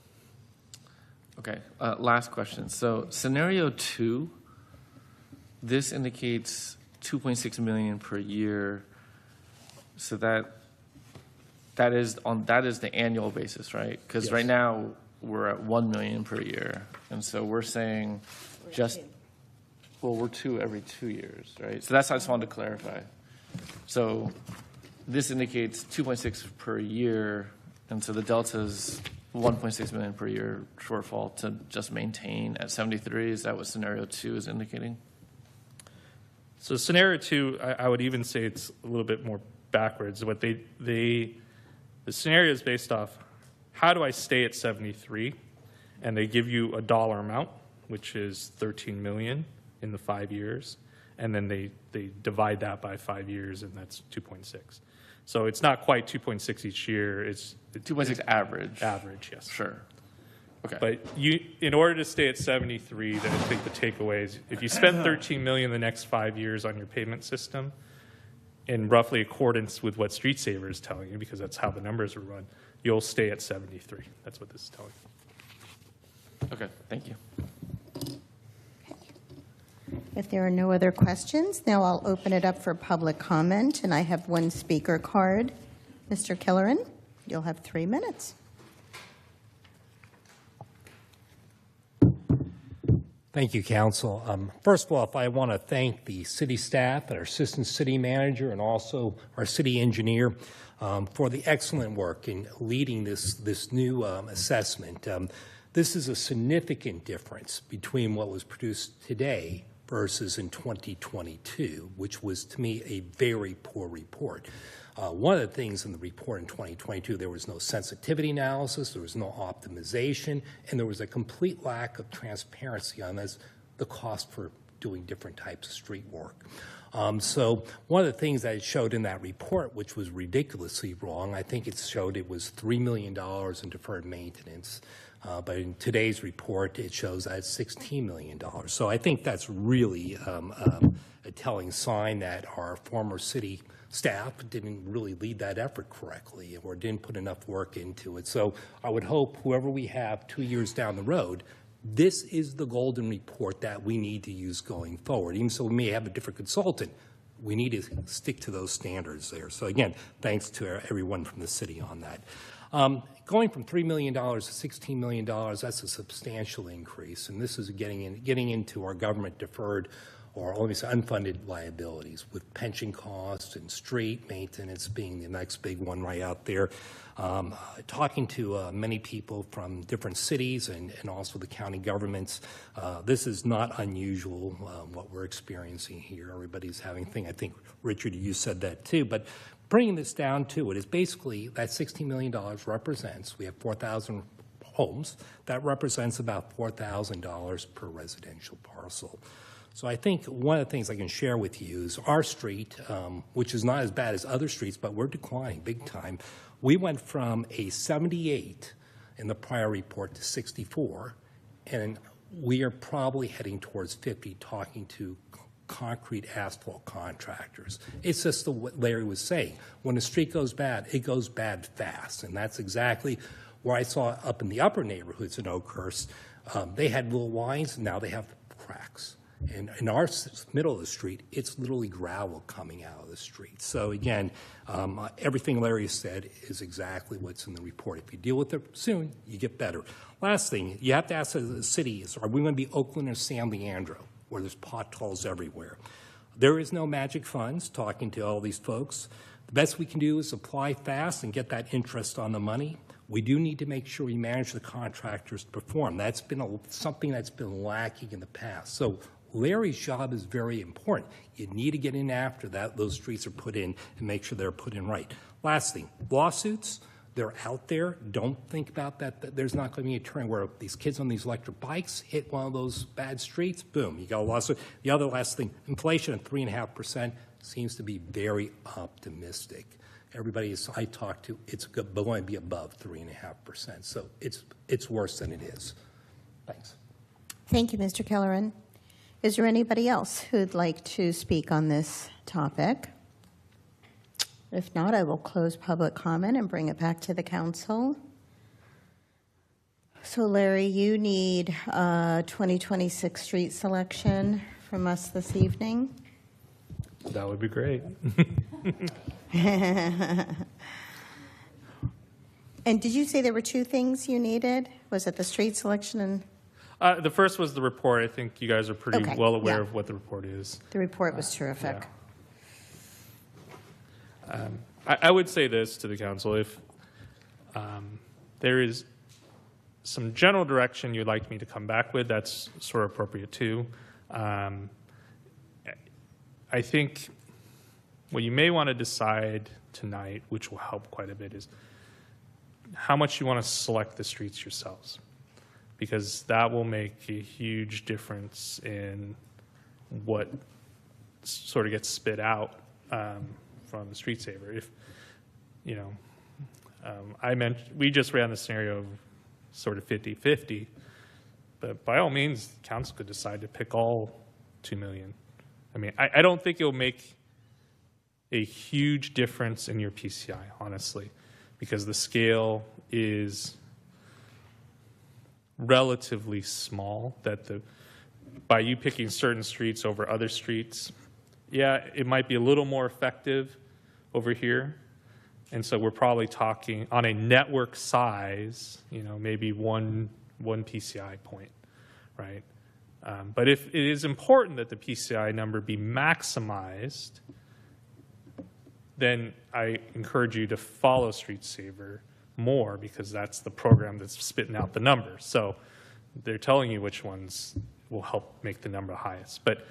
Okay, last question. So scenario 2, this indicates 2.6 million per year. So that is the annual basis, right? Because Yes. right now we're at 1 million per year, and so we're saying we're 2 every 2 years, right? So that's, I just wanted to clarify. So this indicates 2.6 per year, and so the delta is 1.6 million per year shortfall to just maintain at 73. Is that what scenario 2 is indicating? So scenario 2, I would even say it's a little bit more backwards. What the scenario is based off, how do I stay at 73? And they give you a dollar amount, which is 13 million in the 5 years, and then they divide that by 5 years, and that's 2.6. So it's not quite 2.6 each year. It's 2.6 average. Average, yes. Sure. Okay. But in order to stay at 73, then I think the takeaway is if you spend 13 million the next 5 years on your payment system, in roughly accordance with what Street Saver is telling you, because that's how the numbers are run, you'll stay at 73. That's what this is telling you. Okay, thank you. If there are no other questions, now I'll open it up for public comment, and I have one speaker card. Mr. Killeran, you'll have 3 minutes. Thank you, Council. First of all, I want to thank the city staff, our assistant city manager, and also our city engineer for the excellent work in leading this new assessment. This is a significant difference between what was produced today versus in 2022, which was, to me, a very poor report. One of the things in the report in 2022, there was no sensitivity analysis, there was no optimization, and there was a complete lack of transparency on the cost for doing different types of street work. So one of the things that it showed in that report, which was ridiculously wrong, I think it showed it was $3 million in deferred maintenance. But in today's report, it shows that it's $16 million. So I think that's really a telling sign that our former city staff didn't really lead that effort correctly or didn't put enough work into it. So I would hope whoever we have 2 years down the road, this is the golden report that we need to use going forward. Even so we may have a different consultant, we need to stick to those standards there. So again, thanks to everyone from the city on that. Going from $3 million to $16 million, that's a substantial increase, and this is getting into our government deferred, or let me say unfunded liabilities, with pension costs and street maintenance being the next big one right out there. Talking to many people from different cities and also the county governments, this is not unusual, what we're experiencing here. Everybody's having things. I think, Richard, you said that too, but bringing this down to it is basically that $16 million represents, we have 4,000 homes, that represents about $4,000 per residential parcel. So I think one of the things I can share with you is our street, which is not as bad as other streets, but we're declining big time. We went from a 78 in the prior report to 64, and we are probably heading towards 50 talking to concrete asphalt contractors. It's just what Larry was saying. When a street goes bad, it goes bad fast, and that's exactly where I saw up in the upper neighborhoods in Oakhurst. They had little lines, now they have cracks. And in our middle of the street, it's literally gravel coming out of the street. So again, everything Larry said is exactly what's in the report. If you deal with it soon, you get better. Last thing, you have to ask the city, are we going to be Oakland or San Leandro, where there's potholes everywhere? There is no magic funds, talking to all these folks. The best we can do is apply fast and get that interest on the money. We do need to make sure we manage the contractors to perform. That's been something that's been lacking in the past. So Larry's job is very important. You need to get in after those streets are put in and make sure they're put in right. Last thing, lawsuits, they're out there. Don't think about that. There's not going to be a turn where these kids on these electric bikes hit one of those bad streets, boom, you got a lawsuit. The other last thing, inflation at 3.5% seems to be very optimistic. Everybody I talk to, it's going to be above 3.5%. So it's worse than it is. Thanks. Thank you, Mr. Kelleran. Is there anybody else who'd like to speak on this topic? If not, I will close public comment and bring it back to the council. So, Larry, you need 2026 street selection from us this evening. That would be great. And did you say there were two things you needed? Was it the street selection and? The first was the report. I think you guys are pretty Okay, well aware yeah. of what the report is. The report was terrific. Yeah. I would say this to the council. If there is some general direction you'd like me to come back with, that's sort of appropriate too. I think what you may want to decide tonight, which will help quite a bit, is how much you want to select the streets yourselves, because that will make a huge difference in what sort of gets spit out from the street saver. If, you know, we just ran the scenario of sort of 50-50, but by all means, council could decide to pick all 2 million. I mean, I don't think it'll make a huge difference in your PCI, honestly, because the scale is relatively small. By you picking certain streets over other streets, yeah, it might be a little more effective over here. And so we're probably talking on a network size, you know, maybe one PCI point, right? But if it is important that the PCI number be maximized, then I encourage you to follow Street Saver more, because that's the program that's spitting out the numbers. So they're telling you which ones will help make the number highest. But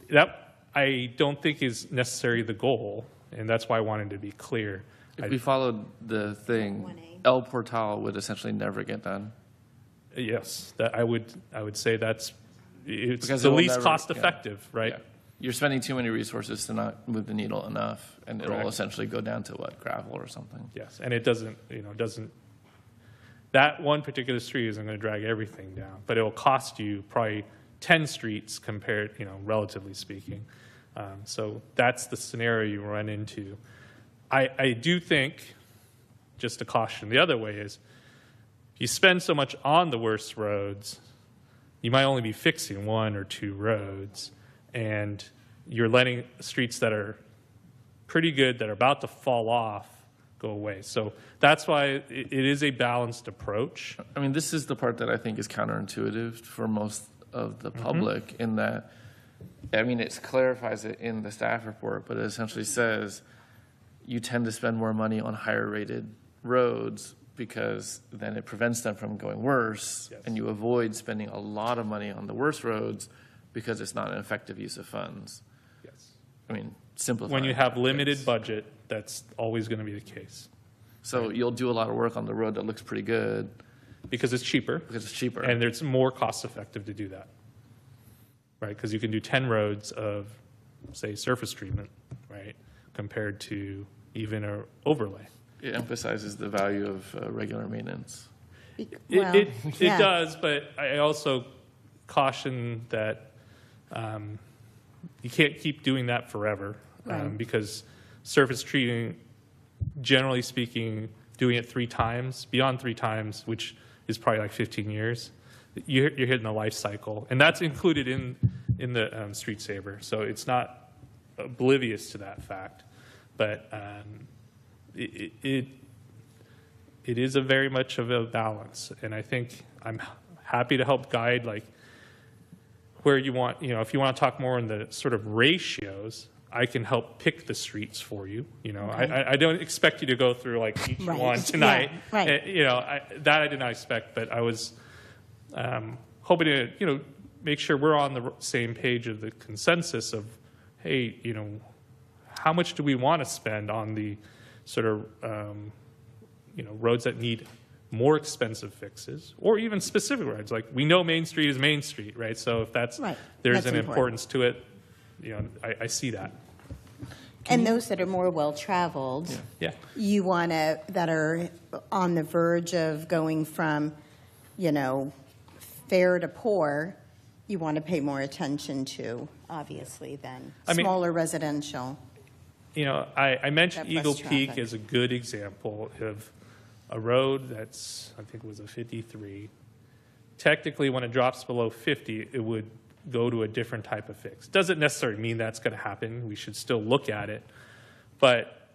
that, I don't think, is necessarily the goal, and that's why I wanted to be clear. If we followed the thing, El Portal would essentially never get done. Yes, that I would say it's Because the it will least never- cost effective, right? Yeah. You're spending too many resources to not move the needle enough, and it'll Correct. essentially go down to what, gravel or something. Yes, and it doesn't, that one particular street isn't going to drag everything down, but it will cost you probably 10 streets compared, relatively speaking. So that's the scenario you run into. I do think, just to caution the other way, is you spend so much on the worst roads, you might only be fixing 1 or 2 roads, and you're letting streets that are pretty good, that are about to fall off, go away. So that's why it is a balanced approach. I mean, this is the part that I think is counterintuitive for most of the public, in that, I mean, it clarifies it in the staff report, but it essentially says you tend to spend more money on higher rated roads because then it prevents them from going worse, Yes. and you avoid spending a lot of money on the worst roads because it's not an effective use of funds. Yes. I mean, simplifying. When you have things. limited budget, that's always going to be the case. So you'll do a lot of work on the road that looks pretty good. Because it's cheaper. Because it's cheaper. And it's more cost effective to do that. Right? Because you can do 10 roads of, say, surface treatment, right, compared to even an overlay. It emphasizes the value of regular maintenance. It does, but I also caution that you can't keep doing that forever, because surface treating, generally speaking, doing it 3 times, beyond 3 times, which is probably like 15 years, you're hitting the life cycle. And that's included in in the street saver, so it's not oblivious to that fact. But it is a very much of a balance, and I think I'm happy to help guide like where you want, if you want to talk more in the sort of ratios, I can help pick the streets for you. Okay. I don't expect you to go through like each Right. one tonight. Yeah, right. That I did not expect, but I was hoping to, make sure we're on the same page of the consensus of, hey, how much do we want to spend on the sort of, roads that need more expensive fixes, or even specific roads. Like, we know Main Street is Main Street, right? So if there's That's an important. importance to it, I see that. And those that are more well-traveled, Yeah. you want to, that are on the verge of going from, fair to poor, you want to pay more attention to, obviously, than smaller residential. I mentioned That plus Eagle Peak traffic. as a good example of a road that's, I think it was a 53. Technically, when it drops below 50, it would go to a different type of fix. Doesn't necessarily mean that's going to happen. We should still look at it. But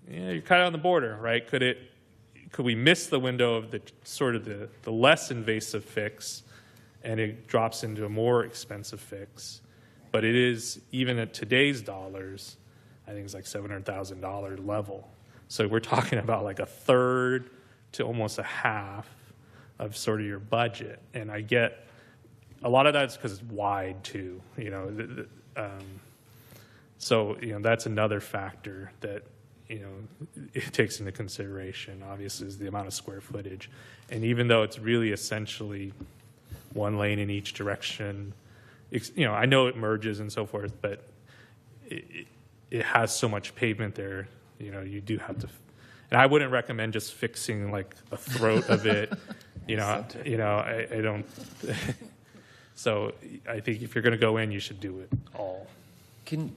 you're kind of on the border, right? Could we miss the window of the sort of the less invasive fix, and it drops into a more expensive fix? But it is, even at today's dollars, I think it's like $700,000 level. So we're talking about like a third to almost a half of sort of your budget. And I get a lot of that's because it's wide too, so that's another factor that it takes into consideration. Obviously, is the amount of square footage, and even though it's really essentially one lane in each direction, I know it merges and so forth, but it has so much pavement there. You do have to, and I wouldn't recommend just fixing like a throat of it. I don't. So I think if you're going to go in, you should do it all. Can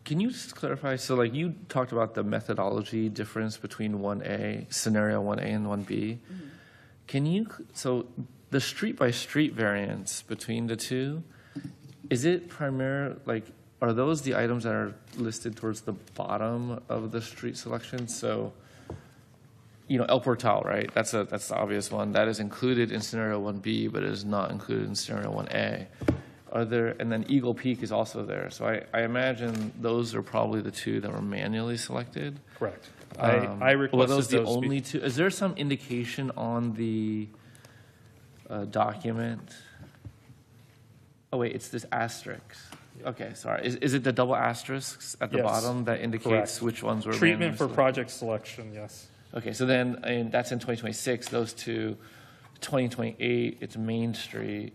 you just clarify? So, like, you talked about the methodology difference between 1A, scenario 1A and 1B. Mm-hmm. So the street-by-street variance between the two, is it are those the items that are listed towards the bottom of the street selection? So, El Portal, right? That's the obvious one. That is included in scenario 1B, but it is not included in scenario 1A. And then Eagle Peak is also there. So I imagine those are probably the two that were manually selected. Correct. I requested were those the those only two? Is there some indication on the document? Oh wait, it's this asterisk. Okay, sorry. Is it the double asterisks at the Yes. bottom that indicates Correct. which ones were Treatment for manually project selection, yes. Okay, so then that's in 2026. Those two, 2028, it's Main Street,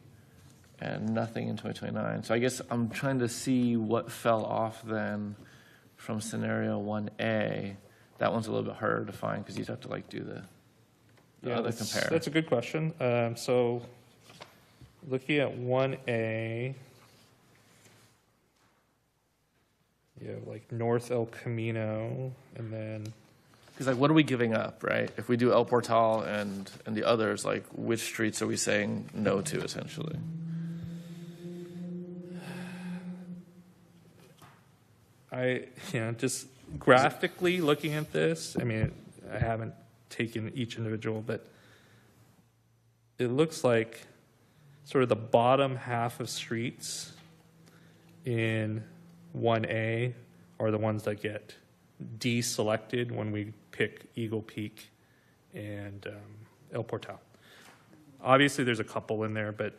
and nothing in 2029. So I guess I'm trying to see what fell off then from scenario 1A. That one's a little bit harder to find because you'd have to do the other compare. That's a good question. So looking at 1A, you have like North El Camino, and then... Because what are we giving up, right? If we do El Portal and the others, which streets are we saying no to, essentially? Just graphically looking at this, I haven't taken each individual, but it looks like sort of the bottom half of streets in 1A are the ones that get deselected when we pick Eagle Peak and El Portal. Obviously, there's a couple in there, but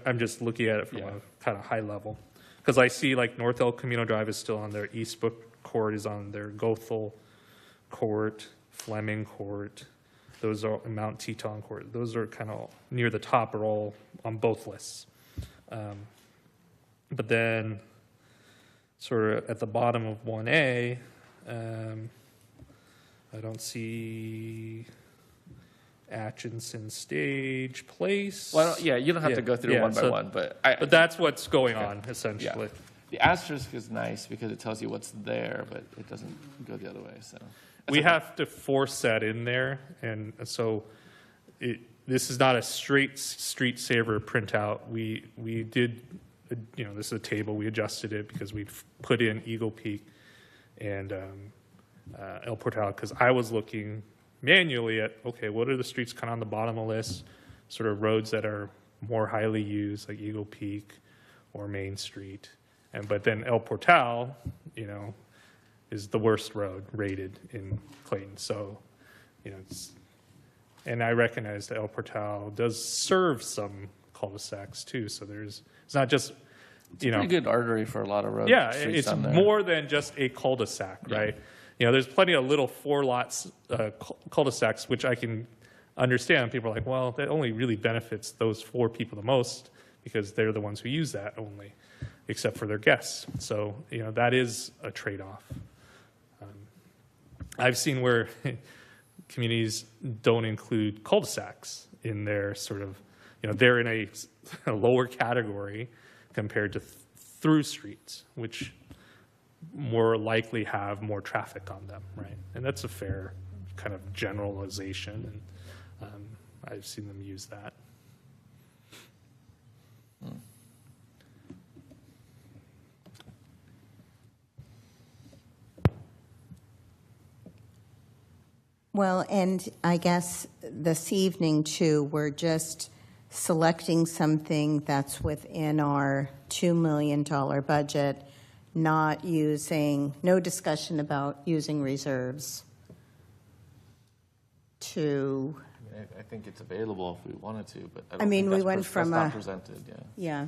I'm just looking at it from a kind of high level. Because I see North El Camino Drive is still on there, Eastbrook Court is on there, Goethel Court, Fleming Court, those are Mount Teton Court. Those are kind of near the top, are all on both lists. But then sort of at the bottom of 1A, I don't see Atchison Stage Place. Well, you don't have to go through one by one, but but that's what's going on essentially. Yeah. The asterisk is nice because it tells you what's there, but it doesn't go the other way. So we have to force that in there, and so this is not a straight street saver printout. We did this is a table. We adjusted it because we've put in Eagle Peak and El Portal, because I was looking manually at, okay, what are the streets kind of on the bottom of the list, sort of roads that are more highly used, like Eagle Peak or Main Street. But then El Portal, is the worst road rated in Clayton. So, and I recognize that El Portal does serve some cul-de-sacs too. So it's not just, It's a pretty good artery for a lot of roads. yeah, it's more than just a cul-de-sac, right? There's plenty of little 4-lot cul-de-sacs, which I can understand. People are like, well, that only really benefits those 4 people the most because they're the ones who use that only, except for their guests. So, that is a trade-off. I've seen where communities don't include cul-de-sacs in their sort of, they're in a lower category compared to through streets, which more likely have more traffic on them, right? And that's a fair kind of generalization, and I've seen them use that. Well, and I guess this evening, too, we're just selecting something that's within our $2 million budget, no discussion about using reserves to... I think it's available if we wanted to, but I I don't mean, think we went from that's not presented, Yeah.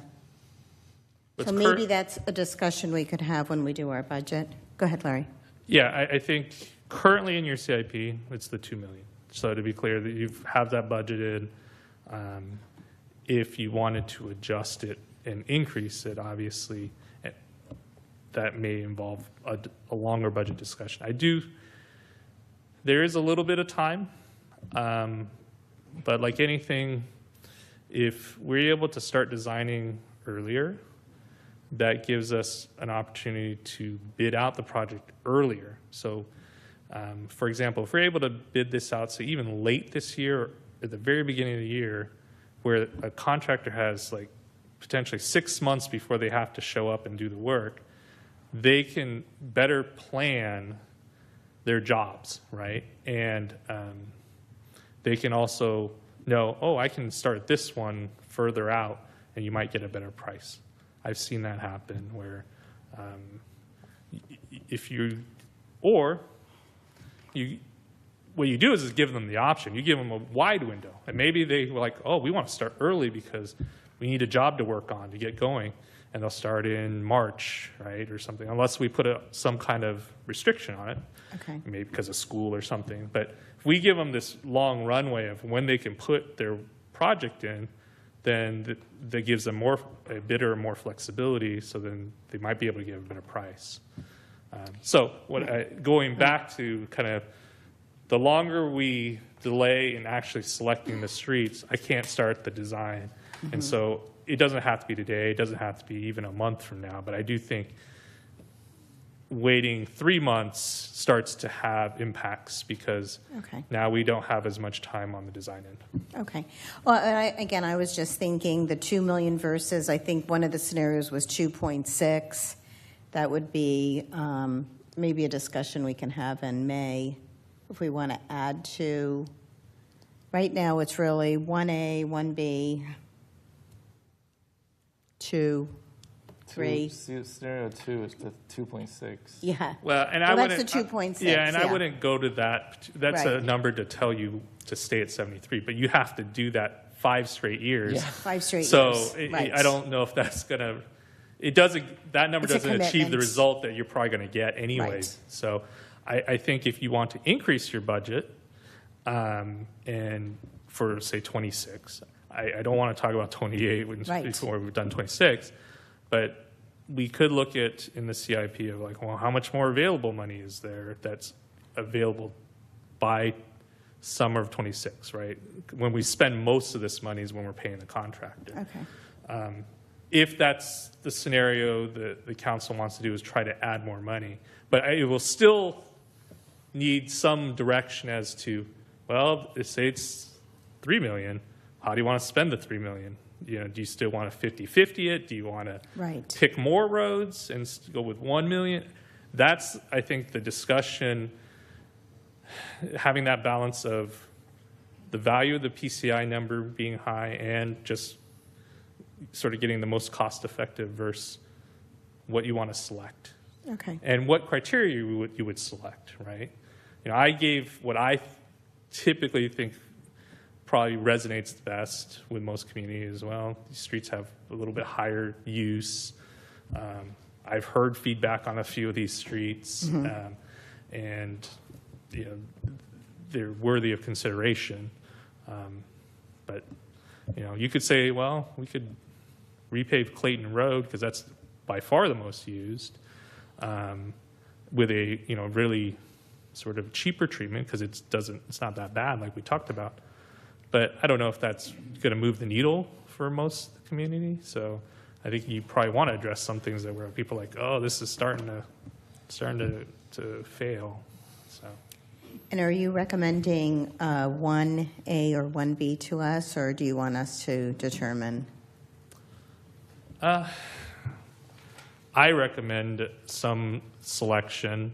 But So maybe that's a discussion we could have when we do our budget. Go ahead, Larry. Yeah, I think currently in your CIP, it's the $2 million. So to be clear, that you have that budgeted. If you wanted to adjust it and increase it, obviously, that may involve a longer budget discussion. There is a little bit of time, but like anything, if we're able to start designing earlier, that gives us an opportunity to bid out the project earlier. So, for example, if we're able to bid this out, so even late this year, or at the very beginning of the year, where a contractor has like potentially 6 months before they have to show up and do the work, they can better plan their jobs, right? And they can also know, oh, I can start this one further out, and you might get a better price. I've seen that happen where what you do is give them the option. You give them a wide window. And maybe they were like, oh, we want to start early because we need a job to work on to get going. And they'll start in March, right, or something, unless we put some kind of restriction on it, Okay. maybe because of school or something. But if we give them this long runway of when they can put their project in, then that gives them a bit or more flexibility, so then they might be able to get a better price. Going back to kind of the longer we delay in actually selecting the streets, I can't start the design. And so it doesn't have to be today, it doesn't have to be even a month from now, but I do think waiting 3 months starts to have impacts because now we don't have as much time on the design end. Okay. Well, I was just thinking the 2 million versus, I think one of the scenarios was 2.6. That would be maybe a discussion we can have in May if we want to add to. Right now, it's really 1A, 1B, 2, 3. Scenario 2 is the 2.6. Yeah. Well, that's the 2.6. Yeah, and I wouldn't go to that. That's Right. a number to tell you to stay at 73, but you have to do that 5 straight years. Yeah. 5 straight years. So Right. I don't know if that's going to, that number It's a doesn't achieve the commitment. result that you're probably going to get anyways. Right. So I think if you want to increase your budget, and for say 26, I don't want to talk about 28 before we've done 26, but we could look at in the CIP of like, well, how much more available money is there that's available by summer of 26, right? When we spend most of this money is when we're paying the contractor. Okay. If that's the scenario that the council wants to do is try to add more money, but it will still need some direction as to, well, say it's $3 million. How do you want to spend the $3 million? do you still want to 50-50 it? Do you want to Right. pick more roads and go with 1 million? That's, I think, the discussion, having that balance of the value of the PCI number being high and just sort of getting the most cost-effective versus what you want to select. Okay. And what criteria you would select, right? I gave what I typically think probably resonates the best with most communities as well. These streets have a little bit higher use. I've heard feedback on a few of these streets, and they're worthy of consideration. But you could say, well, we could repave Clayton Road because that's by far the most used, with a really sort of cheaper treatment because it's not that bad like we talked about. But I don't know if that's going to move the needle for most of the community. So I think you probably want to address some things that where people are like, oh, this is starting to fail. So. And are you recommending 1A or 1B to us, or do you want us to determine? I recommend some selection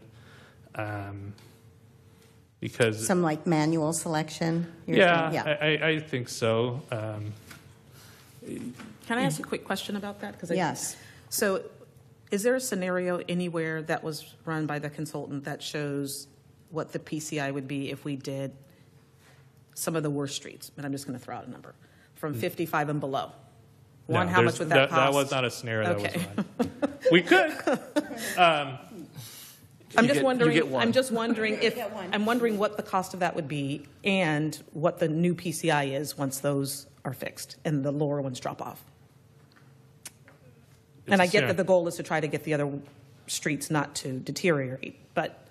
because Some like manual selection? I think so. Can I ask a quick question about that? Yes. So is there a scenario anywhere that was run by the consultant that shows what the PCI would be if we did some of the worst streets? And I'm just going to throw out a number. From 55 and below. One, No, how much would that cost? That was not a scenario Okay. that was run. We could. I'm just wondering. get one. I'm just wondering if I'm wondering what the cost of that would be and what the new PCI is once those are fixed and the lower ones drop off. And I get that the goal is to try to get the other streets not to deteriorate, but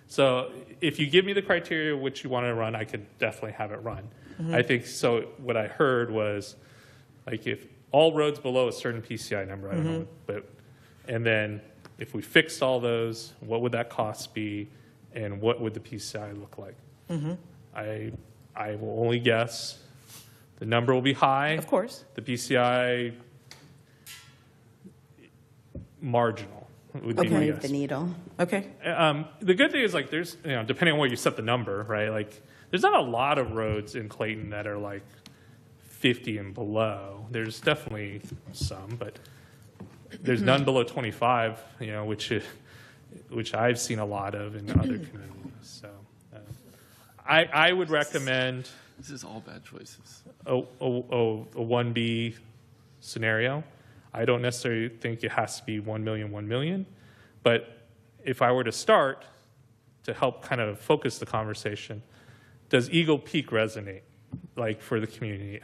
So if you give me the criteria which you want to run, I could definitely have it run. I think so. What I heard was like if all roads below a certain PCI number, I don't know, but and then if we fixed all those, what would that cost be, and what would the PCI look like? I will only guess. The number will be high. of course. The PCI marginal would be my Move guess. the needle. Okay. The good thing is like there's depending on where you set the number, right? Like there's not a lot of roads in Clayton that are like 50 and below. There's definitely some, but there's none below 25. Which I've seen a lot of in other communities. So I would recommend This is all bad choices. a 1B scenario. I don't necessarily think it has to be 1 million, but if I were to start to help kind of focus the conversation, does Eagle Peak resonate like for the community?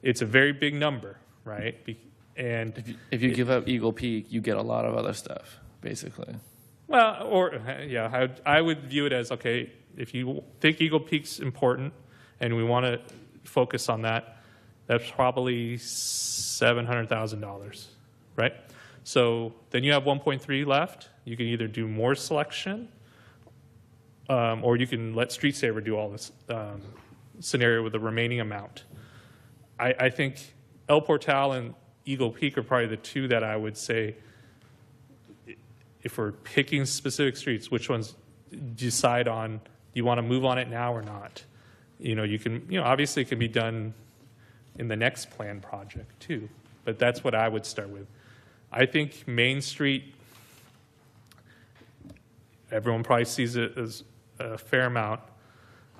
It's a very big number, right? And If you give up Eagle Peak, you get a lot of other stuff, basically. well, I would view it as, okay, if you think Eagle Peak's important and we want to focus on that, that's probably $700,000, right? So then you have 1.3 left. You can either do more selection, or you can let Street Saver do all this scenario with the remaining amount. I think El Portal and Eagle Peak are probably the two that I would say, if we're picking specific streets, which ones decide on, do you want to move on it now or not? You can, obviously it can be done in the next plan project too, but that's what I would start with. I think Main Street, everyone probably sees it as a fair amount.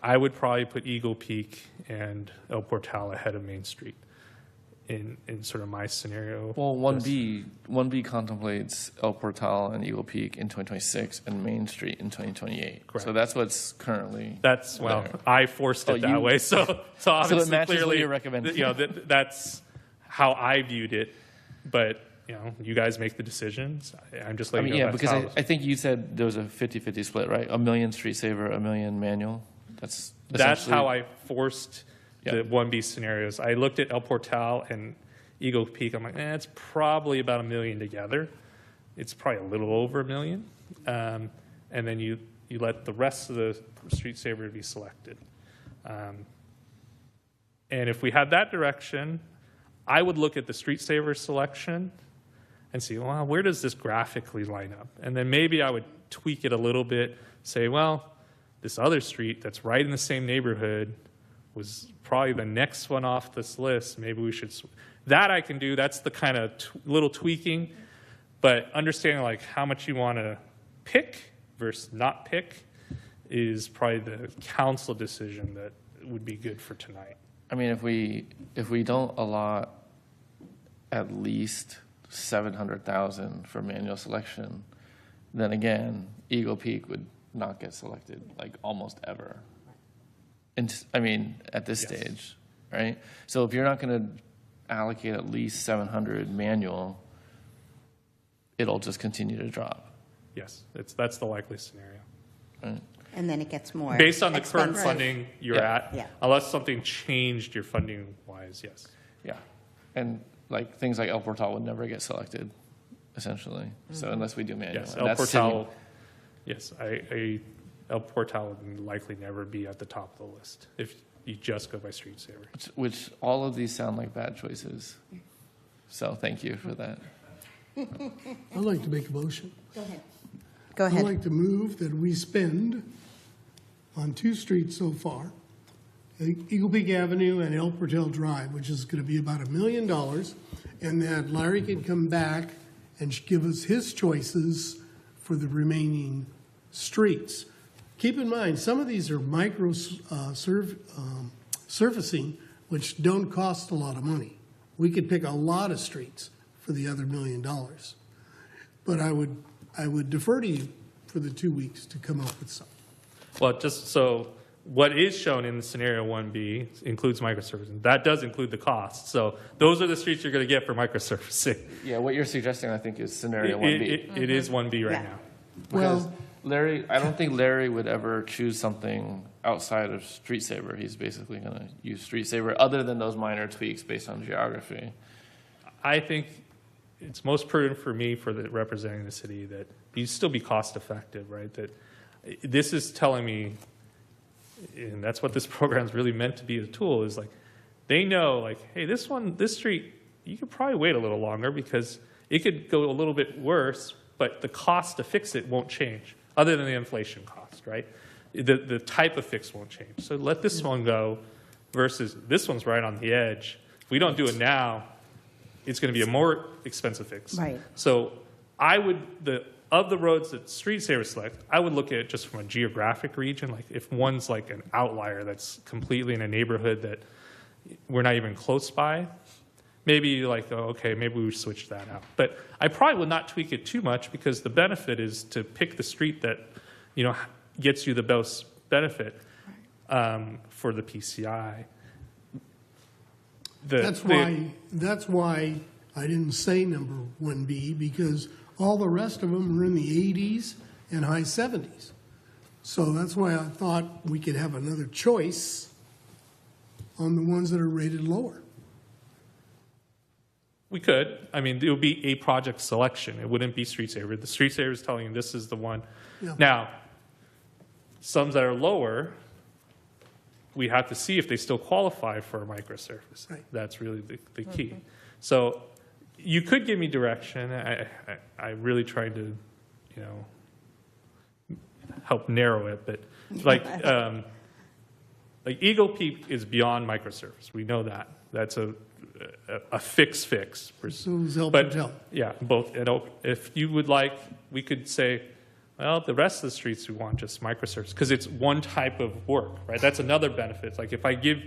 I would probably put Eagle Peak and El Portal ahead of Main Street in sort of my scenario. Well, 1B contemplates El Portal and Eagle Peak in 2026 and Main Street in 2028. Correct. So that's what's currently Well, there. I forced it that way, so obviously it matches what clearly, you're recommending. that's how I viewed it. But you guys make the decisions. I'm just letting you know. Because I think you said there was a 50-50 split, right? 1 million Street Saver, 1 million manual. That's how I forced the 1B scenarios. I looked at El Portal and Eagle Peak. I'm like, it's probably about $1 million together. It's probably a little over $1 million. And then you let the rest of the Street Saver be selected. And if we had that direction, I would look at the street saver selection and see, well, where does this graphically line up? And then maybe I would tweak it a little bit, say, well, this other street that's right in the same neighborhood was probably the next one off this list. Maybe we should, that I can do. That's the kind of little tweaking. But understanding like how much you want to pick versus not pick is probably the council decision that would be good for tonight. I mean, if we don't allot at least 700,000 for manual selection, then again, Eagle Peak would not get selected like almost ever. And I mean, at this stage, right? So if you're not going to allocate at least 700 manual, it'll just continue to drop. Yes, that's the likely scenario. Right. And then it gets more based on the expensive. current funding you're at, unless something changed your funding wise, yes. Yeah, and like things like El Portal would never get selected, essentially. So unless we do manual. Yes, And El that's Portal. Yes, El Portal would likely never be at the top of the list if you just go by street saver. which all of these sound like bad choices. So thank you for that. I'd like to make a motion. Go ahead. Go ahead. I'd like to move that we spend on 2 streets so far, Eagle Peak Avenue and El Portal Drive, which is going to be about $1 million, and that Larry can come back and give us his choices for the remaining streets. Keep in mind, some of these are micro surfacing, which don't cost a lot of money. We could pick a lot of streets for the other $1 million. But I would defer to you for the 2 weeks to come up with some. Well, just so what is shown in scenario 1B includes microsurfacing. That does include the cost. So those are the streets you're going to get for microsurfacing. Yeah, what you're suggesting, I think, is scenario 1B. It is 1B right now. Because Larry, I don't think Larry would ever choose something outside of Street Saver. He's basically going to use Street Saver other than those minor tweaks based on geography. I think it's most prudent for me, representing the city, that you still be cost effective, right? That this is telling me, and that's what this program is really meant to be a tool, is like, they know, like, hey, this street, you could probably wait a little longer because it could go a little bit worse, but the cost to fix it won't change, other than the inflation cost, right? The type of fix won't change. So let this one go versus this one's right on the edge. If we don't do it now, it's going to be a more expensive fix. Right. So I would, of the roads that Street Saver select, I would look at it just from a geographic region. Like if one's like an outlier that's completely in a neighborhood that we're not even close by, maybe like, oh, okay, maybe we switch that out. But I probably would not tweak it too much because the benefit is to pick the street that, gets you the most benefit for the PCI. That's why I didn't say number 1B, because all the rest of them are in the 80s and high 70s. So that's why I thought we could have another choice on the ones that are rated lower. We could. I mean, it would be a project selection. It wouldn't be Street Saver. The Street Saver is telling you this is the one. Yeah. Now, some that are lower, we have to see if they still qualify for a microsurface. Right. That's really the key. So you could give me direction. I really tried to, help narrow it. But like Eagle Peak is beyond microsurface. We know that. That's a fix. So is El Portal. Yeah, both. If you would like, we could say, well, the rest of the streets we want just microsurface because it's one type of work, right? That's another benefit. Like if I give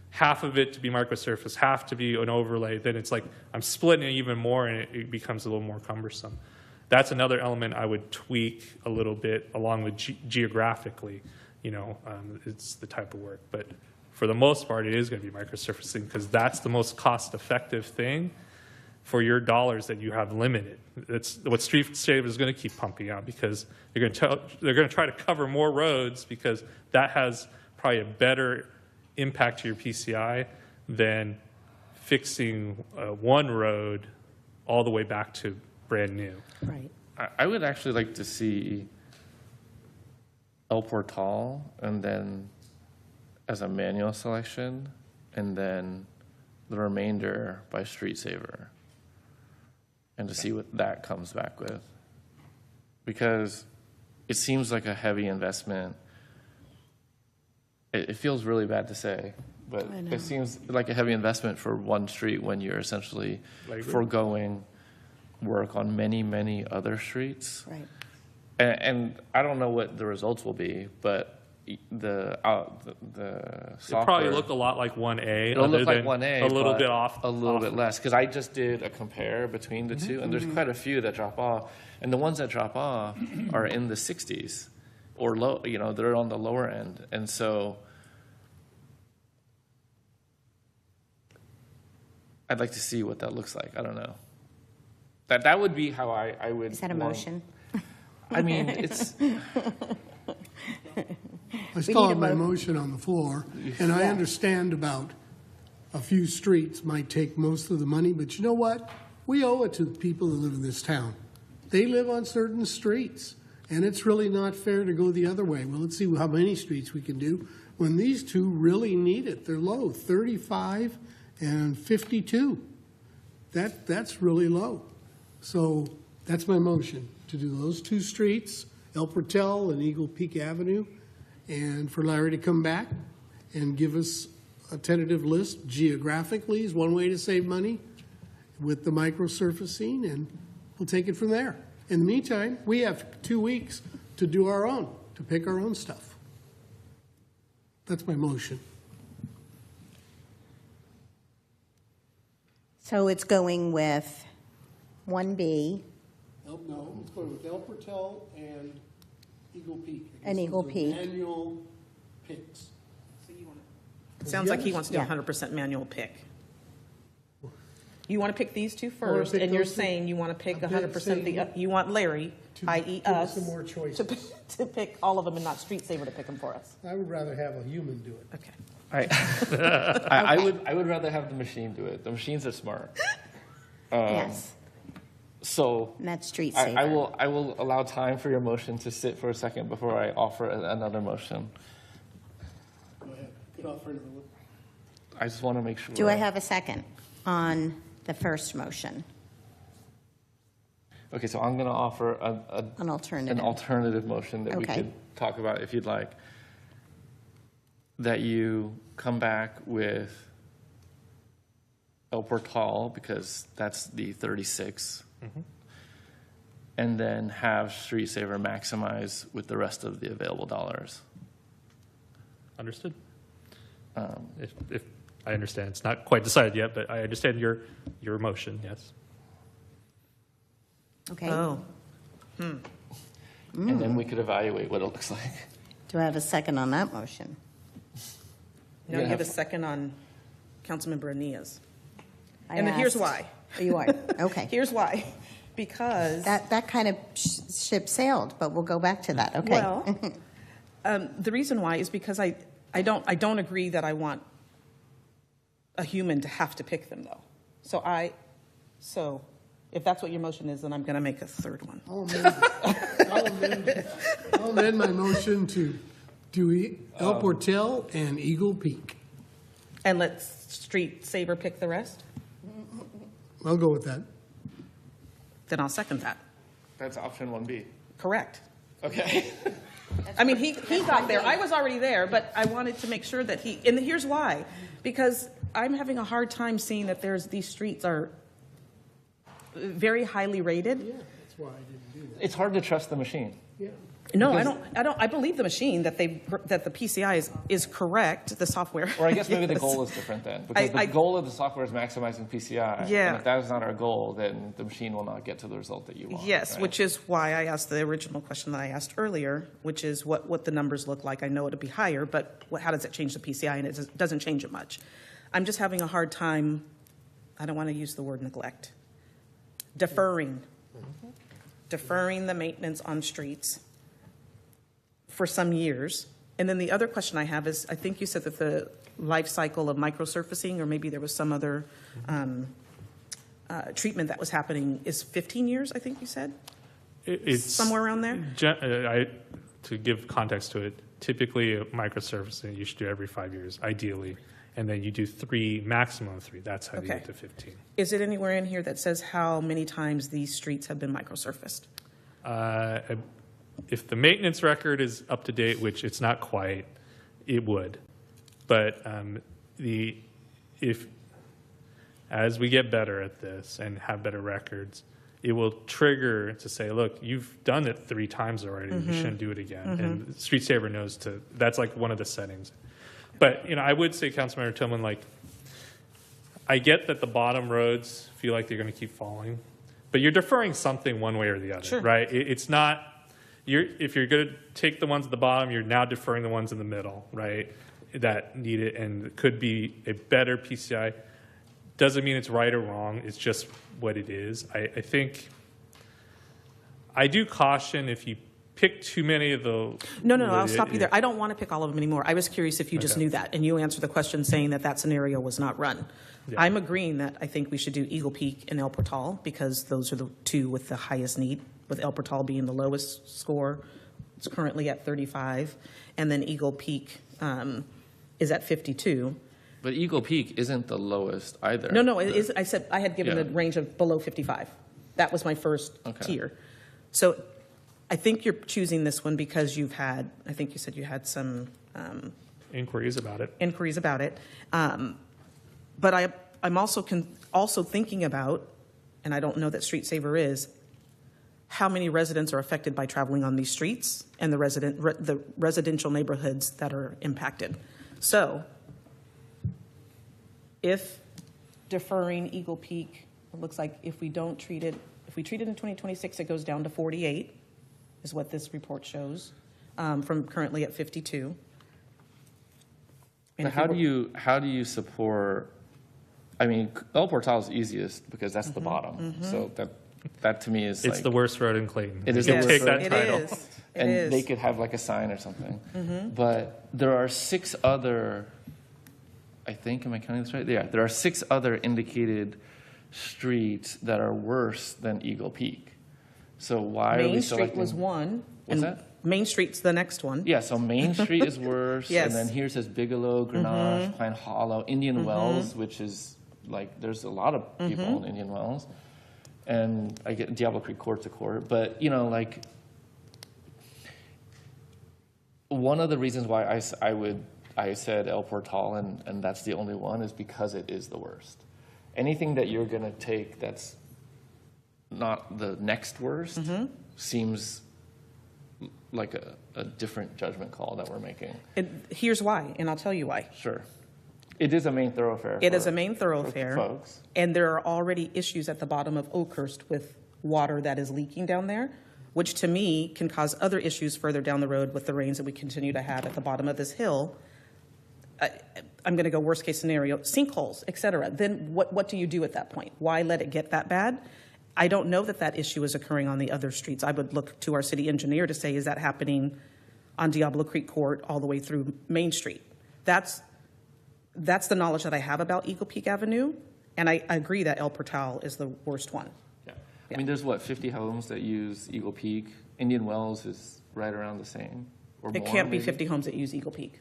half of it to be microsurface, half to be an overlay, then it's like I'm splitting it even more and it becomes a little more cumbersome. That's another element I would tweak a little bit along with geographically, it's the type of work. But for the most part, it is going to be microsurfacing because that's the most cost-effective thing for your dollars that you have limited. That's what Street Saver is going to keep pumping out because they're going to try to cover more roads because that has probably a better impact to your PCI than fixing one road all the way back to brand new. Right. I would actually like to see El Portal and then as a manual selection and then the remainder by Street Saver and to see what that comes back with. Because it seems like a heavy investment. It feels really bad to say, but it seems like a heavy investment for one street when you're essentially foregoing work on many, many other streets. Right. And I don't know what the results will be, but the software It'll probably look a lot like 1A. It'll look like 1A, a little but bit off, a little bit less. Because I just did a compare between the two, and there's quite a few that drop off, and the ones that drop off are in the 60s or low. You know, they're on the lower end, and so I'd like to see what that looks like. I don't know. That would be how I would. Is that a motion? I mean, it's. I still have my motion on the floor, and I understand about a few streets might take most of the money, but you know what? We owe it to the people that live in this town. They live on certain streets, and it's really not fair to go the other way. Well, let's see how many streets we can do when these two really need it. They're low, 35 and 52. That's really low. So that's my motion, to do those two streets, El Portel and Eagle Peak Avenue, and for Larry to come back and give us a tentative list geographically is one way to save money with the microsurfacing, and we'll take it from there. In the meantime, we have 2 weeks to do our own, to pick our own stuff. That's my motion. So it's going with 1B. No, it's going with El Portel and Eagle Peak. And Eagle Peak. Manual picks. Sounds like he wants to do Yeah. 100% manual pick. You want to pick these two first, pick and you're those two. saying you want to pick I'm 100% saying you want Larry, i.e. give us us, some more choices. to pick all of them and not Street Saver to pick them for us. I would rather have a human do it. Okay. I would rather have the machine do it. The machines are smart. Yes. So And that's Street I Saver. will allow time for your motion to sit for a second before I offer another motion. Go ahead. Could offer another one. I just want to make sure. Do I have a second on the first motion? Okay, so I'm going to offer An alternative. an alternative motion that we Okay. could talk about if you'd like. That you come back with El Portal, because that's the 36, and then have Street Saver maximize with the rest of the available dollars. Understood. If I understand, it's not quite decided yet, but I understand your motion. Yes. Okay. Oh. And then we could evaluate what it looks like. Do I have a second on that motion? Now you Yeah. have a second on Councilmember Ania's. I And here's asked- why. Oh, you are? Okay. Here's why. Because That kind of ship sailed, but we'll go back to that. Okay. well, the reason why is because I don't agree that I want a human to have to pick them, though. So if that's what your motion is, then I'm going to make a third one. I'll amend my motion to do El Portel and Eagle Peak. And let Street Saver pick the rest? I'll go with that. Then I'll second that. That's option 1B. Correct. Okay. I mean, he got there. I was already there, but I wanted to make sure that and here's why. Because I'm having a hard time seeing that these streets are very highly rated. Yeah, that's why I didn't do that. It's hard to trust the machine. Yeah. No, I don't. I believe the machine that the PCI is correct. The software. Or I guess maybe the Yes. goal is different then. Because the goal of the software is maximizing PCI. Yeah. And if that is not our goal, then the machine will not get to the result that you want. Yes, right? which is why I asked the original question that I asked earlier, which is what the numbers look like. I know it'll be higher, but how does it change the PCI? And it doesn't change it much. I'm just having a hard time. I don't want to use the word neglect. Deferring the maintenance on streets for some years. And then the other question I have is, I think you said that the life cycle of microsurfacing, or maybe there was some other treatment that was happening, is 15 years, I think you said? It's somewhere around there? To give context to it, typically microsurfacing you should do every 5 years, ideally. and then you do 3, maximum of 3. That's how you Okay. get to 15. Is it anywhere in here that says how many times these streets have been microsurfaced? If the maintenance record is up to date, which it's not quite, it would. But as we get better at this and have better records, it will trigger to say, look, you've done it 3 times already. You shouldn't do it again. And Street Saver knows that's like one of the settings. But, I would say, Councilmember Tillman, like, I get that the bottom roads feel like they're going to keep falling, but you're deferring something one way or the other, right? It's not, if you're going to take the ones at the bottom, you're now deferring the ones in the middle, right, that need it, and it could be a better PCI. Doesn't mean it's right or wrong. It's just what it is. I think I do caution if you pick too many of the... No, I'll stop you there. I don't want to pick all of them anymore. I was curious if you just knew that, and you answered the question saying that scenario was not run. Yeah. I'm agreeing that I think we should do Eagle Peak and El Portal because those are the 2 with the highest need, with El Portal being the lowest score. It's currently at 35, and then Eagle Peak is at 52. But Eagle Peak isn't the lowest either. No, it is. I said I had given a range of below 55. That was my first tier. So I think you're choosing this one because I think you said you had some inquiries about it. But I'm also thinking about, and I don't know that Street Saver is, how many residents are affected by traveling on these streets and the residential neighborhoods that are impacted. So if deferring Eagle Peak, it looks like if we treat it in 2026, it goes down to 48, is what this report shows, from currently at 52. But how do you support? I mean, El Portal is easiest because that's the bottom. So that to me is it's the worst road in Clayton. It is you the worst take road. That title. And they could have like a sign or something. But there are 6 other. I think, am I counting this right? Yeah, there are 6 other indicated streets that are worse than Eagle Peak. So why are we selecting? Main Street was one. What's that? Main Street's the next one. Yeah, so Main Street is worse. Yes. And then here says Bigelow, Grenache, Pine Hollow, Indian Wells, which is like, there's a lot of people in Indian Wells. And I get Diablo Creek court to court. But, like, one of the reasons why I said El Portal, and that's the only one, is because it is the worst. Anything that you're going to take that's not the next worst seems like a different judgment call that we're making. Here's why, and I'll tell you why. Sure. It is a main thoroughfare. It is a main thoroughfare, folks. And there are already issues at the bottom of Oakhurst with water that is leaking down there, which to me can cause other issues further down the road with the rains that we continue to have at the bottom of this hill. I'm going to go worst case scenario, sinkholes, et cetera. Then what do you do at that point? Why let it get that bad? I don't know that issue is occurring on the other streets. I would look to our city engineer to say, is that happening on Diablo Creek Court all the way through Main Street? That's the knowledge that I have about Eagle Peak Avenue, and I agree that El Portal is the worst one. Yeah. I mean, there's 50 homes that use Eagle Peak. Indian Wells is right around the same, or more. It can't be maybe? 50 homes that use Eagle Peak.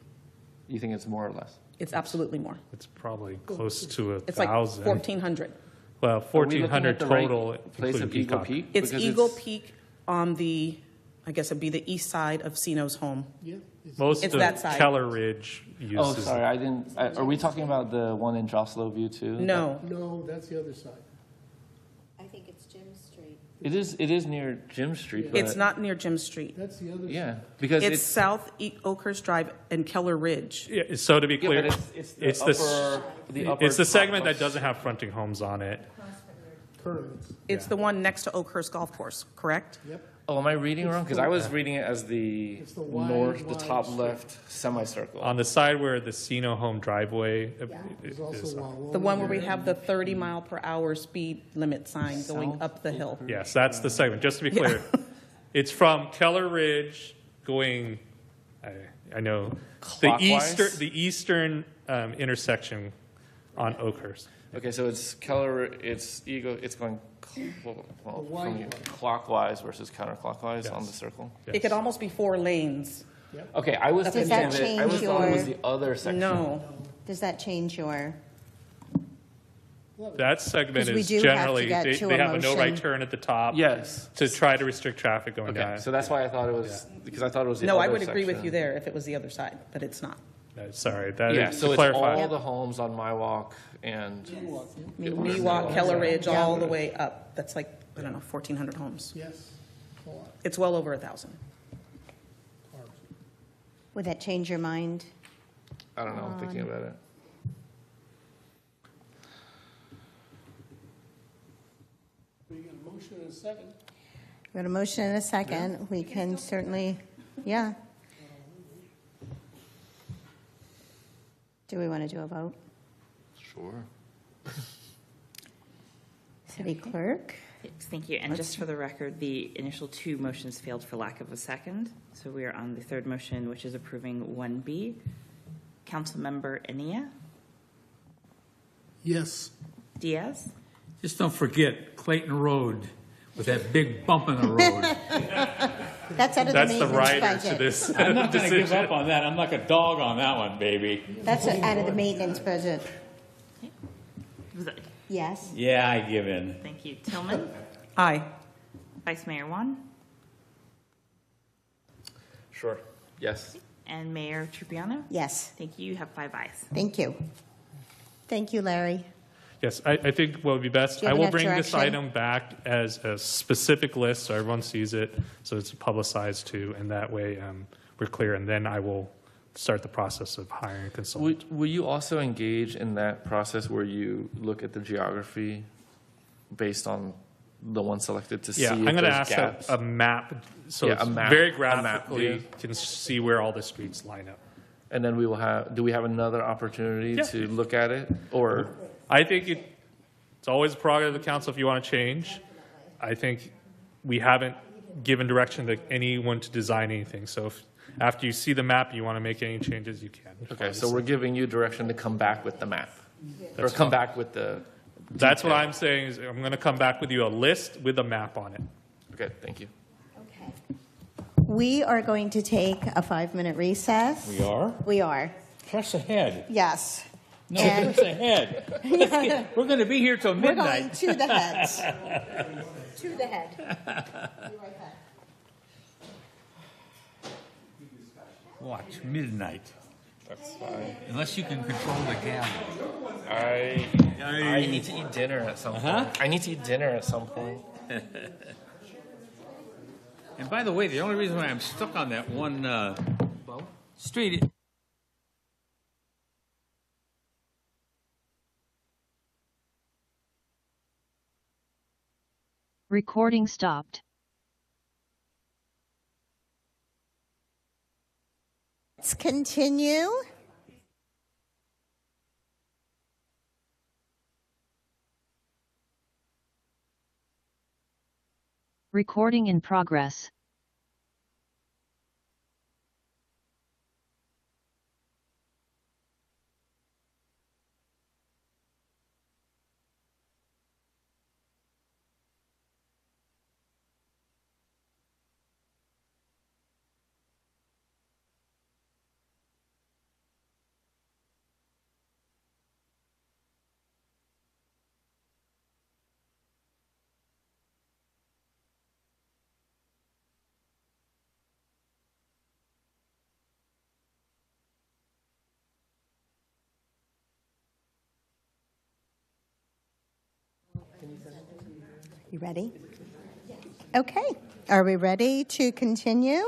You think it's more or less? It's absolutely more. It's probably close to 1,000. It's like 1,400. Well, 1,400 total, place of Eagle Peak. It's Eagle Peak on the, I guess it'd be the east side of Sino's home. Yeah. Most It's of that side. Keller Ridge uses. Oh, sorry, I didn't. Are we talking about the one in Jocelyn View too? No. No, that's the other side. I think it's Jim Street. It is near Jim Street. But It's not near Jim Street. That's the other yeah, side. because It's South Oakhurst Drive and Keller Ridge. Yeah, so to be Yeah, clear, but it's it's the segment that doesn't have fronting homes on it. Current. It's the one next to Oakhurst Golf Course, correct? Yep. Oh, am I reading wrong? Because I was reading it as the It's the wide, north, the wide top strip. left semicircle. On the side where the Sino home driveway There's is. also The one where we have the 30 mile per hour speed limit sign going South up the hill. Yes, that's the segment. Just to be clear, it's from Keller Ridge going, I know, Clockwise? the eastern intersection on Oakhurst. Okay, so it's Keller, it's Eagle, it's going from clockwise versus counterclockwise on the circle. It could almost be 4 lanes. Okay, I was Does thinking that of it. I change was thought it was your- the other section. No. Does that change your? That segment 'Cause we is do have to generally, get they to they a have a no right motion. turn at the top. Yes. To try to restrict traffic going Okay, down. so that's why I thought it was, because I thought it was the No, other I would agree with section. you there if it was the other side, but it's not. Sorry, that Yeah, is so to it's clarify. all the homes on my walk and. Mewok, Keller Ridge, all the way up. That's like, I don't know, 1,400 homes. Yes. It's well over 1,000. Would that change your mind? I don't know, I'm thinking about it. We got a motion and a second. We got a motion and a second. We can certainly, yeah. Do we want to do a vote? Sure. City clerk? Yes, thank you. And just for the record, the initial two motions failed for lack of a second. So we are on the third motion, which is approving 1B. Councilmember Enia? Yes. Diaz? Just don't forget Clayton Road with that big bump in the road. That's out of the That's the maintenance rider budget. to this I'm not going to give decision. up on that. I'm like a dog on that one, baby. That's out of the maintenance budget. Was that- Yes. Yeah, I give in. Thank you. Tillman? Aye. Vice Mayor Juan? Sure. Yes. And Mayor Trupiano? Yes. Thank you. You have 5 ayes. Thank you. Thank you, Larry. Yes, I think what would be best, Do you I have will enough bring this direction? item back as a specific list so everyone sees it, so it's publicized too, and that way we're clear, and then I will start the process of hiring a consultant. Will you also engage in that process where you look at the geography based on the one selected to see Yeah, if I'm going to there's ask gaps? a map, so Yeah, it's a map- very a map graphically view. can see where all the streets line up. And then we will have, do we have another opportunity Yeah. to look at it? Or, I think it's always a prerogative of the council if you want to change. I think we haven't given direction to anyone to design anything. So if after you see the map, you want to make any changes, you can. okay, so we're giving you direction to come back with the map? Or That's come fine. back with the. That's what detail. I'm saying is I'm going to come back with you a list with a map on it. Okay, thank you. Okay. We are going to take a 5-minute recess. We are? We are. Press ahead. Yes. No, And- press ahead. We're going to be here till We're going midnight. to the heads. To the head. Be right back. Watch, midnight. That's fine. Unless you can control the gavel. I need to eat dinner at some point. Huh? I need to eat dinner at some point. And by the way, the only reason why I'm stuck on that one street. Recording stopped. Let's continue. Recording in progress. You ready? Okay. Are we ready to continue?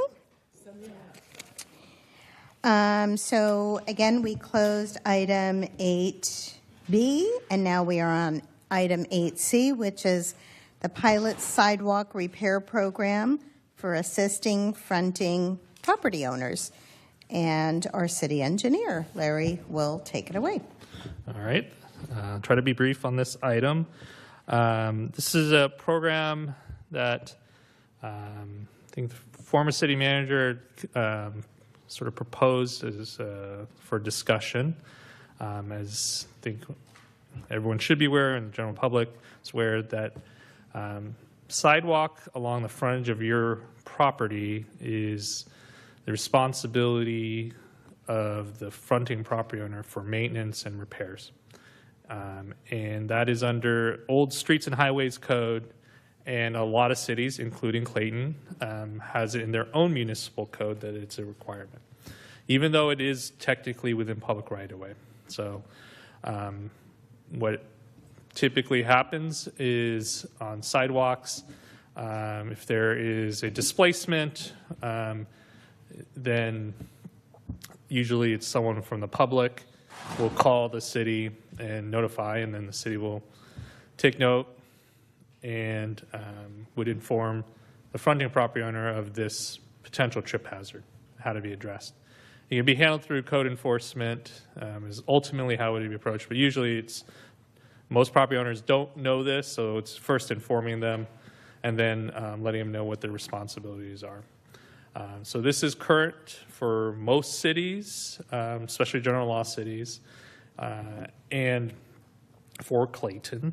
So again, we closed item 8B, and now we are on item 8C, which is the pilot sidewalk repair program for assisting fronting property owners. And our city engineer, Larry, will take it away. All right. Try to be brief on this item. This is a program that I think the former city manager sort of proposed as for discussion. As I think everyone should be aware, and the general public is aware, that sidewalk along the frontage of your property is the responsibility of the fronting property owner for maintenance and repairs. And that is under Old Streets and Highways Code, and a lot of cities, including Clayton, has it in their own municipal code that it's a requirement, even though it is technically within public right-of-way. So what typically happens is on sidewalks, if there is a displacement, then usually it's someone from the public will call the city and notify, and then the city will take note and would inform the fronting property owner of this potential trip hazard, how to be addressed. It can be handled through code enforcement, is ultimately how it would be approached, but usually it's, most property owners don't know this, so it's first informing them and then letting them know what their responsibilities are. So this is current for most cities, especially general law cities, and for Clayton.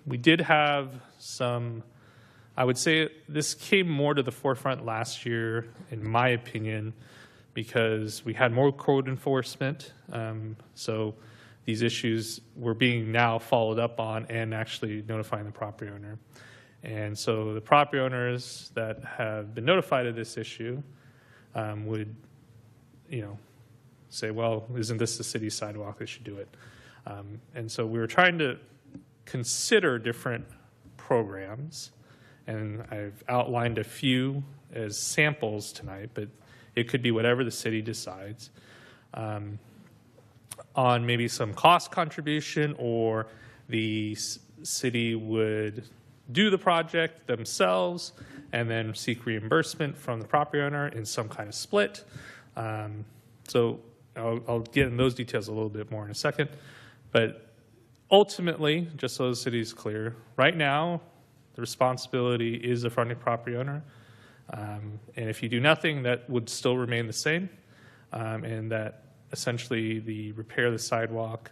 We did have some, I would say this came more to the forefront last year, in my opinion, because we had more code enforcement. So these issues were being now followed up on and actually notifying the property owner. And so the property owners that have been notified of this issue would, say, well, isn't this the city's sidewalk? They should do it. And so we were trying to consider different programs, and I've outlined a few as samples tonight, but it could be whatever the city decides on maybe some cost contribution, or the city would do the project themselves and then seek reimbursement from the property owner in some kind of split. So I'll get in those details a little bit more in a second. But ultimately, just so the city is clear, right now the responsibility is the fronting property owner. And if you do nothing, that would still remain the same. And that essentially the repair of the sidewalk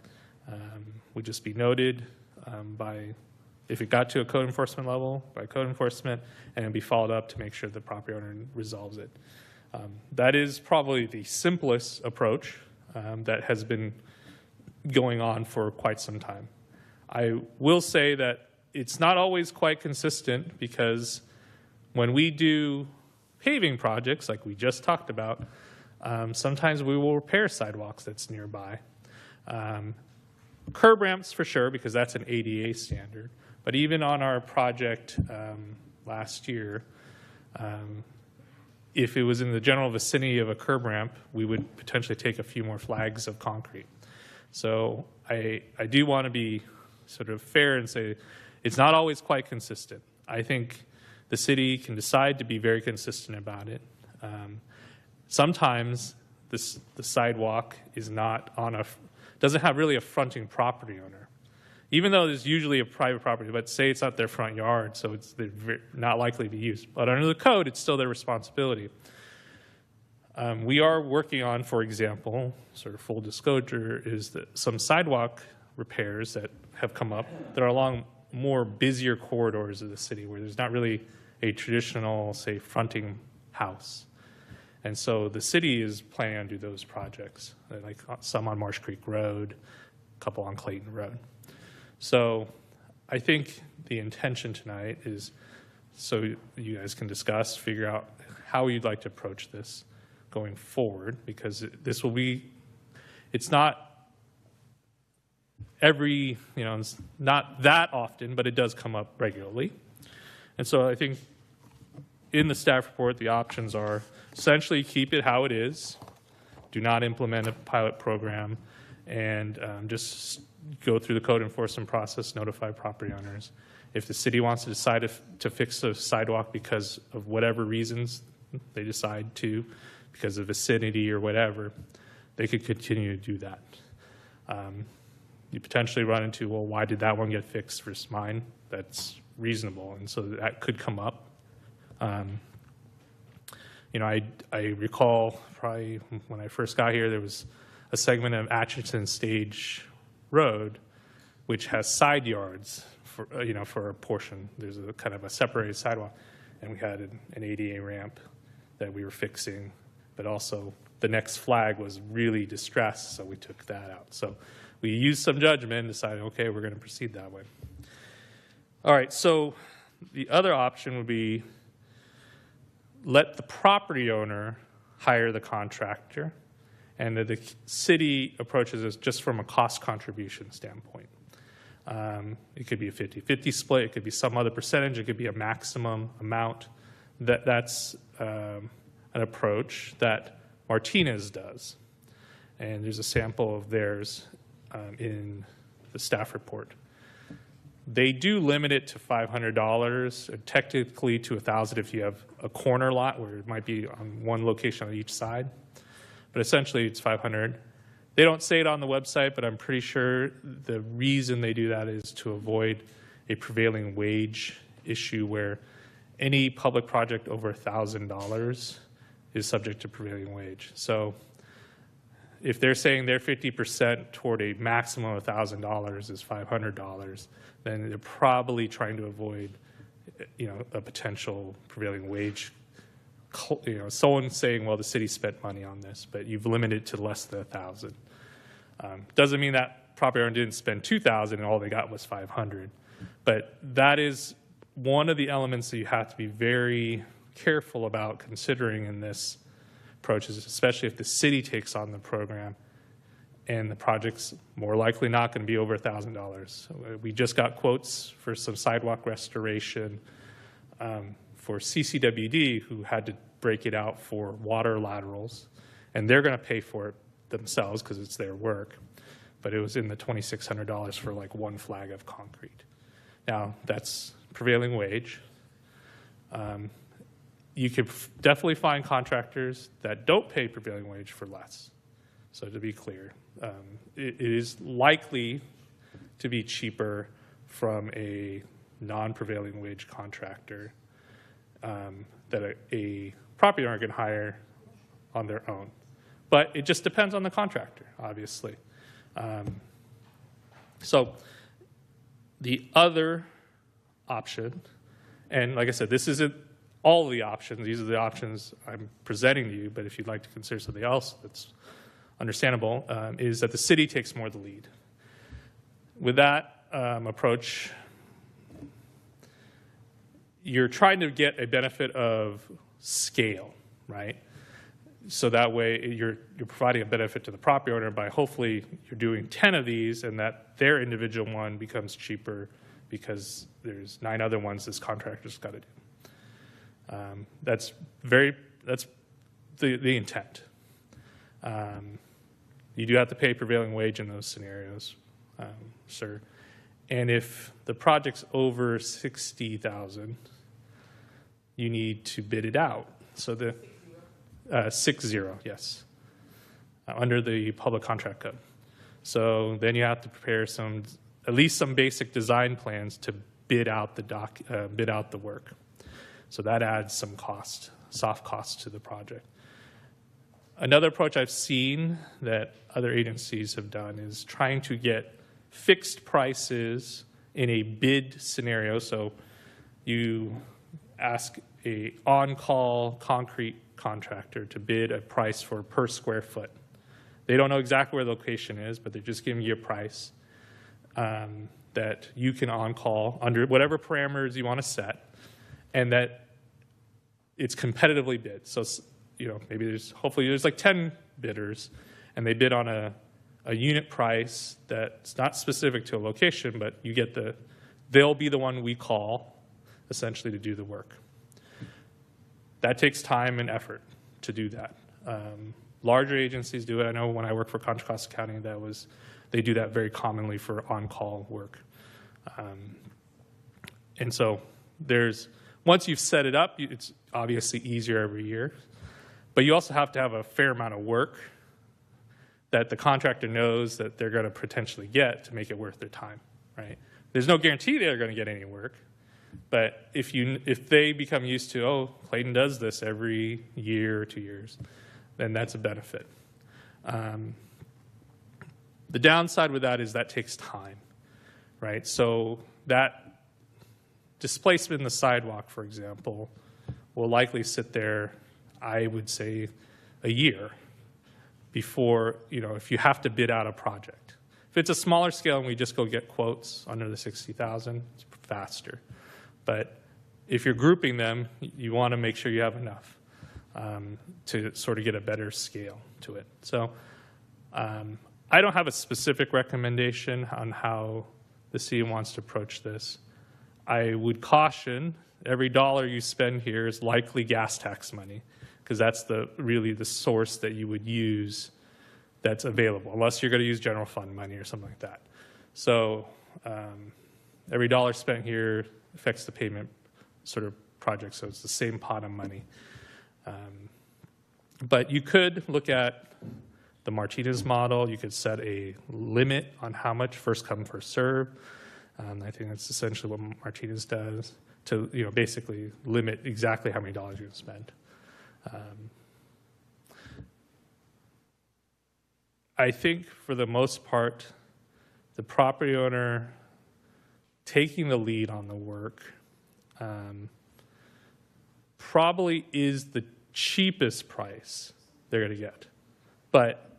would just be noted by, if it got to a code enforcement level, by code enforcement, and it'd be followed up to make sure the property owner resolves it. That is probably the simplest approach that has been going on for quite some time. I will say that it's not always quite consistent, because when we do paving projects like we just talked about, sometimes we will repair sidewalks that's nearby. Curb ramps for sure, because that's an ADA standard. But even on our project last year, if it was in the general vicinity of a curb ramp, we would potentially take a few more flags of concrete. So I do want to be sort of fair and say it's not always quite consistent. I think the city can decide to be very consistent about it. Sometimes the sidewalk is not on doesn't have really a fronting property owner, even though there's usually a private property, but say it's not their front yard, so they're not likely to be used. But under the code, it's still their responsibility. We are working on, for example, sort of full disclosure, is that some sidewalk repairs that have come up that are along more busier corridors of the city where there's not really a traditional, say, fronting house. And so the city is planning on doing those projects, like some on Marsh Creek Road, a couple on Clayton Road. So I think the intention tonight is so you guys can discuss, figure out how you'd like to approach this going forward, because this will be, it's not every, it's not that often, but it does come up regularly. And so I think in the staff report, the options are essentially keep it how it is, do not implement a pilot program, and just go through the code enforcement process, notify property owners. If the city wants to decide to fix the sidewalk because of whatever reasons they decide to, because of vicinity or whatever, they could continue to do that. You potentially run into, well, why did that one get fixed versus mine? That's reasonable, and so that could come up. I recall probably when I first got here, there was a segment of Atchison Stage Road, which has side yards for a portion. There's a kind of a separated sidewalk, and we had an ADA ramp that we were fixing, but also the next flag was really distressed, so we took that out. So we used some judgment and decided, okay, we're going to proceed that way. All right, so the other option would be let the property owner hire the contractor, and the city approaches this just from a cost contribution standpoint. It could be a 50-50 split, it could be some other percentage, it could be a maximum amount. That's an approach that Martinez does. And there's a sample of theirs in the staff report. They do limit it to $500, and technically to $1,000 if you have a corner lot where it might be on one location on each side. But essentially it's $500. They don't say it on the website, but I'm pretty sure the reason they do that is to avoid a prevailing wage issue where any public project over $1,000 is subject to prevailing wage. So if they're saying their 50% toward a maximum of $1,000 is $500, then they're probably trying to avoid, a potential prevailing wage. Someone saying, well, the city spent money on this, but you've limited it to less than $1,000. Doesn't mean that property owner didn't spend $2,000 and all they got was $500. But that is one of the elements that you have to be very careful about considering in this approach, especially if the city takes on the program and the project's more likely not going to be over $1,000. We just got quotes for some sidewalk restoration for CCWD, who had to break it out for water laterals, and they're going to pay for it themselves because it's their work. But it was in the $2,600 for like one flag of concrete. Now, that's prevailing wage. You could definitely find contractors that don't pay prevailing wage for less. So to be clear, it is likely to be cheaper from a non-prevailing wage contractor that a property owner can hire on their own. But it just depends on the contractor, obviously. So the other option, and like I said, this isn't all of the options. These are the options I'm presenting to you, but if you'd like to consider something else that's understandable, is that the city takes more of the lead. With that approach, you're trying to get a benefit of scale, right? So that way you're providing a benefit to the property owner by hopefully you're doing 10 of these and that their individual one becomes cheaper because there's 9 other ones this contractor's got to do. That's the intent. You do have to pay prevailing wage in those scenarios, sir. And if the project's over $60,000, you need to bid it out. So the 60, yes, under the public contract code. So then you have to prepare at least some basic design plans to bid out the work. So that adds some cost, soft cost to the project. Another approach I've seen that other agencies have done is trying to get fixed prices in a bid scenario. So you ask a on-call concrete contractor to bid a price for per square foot. They don't know exactly where the location is, but they're just giving you a price that you can on-call under whatever parameters you want to set, and that it's competitively bid. So, maybe hopefully there's like 10 bidders, and they bid on a unit price that's not specific to a location, but they'll be the one we call, essentially, to do the work. That takes time and effort to do that. Larger agencies do it. I know when I worked for Contra Costa County, they do that very commonly for on-call work. And so once you've set it up, it's obviously easier every year. But you also have to have a fair amount of work that the contractor knows that they're going to potentially get to make it worth their time, right? There's no guarantee they're going to get any work. But if they become used to, Clayton does this every year or 2 years, then that's a benefit. The downside with that is that takes time, right? So that displacement in the sidewalk, for example, will likely sit there, I would say, a year before, if you have to bid out a project. If it's a smaller scale and we just go get quotes under the 60,000, it's faster. But if you're grouping them, you want to make sure you have enough to sort of get a better scale to it. So I don't have a specific recommendation on how the city wants to approach this. I would caution every dollar you spend here is likely gas tax money, because that's really the source that you would use that's available, unless you're going to use general fund money or something like that. So every dollar spent here affects the payment sort of project, so it's the same pot of money. But you could look at the Martinez model. You could set a limit on how much, first come, first serve. I think that's essentially what Martinez does to basically limit exactly how many dollars you're going to spend. I think for the most part, the property owner taking the lead on the work probably is the cheapest price they're going to get. But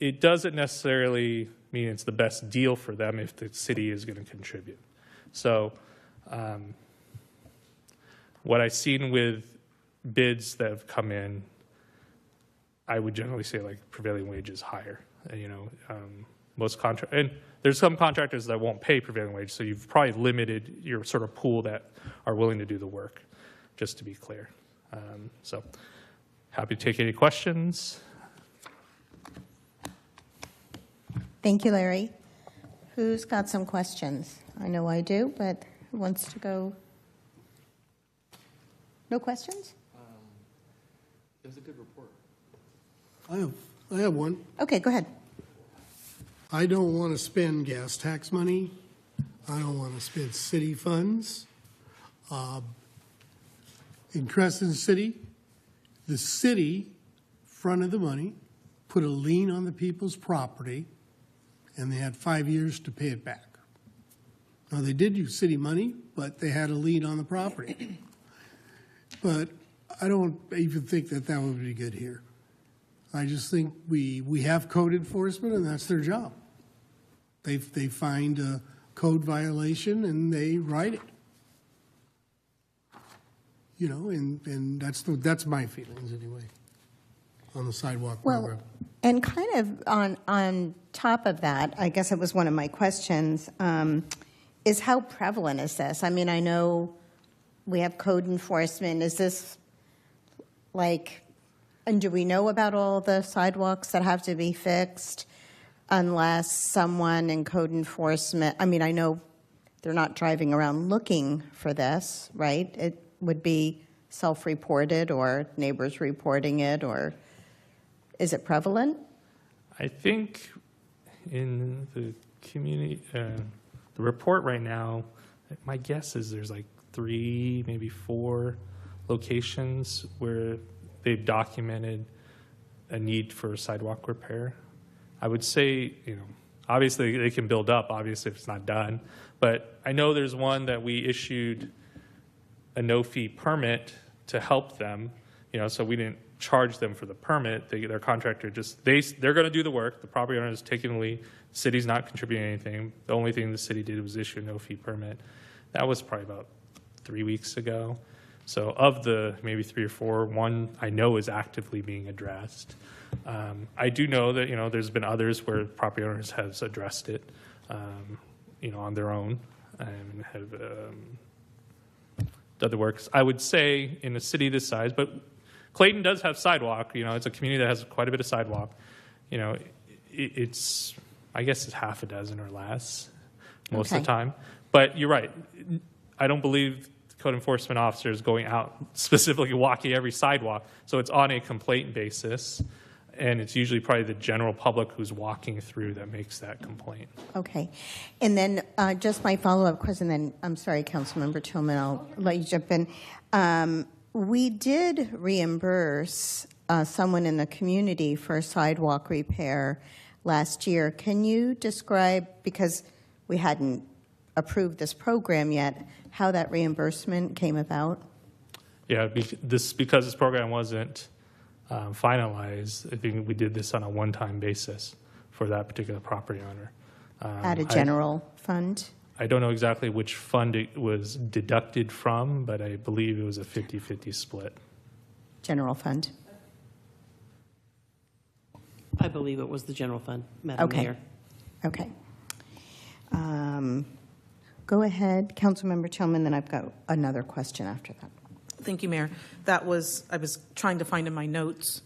it doesn't necessarily mean it's the best deal for them if the city is going to contribute. So what I've seen with bids that have come in, I would generally say like prevailing wage is higher. Most and there's some contractors that won't pay prevailing wage, so you've probably limited your sort of pool that are willing to do the work, just to be clear. So happy to take any questions. Thank you, Larry. Who's got some questions? I know I do, but who wants to go? No questions? It was a good report. I have one. Okay, go ahead. I don't want to spend gas tax money. I don't want to spend city funds. In Crescent City, the city fronted the money, put a lien on the people's property, and they had 5 years to pay it back. Now, they did use city money, but they had a lien on the property. But I don't even think that would be good here. I just think we have code enforcement, and that's their job. They find a code violation, and they write it. And that's my feelings anyway on the sidewalk program. And kind of on top of that, I guess it was one of my questions, is how prevalent is this? I mean, I know we have code enforcement. Is this and do we know about all the sidewalks that have to be fixed unless someone in code enforcement, I mean, I know they're not driving around looking for this, right? It would be self-reported or neighbors reporting it, or is it prevalent? I think in the community, the report right now, my guess is there's like 3, maybe 4 locations where they've documented a need for sidewalk repair. I would say, obviously they can build up, obviously, if it's not done. But I know there's one that we issued a no-fee permit to help them, so we didn't charge them for the permit. Their contractor they're going to do the work. The property owner is taking the lead. The city's not contributing anything. The only thing the city did was issue a no-fee permit. That was probably about 3 weeks ago. So of the maybe 3 or 4, one I know is actively being addressed. I do know that there's been others where property owners has addressed it, on their own and have done the works. I would say in a city this size, but Clayton does have sidewalk. It's a community that has quite a bit of sidewalk. It's I guess it's half a dozen or less most of the time. But you're right. I don't believe code enforcement officers going out specifically walking every sidewalk. So it's on a complaint basis, and it's usually probably the general public who's walking through that makes that complaint. Okay. And then just my follow-up question, then I'm sorry, Councilmember Tillman, I'll let you jump in. We did reimburse someone in the community for sidewalk repair last year. Can you describe, because we hadn't approved this program yet, how that reimbursement came about? Yeah, because this program wasn't finalized, I think we did this on a one-time basis for that particular property owner. At a general fund? I don't know exactly which fund it was deducted from, but I believe it was a 50-50 split. General fund. I believe it was the general fund, Madam Mayor. Okay. Go ahead, Councilmember Tillman, then I've got another question after that. Thank you, Mayor. I was trying to find in my notes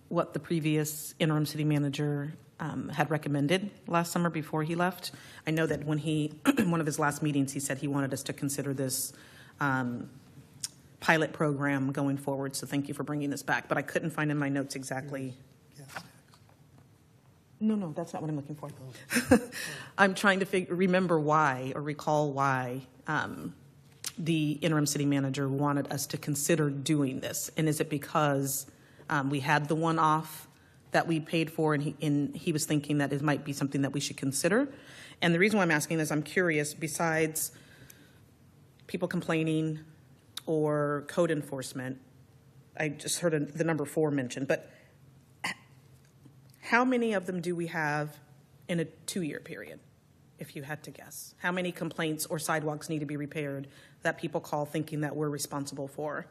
what the previous interim city manager had recommended last summer before he left. I know that when one of his last meetings, he said he wanted us to consider this pilot program going forward. So thank you for bringing this back. But I couldn't find in my notes exactly. No, that's not what I'm looking for. I'm trying to remember why or recall why the interim city manager wanted us to consider doing this. And is it because we had the one-off that we paid for and he was thinking that it might be something that we should consider? And the reason why I'm asking this, I'm curious, besides people complaining or code enforcement, I just heard the number 4 mentioned, but how many of them do we have in a 2-year period, if you had to guess? How many complaints or sidewalks need to be repaired that people call thinking that we're responsible for,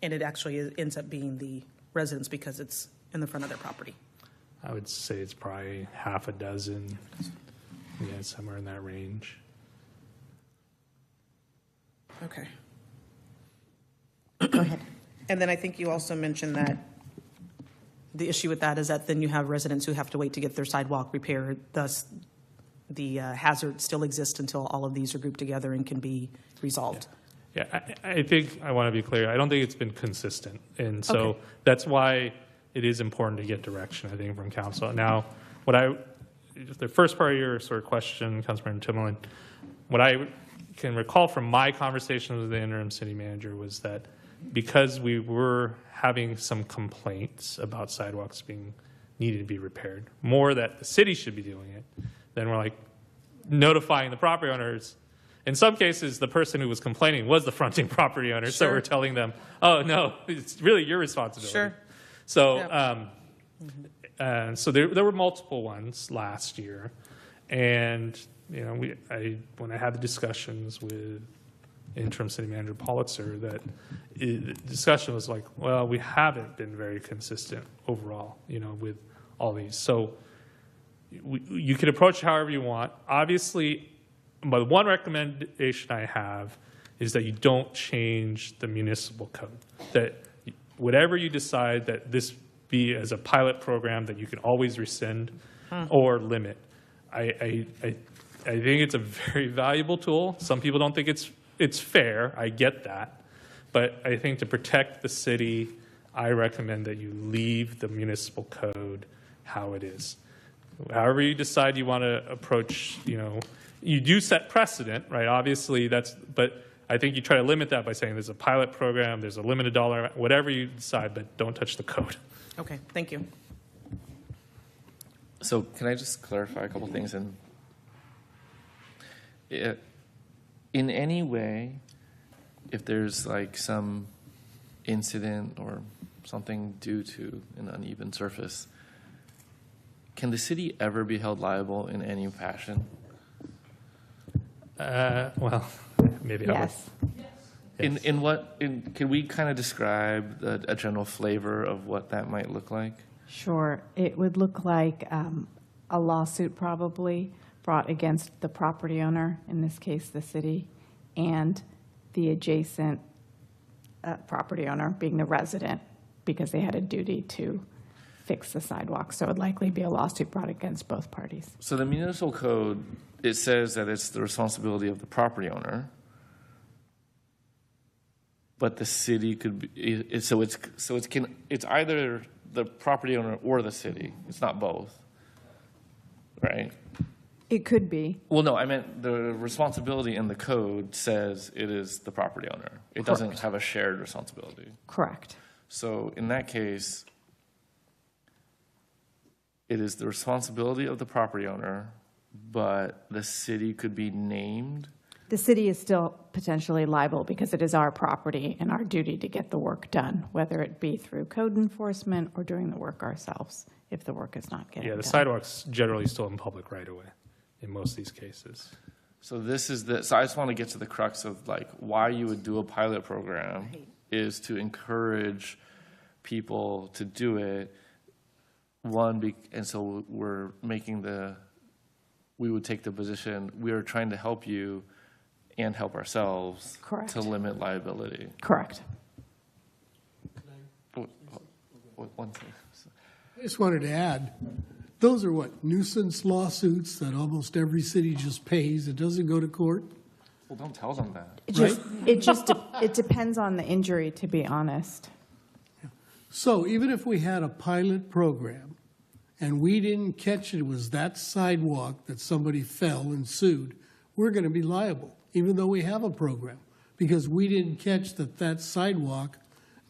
and it actually ends up being the residents because it's in the front of their property? I would say it's probably half a dozen, somewhere in that range. Okay. Go ahead. And then I think you also mentioned that the issue with that is that then you have residents who have to wait to get their sidewalk repaired. Thus, the hazard still exists until all of these are grouped together and can be resolved. Yeah, I think I want to be clear. I don't think it's been consistent. And so that's why it is important to get direction, I think, from council. Now, the first part of your sort of question, Councilmember Timmerman, what I can recall from my conversations with the interim city manager was that because we were having some complaints about sidewalks needed to be repaired, more that the city should be doing it, then we're like notifying the property owners. In some cases, the person who was complaining was the fronting property owner, so we're telling them, oh, no, it's really your responsibility. Sure. So, so there were multiple ones last year, and when I had the discussions with interim city manager Politzer, that the discussion was like, well, we haven't been very consistent overall, with all these. So you can approach it however you want. Obviously, but one recommendation I have is that you don't change the municipal code. That whatever you decide that this be as a pilot program that you can always rescind or limit. I think it's a very valuable tool. Some people don't think it's fair. I get that. But I think to protect the city, I recommend that you leave the municipal code how it is. However you decide you want to approach, you do set precedent, right? Obviously, but I think you try to limit that by saying there's a pilot program, there's a limited dollar, whatever you decide, but don't touch the code. Okay, thank you. So can I just clarify a couple things? In any way, if there's like some incident or something due to an uneven surface, can the city ever be held liable in any fashion? Well, maybe yes. Can we kind of describe a general flavor of what that might look like? Sure. It would look like a lawsuit probably brought against the property owner, in this case the city, and the adjacent property owner being the resident, because they had a duty to fix the sidewalk. So it would likely be a lawsuit brought against both parties. So the municipal code, it says that it's the responsibility of the property owner, but the city could be, it's either the property owner or the city. It's not both, right? It could be. Well, no, I meant the responsibility in the code says it is the property owner. It doesn't have a shared responsibility. Correct. So in that case, it is the responsibility of the property owner, but the city could be named the city is still potentially liable because it is our property and our duty to get the work done, whether it be through code enforcement or doing the work ourselves, if the work is not getting Yeah, done. the sidewalk's generally still in public right away in most of these cases. So so I just want to get to the crux of like why you would do a pilot program is to encourage people to do it. And so we would take the position, we are trying to help you and help ourselves Correct. to limit liability. Correct. One thing. I just wanted to add, those are what, nuisance lawsuits that almost every city just pays. It doesn't go to court. Well, don't tell them that. It depends on the injury, to be honest. So even if we had a pilot program and we didn't catch it was that sidewalk that somebody fell and sued, we're going to be liable, even though we have a program, because we didn't catch that sidewalk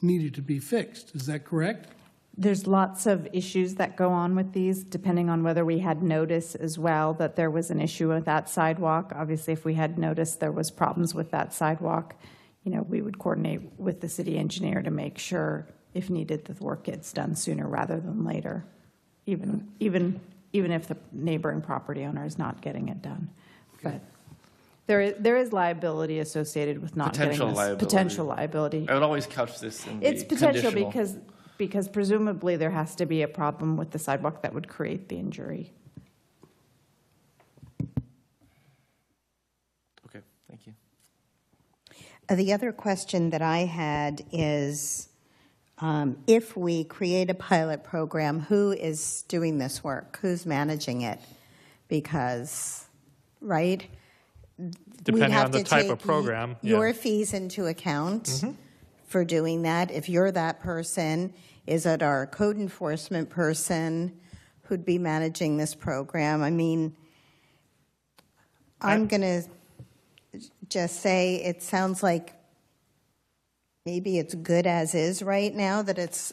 needed to be fixed. Is that correct? There's lots of issues that go on with these, depending on whether we had notice as well that there was an issue with that sidewalk. Obviously, if we had noticed there was problems with that sidewalk, we would coordinate with the city engineer to make sure, if needed, that the work gets done sooner rather than later, even if the neighboring property owner is not getting it done. But there is liability associated with not getting this. Potential liability. I would always couch this in It's the potential conditional. because presumably there has to be a problem with the sidewalk that would create the injury. Okay, thank you. The other question that I had is, if we create a pilot program, who is doing this work? Who's managing it? Because, right? Depending on the type of program. Your fees into account for doing that. If you're that person, is it our code enforcement person who'd be managing this program? I mean, I'm going to just say it sounds like maybe it's good as is right now, that it's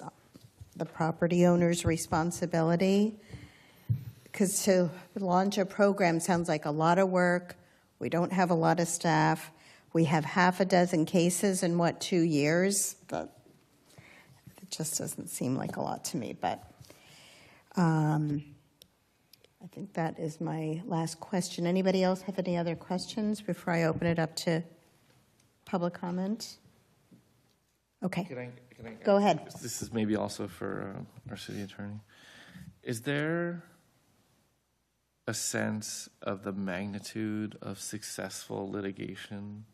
the property owner's responsibility. Because to launch a program sounds like a lot of work. We don't have a lot of staff. We have half a dozen cases in, 2 years? It just doesn't seem like a lot to me. But I think that is my last question. Anybody else have any other questions before I open it up to public comment? Okay. Can I Go ahead. This is maybe also for our city attorney. Is there a sense of the magnitude of successful litigation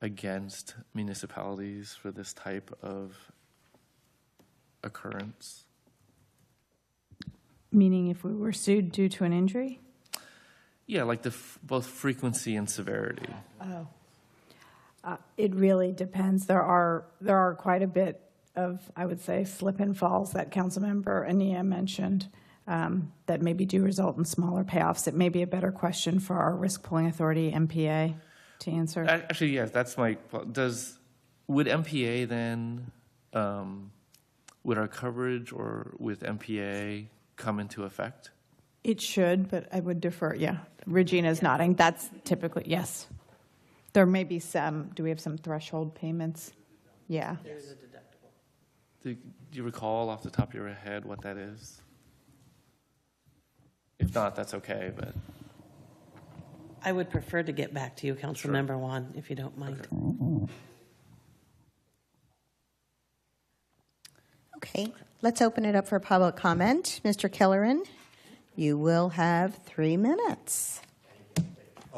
against municipalities for this type of occurrence? Meaning if we were sued due to an injury? Yeah, like both frequency and severity. Oh. It really depends. There are quite a bit of, I would say, slip and falls that Councilmember Ania mentioned that maybe do result in smaller payoffs. It may be a better question for our risk pooling authority, MPA, to answer. Actually, yes, that's my. Would MPA then, would our coverage or with MPA come into effect? It should, but I would defer. Yeah, Regina's nodding. That's typically yes. There may be some. Do we have some threshold payments? Yeah. There's a deductible. Do you recall off the top of your head what that is? If not, that's okay, but. I would prefer to get back to you, Councilmember Juan, if you don't mind. Okay, let's open it up for public comment. Mr. Kellerin, you will have 3 minutes.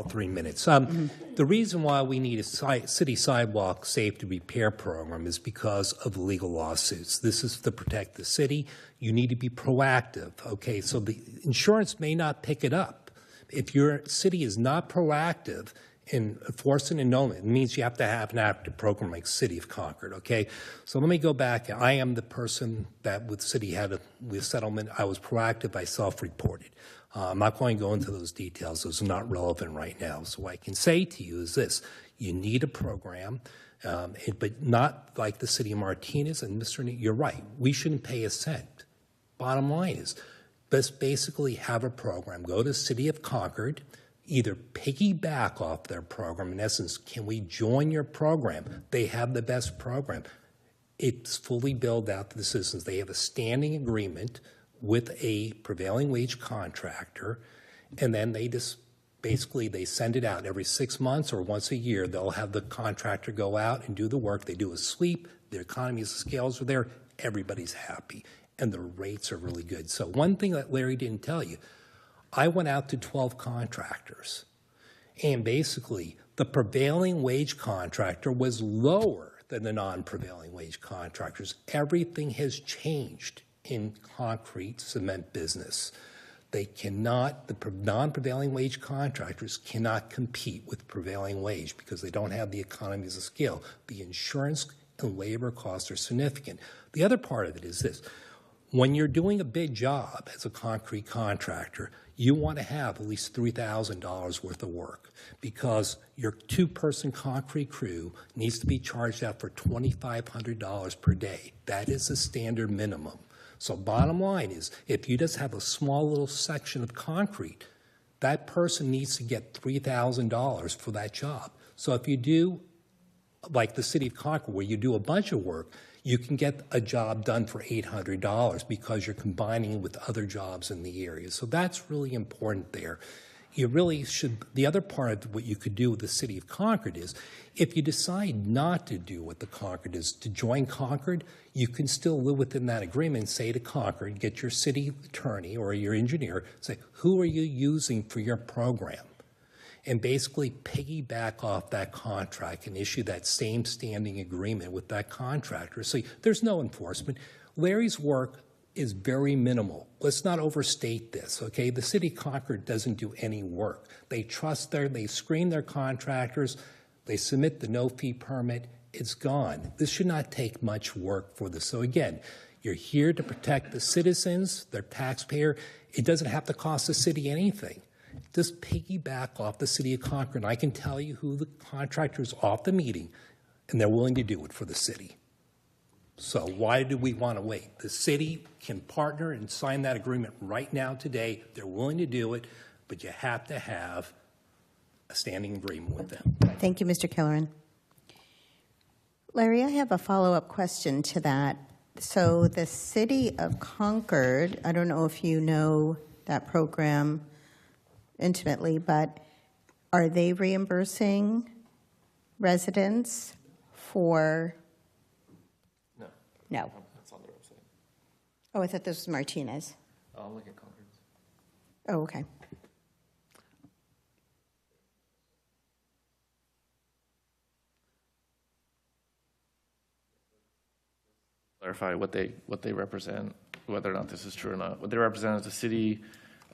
3 minutes. The reason why we need a city sidewalk safety repair program is because of legal lawsuits. This is to protect the city. You need to be proactive. Okay, so the insurance may not pick it up. If your city is not proactive in enforcing annulment, it means you have to have an active program like City of Concord. Okay, so let me go back. I am the person that with city had with settlement. I was proactive. I self-reported. I'm not going to go into those details. Those are not relevant right now. So what I can say to you is this. You need a program, but not like the city of Martinez. And Mr. You're right. We shouldn't pay a cent. Bottom line is Just basically have a program. Go to City of Concord, either piggyback off their program. In essence, can we join your program? They have the best program. It's fully billed out to the citizens. They have a standing agreement with a prevailing wage contractor, and then they just basically they send it out every 6 months or once a year. They'll have the contractor go out and do the work. They do a sweep. Their economies of scales are there. Everybody's happy, and the rates are really good. So one thing that Larry didn't tell you, I went out to 12 contractors, and basically the prevailing wage contractor was lower than the non-prevailing wage contractors. Everything has changed in concrete cement business. They cannot, the non-prevailing wage contractors cannot compete with prevailing wage because they don't have the economies of scale. The insurance and labor costs are significant. The other part of it is this. When you're doing a big job as a concrete contractor, you want to have at least $3,000 worth of work because your two-person concrete crew needs to be charged out for $2,500 per day. That is the standard minimum. So bottom line is, if you just have a small little section of concrete, that person needs to get $3,000 for that job. So if you do, like the City of Concord, where you do a bunch of work, you can get a job done for $800 because you're combining with other jobs in the area. So that's really important there. You really should, the other part of what you could do with the City of Concord is, if you decide not to do what the Concord is, to join Concord, you can still live within that agreement, say to Concord, get your city attorney or your engineer, say, who are you using for your program? And basically piggyback off that contract and issue that same standing agreement with that contractor. So there's no enforcement. Larry's work is very minimal. Let's not overstate this, okay? The City of Concord doesn't do any work. They they screen their contractors, they submit the no-fee permit, it's gone. This should not take much work for this. So again, you're here to protect the citizens, their taxpayer. It doesn't have to cost the city anything. Just piggyback off the City of Concord. And I can tell you who the contractors off the meeting, and they're willing to do it for the city. So why do we want to wait? The city can partner and sign that agreement right now today. They're willing to do it, but you have to have a standing agreement with them. Thank you, Mr. Kelleran. Larry, I have a follow-up question to that. So the City of Concord, I don't know if you know that program intimately, but are they reimbursing residents for? No. That's on their website. Oh, I thought this was Martinez. I'll look at Concord's. Oh, okay. Clarify what they represent, whether or not this is true or not. What they represent is the city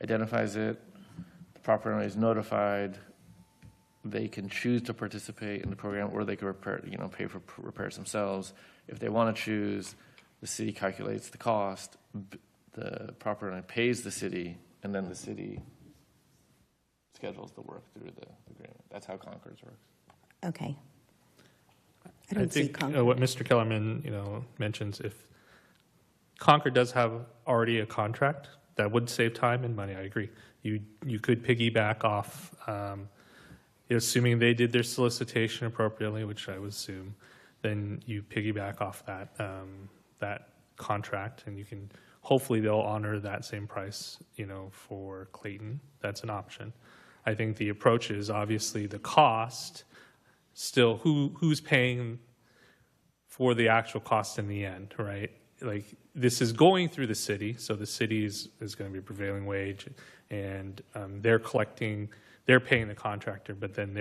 identifies it, the property owner is notified, they can choose to participate in the program, or they can pay for repairs themselves. If they want to choose, the city calculates the cost, the property owner pays the city, and then the city schedules the work through the agreement. That's how Concord's works. Okay. I think what Mr. Kellerman, mentions, if Concord does have already a contract, that would save time and money. I agree. You could piggyback off, assuming they did their solicitation appropriately, which I would assume. Then you piggyback off that contract, and you can hopefully they'll honor that same price, for Clayton. That's an option. I think the approach is obviously the cost. Still, who's paying for the actual cost in the end, right? Like, this is going through the city, so the city is going to be prevailing wage, and they're paying the contractor, but then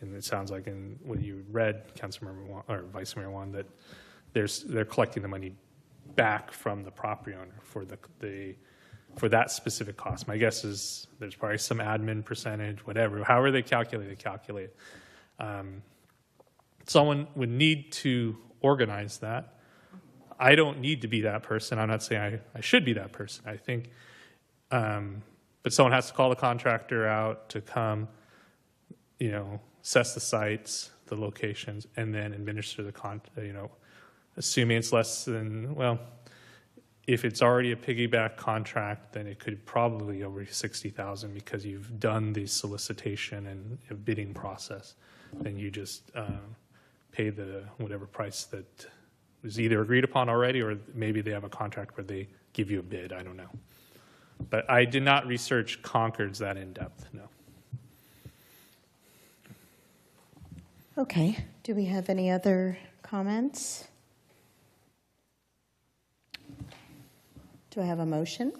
and it sounds like in what you read, Councilmember or Vice Mayor Juan, that they're collecting the money back from the property owner for that specific cost. My guess is there's probably some admin percentage, whatever. However they calculate it. Someone would need to organize that. I don't need to be that person. I'm not saying I should be that person. I think, but someone has to call the contractor out to come, assess the sites, the locations, and then administer the assuming it's less than, If it's already a piggyback contract, then it could probably be over 60,000 because you've done the solicitation and bidding process. Then you just pay the whatever price that was either agreed upon already, or maybe they have a contract where they give you a bid. I don't know. But I did not research Concord's that in depth, no. Okay. Do we have any other comments? Do I have a motion?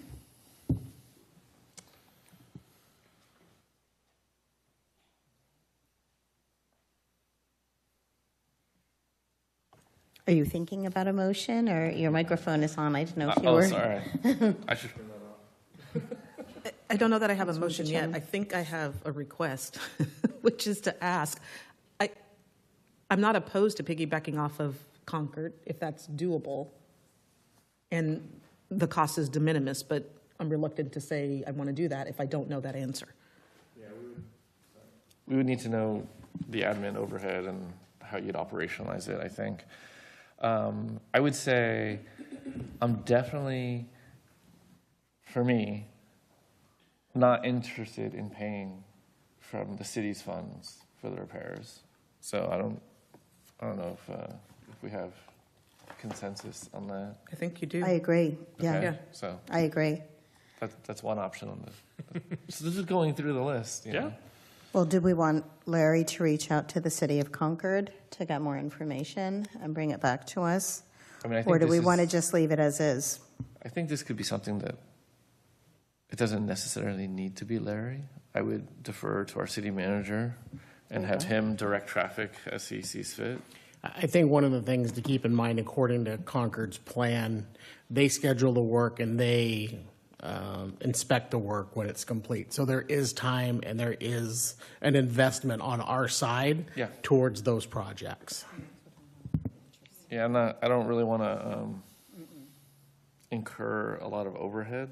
Are you thinking about a motion, or your microphone is on? I didn't know if you were. Oh, sorry. I should turn that off. I don't know that I have a motion yet. I think I have a request, which is to ask. I'm not opposed to piggybacking off of Concord if that's doable, and the cost is de minimis, but I'm reluctant to say I want to do that if I don't know that answer. Yeah, we would need to know the admin overhead and how you'd operationalize it, I think. I would say I'm definitely, for me, not interested in paying from the city's funds for the repairs. So I don't know if we have consensus on that. I think you do. I agree. Yeah. Okay, Yeah. So I agree. That's one option on this. So this is going through the list. You know? Well, do we want Larry to reach out to the city of Concord to get more information and bring it back to us? I mean, I think or do this we is- want to just leave it as is? I think this could be something that it doesn't necessarily need to be Larry. I would defer to our city manager and have him direct traffic as he sees fit. I think one of the things to keep in mind, according to Concord's plan, they schedule the work and they inspect the work when it's complete. So there is time and there is an investment on our side towards those projects. Yeah, I don't really want to incur a lot of overhead.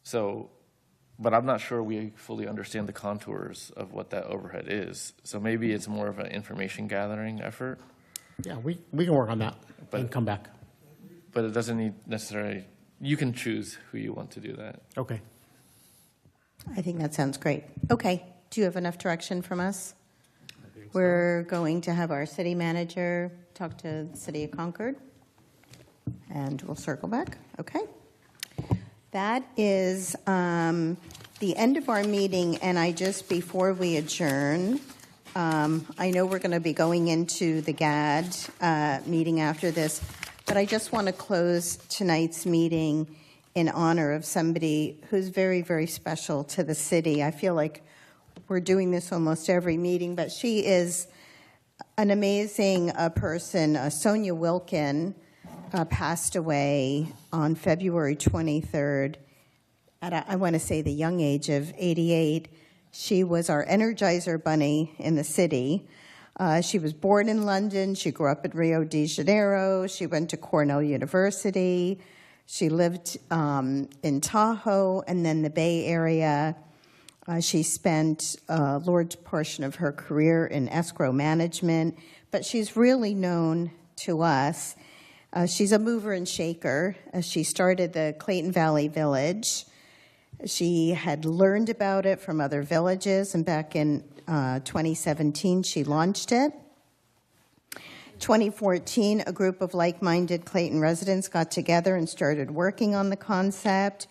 So, but I'm not sure we fully understand the contours of what that overhead is. So maybe it's more of an information gathering effort. Yeah, we can work on that and come back. But it doesn't need necessarily, you can choose who you want to do that. Okay. I think that sounds great. Okay. Do you have enough direction from us? We're going to have our city manager talk to the city of Concord, and we'll circle back. Okay. That is the end of our meeting, and before we adjourn, I know we're going to be going into the GAD meeting after this, but I just want to close tonight's meeting in honor of somebody who's very, very special to the city. I feel like we're doing this almost every meeting, but she is an amazing person. Sonia Wilkin passed away on February 23rd at, I want to say, the young age of 88. She was our Energizer bunny in the city. She was born in London. She grew up in Rio de Janeiro. She went to Cornell University. She lived in Tahoe and then the Bay Area. She spent a large portion of her career in escrow management, but she's really known to us. She's a mover and shaker. She started the Clayton Valley Village. She had learned about it from other villages, and back in 2017, she launched it. 2014, a group of like-minded Clayton residents got together and started working on the concept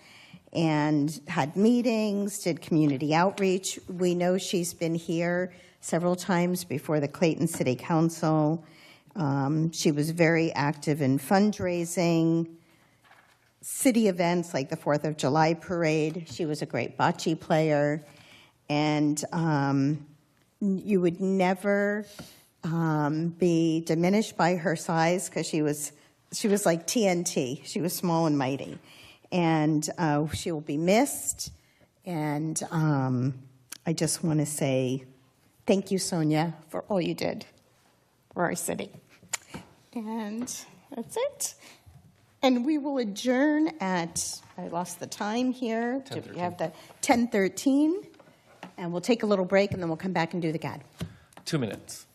and had meetings, did community outreach. We know she's been here several times before the Clayton City Council. She was very active in fundraising, city events like the 4th of July parade. She was a great bocce player. And you would never be diminished by her size because she was like TNT. She was small and mighty. And she will be missed. And I just want to say thank you, Sonia, for all you did for our city. And that's it. And we will adjourn at, I lost the time here. Do we have the 10:13? And we'll take a little break, and then we'll come back and do the GAD. 2 minutes.